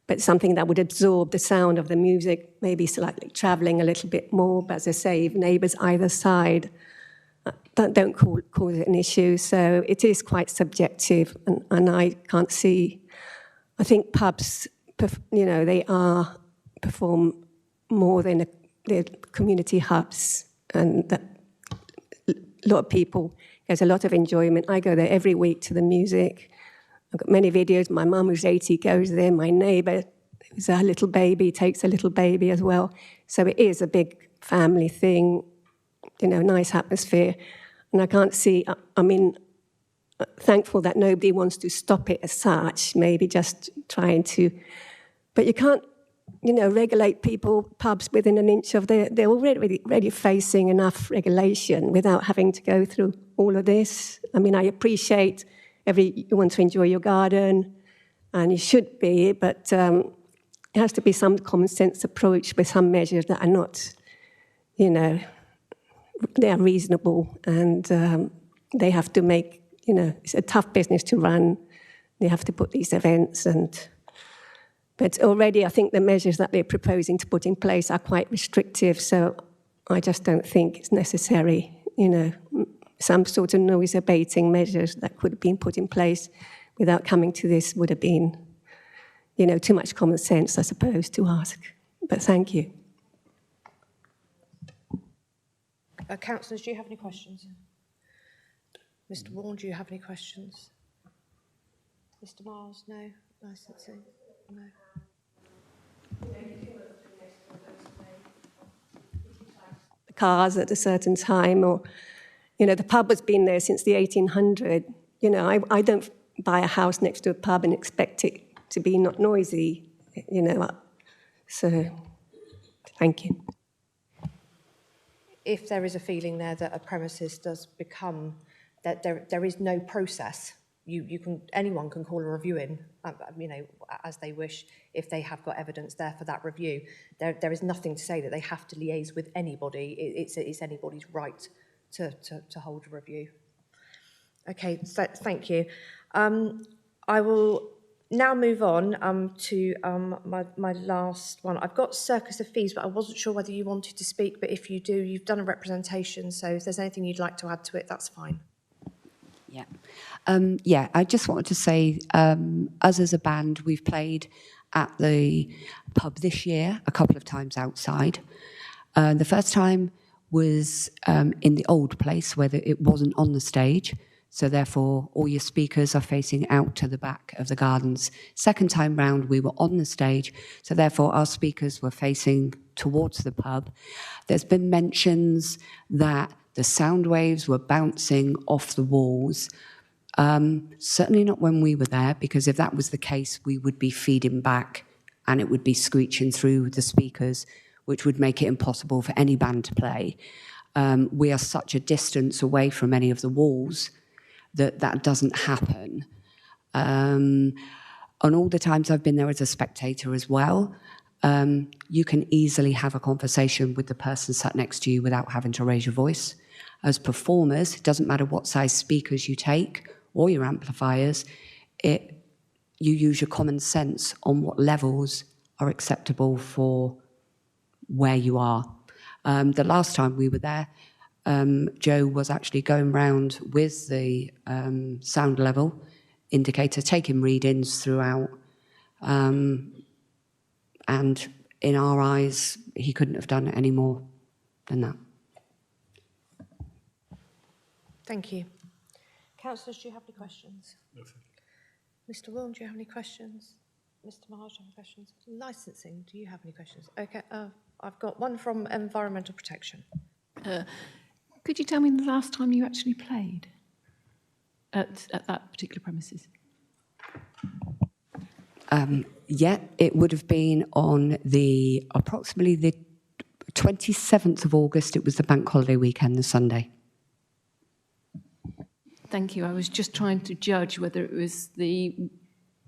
but something that would absorb the sound of the music, maybe slightly travelling a little bit more. But as I say, if neighbours either side don't cause it an issue. So it is quite subjective, and I can't see. I think pubs, they perform more than the community hubs, and that a lot of people, there's a lot of enjoyment. I go there every week to the music. I've got many videos. My mum, who's 80, goes there. My neighbour, who's a little baby, takes a little baby as well. So it is a big family thing, nice atmosphere. And I can't see, thankful that nobody wants to stop it as such, maybe just trying to, but you can't, regulate pubs within an inch of they're already facing enough regulation without having to go through all of this. I appreciate you want to enjoy your garden, and you should be, but it has to be some common sense approach with some measures that are not, they are reasonable, and they have to make, it's a tough business to run. They have to put these events, but already I think the measures that they're proposing to put in place are quite restrictive, so I just don't think it's necessary, some sort of noise abating measures that could have been put in place without coming to this would have been, too much common sense, I suppose, to ask. But thank you. Councillors, do you have any questions? Mr. Warren, do you have any questions? Mr. Miles, no? Licensing? No. Cars at a certain time, or, the pub has been there since the 1800s. I don't buy a house next to a pub and expect it to be not noisy, So, thank you. If there is a feeling there that a premises does become, that there is no process, anyone can call a review in, as they wish, if they have got evidence there for that review. There is nothing to say that they have to liaise with anybody. It's anybody's right to hold a review. Okay, thank you. I will now move on to my last one. I've got circus of fees, but I wasn't sure whether you wanted to speak, but if you do, you've done a representation, so if there's anything you'd like to add to it, that's fine. Yeah. I just wanted to say, us as a band, we've played at the pub this year a couple of times outside. The first time was in the old place where it wasn't on the stage. So therefore, all your speakers are facing out to the back of the gardens. Second time round, we were on the stage. So therefore, our speakers were facing towards the pub. There's been mentions that the sound waves were bouncing off the walls. Certainly not when we were there, because if that was the case, we would be feeding back and it would be screeching through the speakers, which would make it impossible for any band to play. We are such a distance away from any of the walls that doesn't happen. On all the times I've been there as a spectator as well, you can easily have a conversation with the person sat next to you without having to raise your voice. As performers, it doesn't matter what size speakers you take or your amplifiers, you use your common sense on what levels are acceptable for where you are. The last time we were there, Joe was actually going round with the sound level indicator, taking readings throughout, and in our eyes, he couldn't have done any more than that. Thank you. Councillors, do you have any questions? No, thank you. Mr. Warren, do you have any questions? Mr. Marsh, do you have any questions? Licensing, do you have any questions? Okay, I've got one from Environmental Protection. Could you tell me the last time you actually played at that particular premises? Yeah, it would have been on approximately the 27th of August. It was the bank holiday weekend, the Sunday. Thank you. I was just trying to judge whether it was the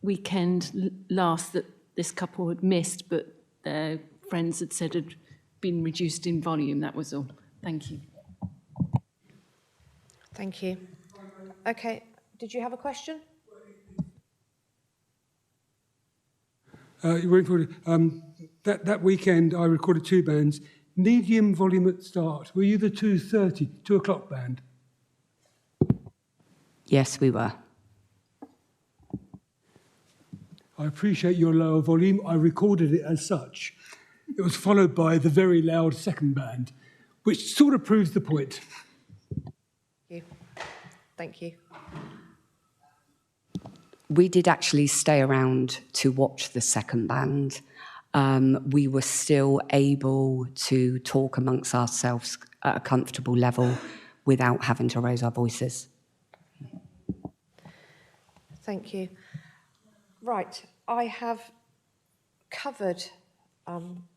weekend last that this couple had missed, but their friends had said had been reduced in volume. That was all. Thank you. Thank you. Okay, did you have a question? You went for it. That weekend, I recorded two bands. Medium volume at start. Were you the 2 o'clock band? Yes, we were. I appreciate your lower volume. I recorded it as such. It was followed by the very loud second band, which sort of proves the point. Thank you. We did actually stay around to watch the second band. We were still able to talk amongst ourselves at a comfortable level without having to raise our voices. Thank you. Right, I have covered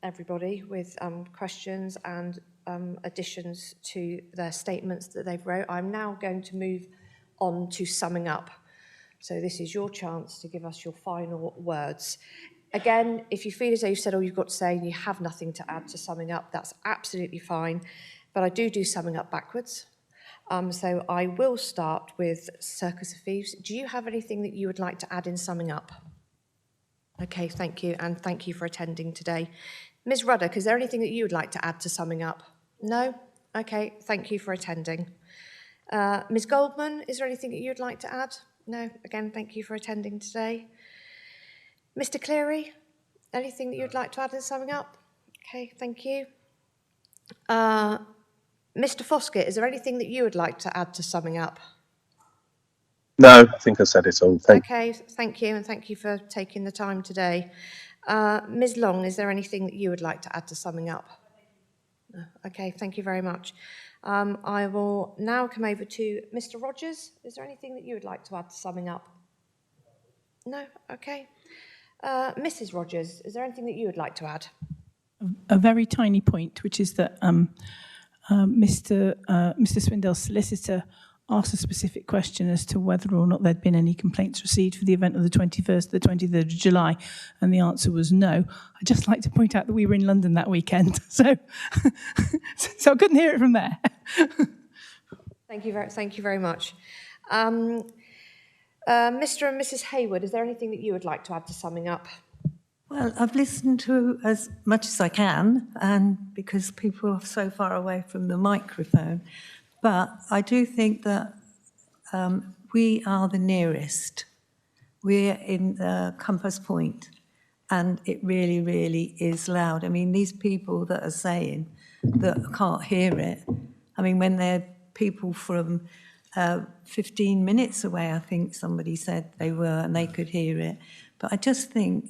everybody with questions and additions to their statements that they've wrote. I'm now going to move on to summing up. So this is your chance to give us your final words. Again, if you feel as though you've said all you've got to say and you have nothing to add to summing up, that's absolutely fine. But I do summing up backwards. So I will start with Circus of Thieves. Do you have anything that you would like to add in summing up? Okay, thank you, and thank you for attending today. Ms. Ruddock, is there anything that you would like to add to summing up? No? Okay, thank you for attending. Ms. Goldman, is there anything that you'd like to add? No? Again, thank you for attending today. Mr Cleary, anything that you'd like to add in summing up? Okay, thank you. Mr Foskett, is there anything that you would like to add to summing up? No, I think I said it all. Okay, thank you, and thank you for taking the time today. Ms Long, is there anything that you would like to add to summing up? No. Okay, thank you very much. I will now come over to Mr Rogers. Is there anything that you would like to add to summing up? No? Okay. Mrs Rogers, is there anything that you would like to add? A very tiny point, which is that Mr. Swindell's solicitor asked a specific question as to whether or not there'd been any complaints received for the event of the 21st to the 23rd of July, and the answer was no. I'd just like to point out that we were in London that weekend, so I couldn't hear it from there. Thank you very much. Mr. and Mrs. Hayward, is there anything that you would like to add to summing up? Well, I've listened to as much as I can, and because people are so far away from the microphone, but I do think that we are the nearest. We're in Compass Point, and it really, really is loud. I mean, these people that are saying that can't hear it, I mean, when they're people from 15 minutes away, I think somebody said they were, and they could hear it. But I just think,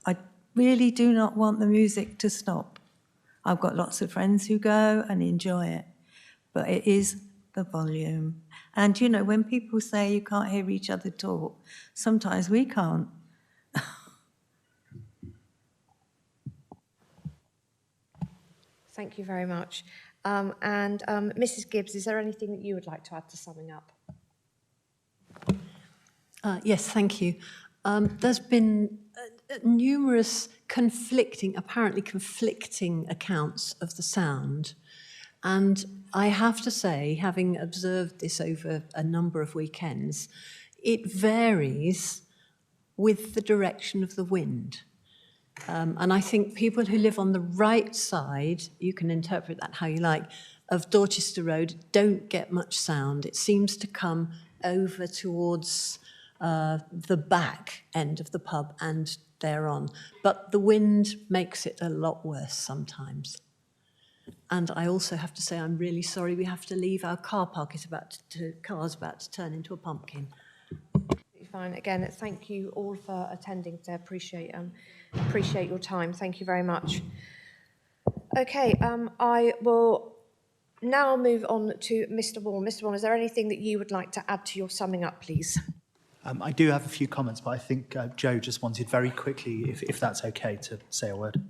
I really do not want the music to stop. I've got lots of friends who go and enjoy it, but it is the volume. And, you know, when people say you can't hear each other talk, sometimes we can't. Thank you very much. And Mrs. Gibbs, is there anything that you would like to add to summing up? Yes, thank you. There's been numerous apparently conflicting accounts of the sound. And I have to say, having observed this over a number of weekends, it varies with the direction of the wind. And I think people who live on the right side, you can interpret that how you like, of Dorchester Road don't get much sound. It seems to come over towards the back end of the pub and thereon. But the wind makes it a lot worse sometimes. And I also have to say I'm really sorry we have to leave. Our car park is car's about to turn into a pumpkin. Fine. Again, thank you all for attending today. Appreciate your time. Thank you very much. Okay, I will now move on to Mr. Vaughan. Mr. Vaughan, is there anything that you would like to add to your summing up, please? I do have a few comments, but I think Joe just wanted very quickly, if that's okay, to say a word.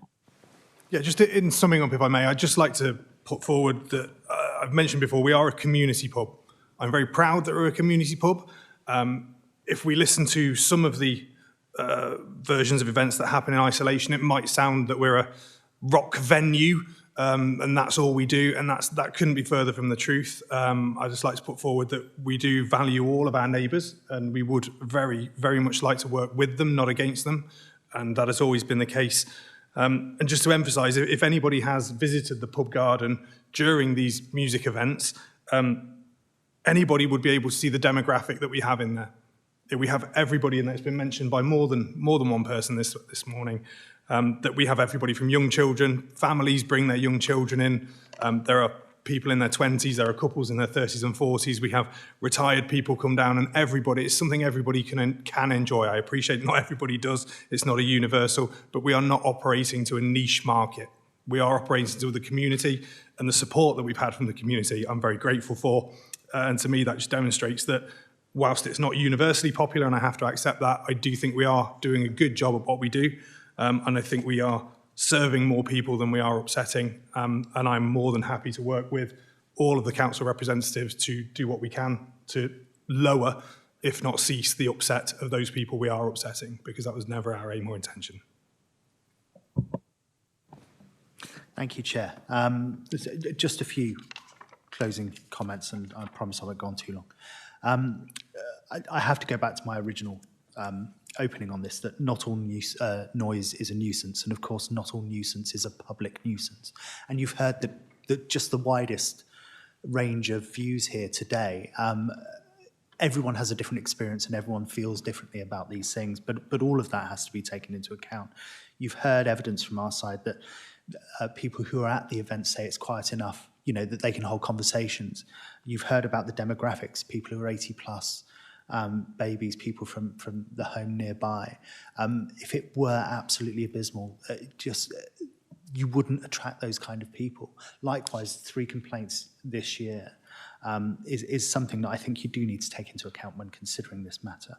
Yeah, just in summing up, if I may, I'd just like to put forward that I've mentioned before, we are a community pub. I'm very proud that we're a community pub. If we listen to some of the versions of events that happen in isolation, it might sound that we're a rock venue and that's all we do, and that couldn't be further from the truth. I'd just like to put forward that we do value all of our neighbours, and we would very, very much like to work with them, not against them, and that has always been the case. And just to emphasise, if anybody has visited the pub garden during these music events, anybody would be able to see the demographic that we have in there. We have everybody in there. It's been mentioned by more than one person this morning, that we have everybody from young children, families bring their young children in. There are people in their 20s, there are couples in their 30s and 40s. We have retired people come down, and everybody, it's something everybody can enjoy. I appreciate not everybody does. It's not a universal, but we are not operating to a niche market. We are operating to the community, and the support that we've had from the community, I'm very grateful for. And to me, that just demonstrates that whilst it's not universally popular, and I have to accept that, I do think we are doing a good job of what we do. And I think we are serving more people than we are upsetting. And I'm more than happy to work with all of the council representatives to do what we can to lower, if not cease, the upset of those people we are upsetting, because that was never our aim or intention. Thank you, Chair. Just a few closing comments, and I promise I won't go on too long. I have to go back to my original opening on this, that not all noise is a nuisance, and of course not all nuisance is a public nuisance. And you've heard just the widest range of views here today. everyone has a different experience and everyone feels differently about these things, but all of that has to be taken into account. You've heard evidence from our side that people who are at the event say it's quiet enough, you know, that they can hold conversations. You've heard about the demographics, people who are 80 plus, babies, people from the home nearby. If it were absolutely abysmal, you wouldn't attract those kind of people. Likewise, 3 complaints this year is something that I think you do need to take into account when considering this matter.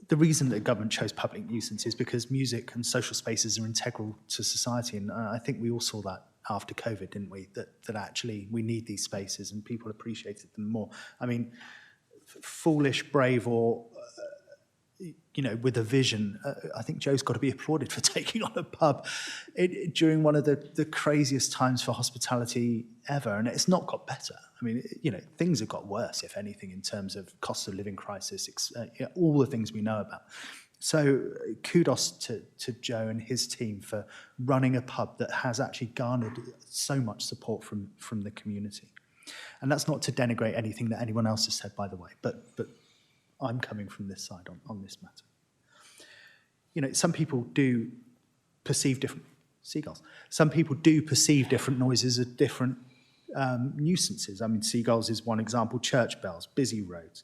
The reason that government chose public nuisance is because music and social spaces are integral to society, and I think we all saw that after COVID, didn't we? That actually we need these spaces and people appreciated them more. I mean, foolish, brave, or you know, with a vision. I think Joe's got to be applauded for taking on a pub during one of the craziest times for hospitality ever, and it's not got better. I mean, you know, things have got worse, if anything, in terms of cost of living crisis, all the things we know about. So kudos to Joe and his team for running a pub that has actually garnered so much support from the community. And that's not to denigrate anything that anyone else has said, by the way, but I'm coming from this side on this matter. You know, some people do perceive different seagulls. Some people do perceive different noises as different nuisances. I mean, seagulls is one example, church bells, busy roads,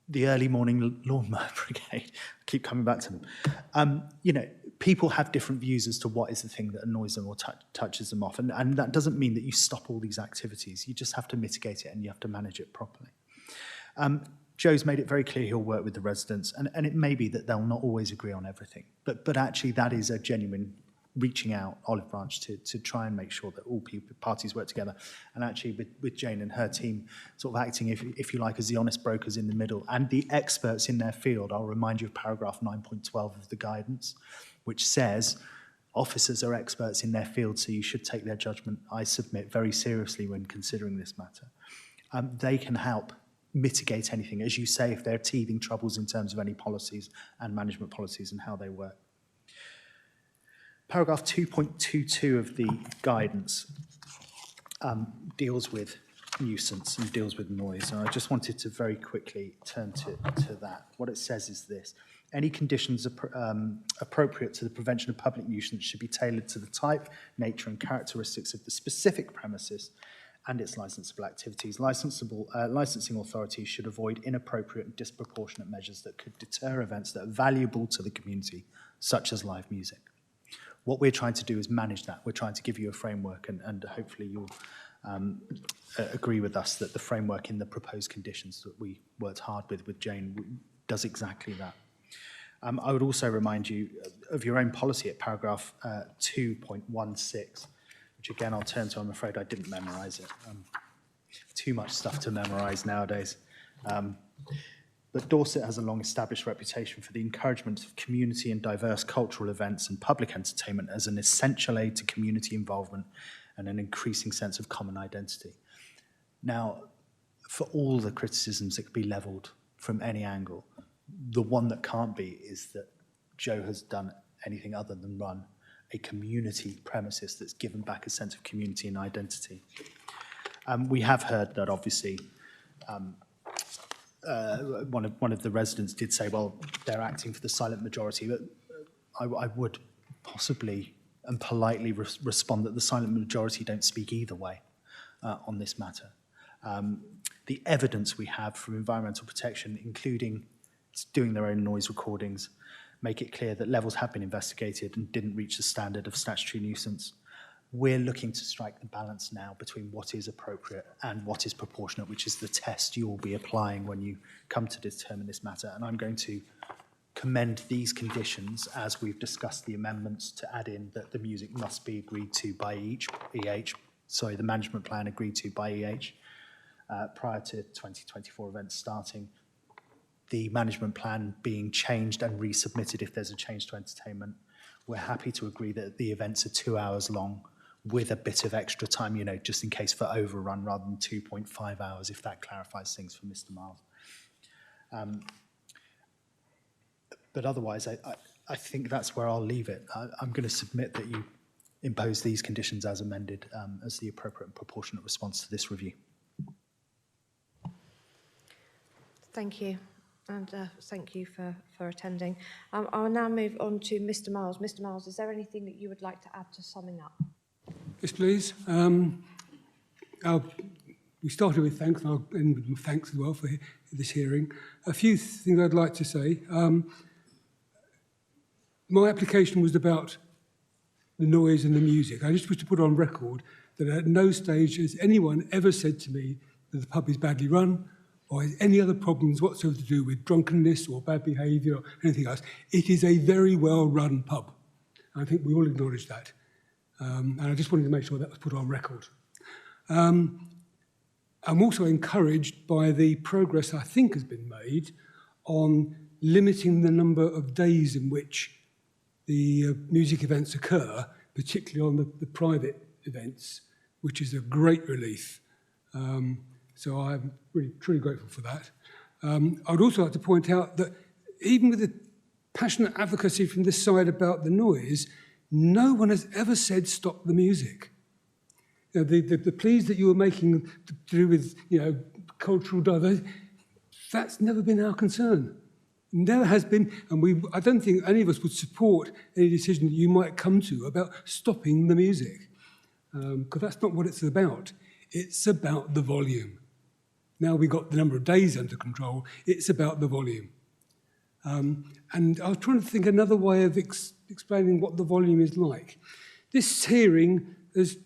the early morning lawnmower brigade. I keep coming back to them. You know, people have different views as to what is the thing that annoys them or touches them off. And that doesn't mean that you stop all these activities. You just have to mitigate it and you have to manage it properly. Joe's made it very clear he'll work with the residents, and it may be that they'll not always agree on everything, but actually that is a genuine reaching out olive branch to try and make sure that all parties work together, and actually with Jane and her team sort of acting, if you like, as the honest brokers in the middle and the experts in their field. I'll remind you of paragraph 9.12 of the guidance, which says officers are experts in their field, so you should take their judgment, I submit, very seriously when considering this matter. They can help mitigate anything, as you say, if there are teething troubles in terms of any policies and management policies and how they work. Paragraph 2.22 of the guidance deals with nuisance and deals with noise. And I just wanted to very quickly turn to that. What it says is this: any conditions appropriate to the prevention of public nuisance should be tailored to the type, nature and characteristics of the specific premises and its licensable activities. Licensing authorities should avoid inappropriate and disproportionate measures that could deter events that are valuable to the community, such as live music. What we're trying to do is manage that. We're trying to give you a framework, and hopefully you'll agree with us that the framework in the proposed conditions that we worked hard with Jane does exactly that. I would also remind you of your own policy at paragraph 2.16, which again I'll turn to. I'm afraid I didn't memorise it. Too much stuff to memorise nowadays. But Dorset has a long-established reputation for the encouragement of community and diverse cultural events and public entertainment as an essential aid to community involvement and an increasing sense of common identity. Now, for all the criticisms that could be levelled from any angle, the one that can't be is that Joe has done anything other than run a community premises that's given back a sense of community and identity. We have heard that obviously one of the residents did say, well, they're acting for the silent majority, but I would possibly and politely respond that the silent majority don't speak either way on this matter. The evidence we have from environmental protection, including doing their own noise recordings, make it clear that levels have been investigated and didn't reach the standard of statutory nuisance. We're looking to strike the balance now between what is appropriate and what is proportionate, which is the test you will be applying when you come to determine this matter. And I'm going to commend these conditions as we've discussed the amendments to add in that the music must be agreed to by the management plan agreed to by EH prior to 2024 events starting. The management plan being changed and resubmitted if there's a change to entertainment. We're happy to agree that the events are 2 hours long with a bit of extra time, you know, just in case for overrun rather than 2.5 hours, if that clarifies things for Mr. Miles. But otherwise, I think that's where I'll leave it. I'm going to submit that you impose these conditions as amended as the appropriate and proportionate response to this review. Thank you, and thank you for attending. I'll now move on to Mr. Miles. Mr. Miles, is there anything that you would like to add to summing up? Yes, please. We started with thanks, and I'll end with thanks as well for this hearing. A few things I'd like to say. My application was about the noise and the music. I just wish to put on record that at no stage has anyone ever said to me that the pub is badly run or has any other problems whatsoever to do with drunkenness or bad behaviour or anything else. It is a very well-run pub. I think we all acknowledge that. And I just wanted to make sure that was put on record. I'm also encouraged by the progress I think has been made on limiting the number of days in which the music events occur, particularly on the private events, which is a great relief. So I'm really truly grateful for that. I'd also like to point out that even with the passionate advocacy from this side about the noise, no one has ever said stop the music. You know, the pleas that you were making to do with, you know, cultural diversity, that's never been our concern. Never has been, and I don't think any of us would support any decision that you might come to about stopping the music, because that's not what it's about. It's about the volume. Now we've got the number of days under control, it's about the volume. And I was trying to think another way of explaining what the volume is like. This hearing has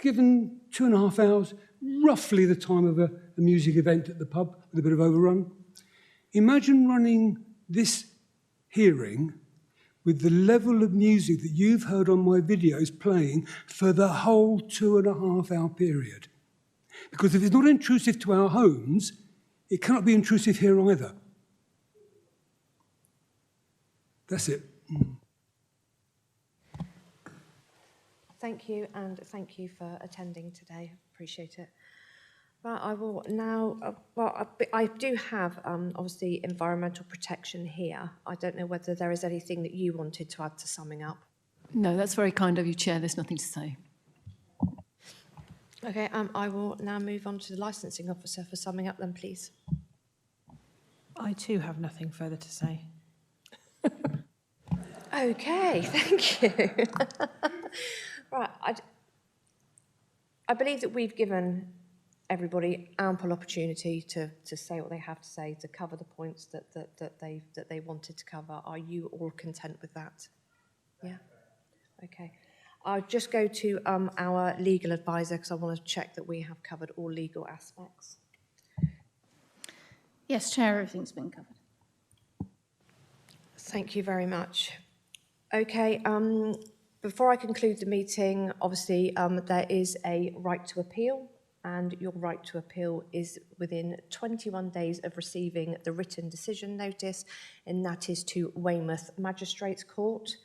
given 2.5 hours, roughly the time of a music event at the pub, with a bit of overrun. Imagine running this hearing with the level of music that you've heard on my videos playing for the whole 2.5 hour period. Because if it's not intrusive to our homes, it cannot be intrusive here either. That's it. Thank you, and thank you for attending today. Appreciate it. Well, I will now, I do have, obviously, environmental protection here. I don't know whether there is anything that you wanted to add to summing up. No, that's very kind of you, Chair. There's nothing to say. Okay, I will now move on to the licensing officer for summing up then, please. I too have nothing further to say. Okay, thank you. Right, I believe that we've given everybody ample opportunity to say what they have to say, to cover the points that they wanted to cover. Are you all content with that? Yeah? Okay. I'll just go to our legal advisor because I want to check that we have covered all legal aspects. Yes, Chair, everything's been covered. Thank you very much. Okay, before I conclude the meeting, obviously there is a right to appeal, and your right to appeal is within 21 days of receiving the written decision notice, and that is to Weymouth Magistrates Court.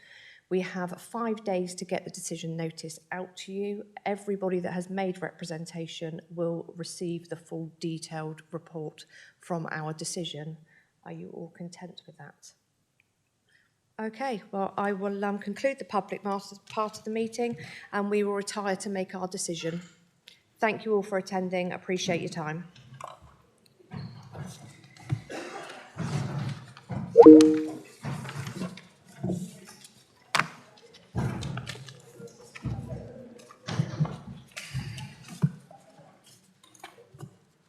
We have 5 days to get the decision notice out to you. Everybody that has made representation will receive the full detailed report from our decision. Are you all content with that? Okay, well, I will conclude the public part of the meeting, and we will retire to make our decision. Thank you all for attending. Appreciate your time.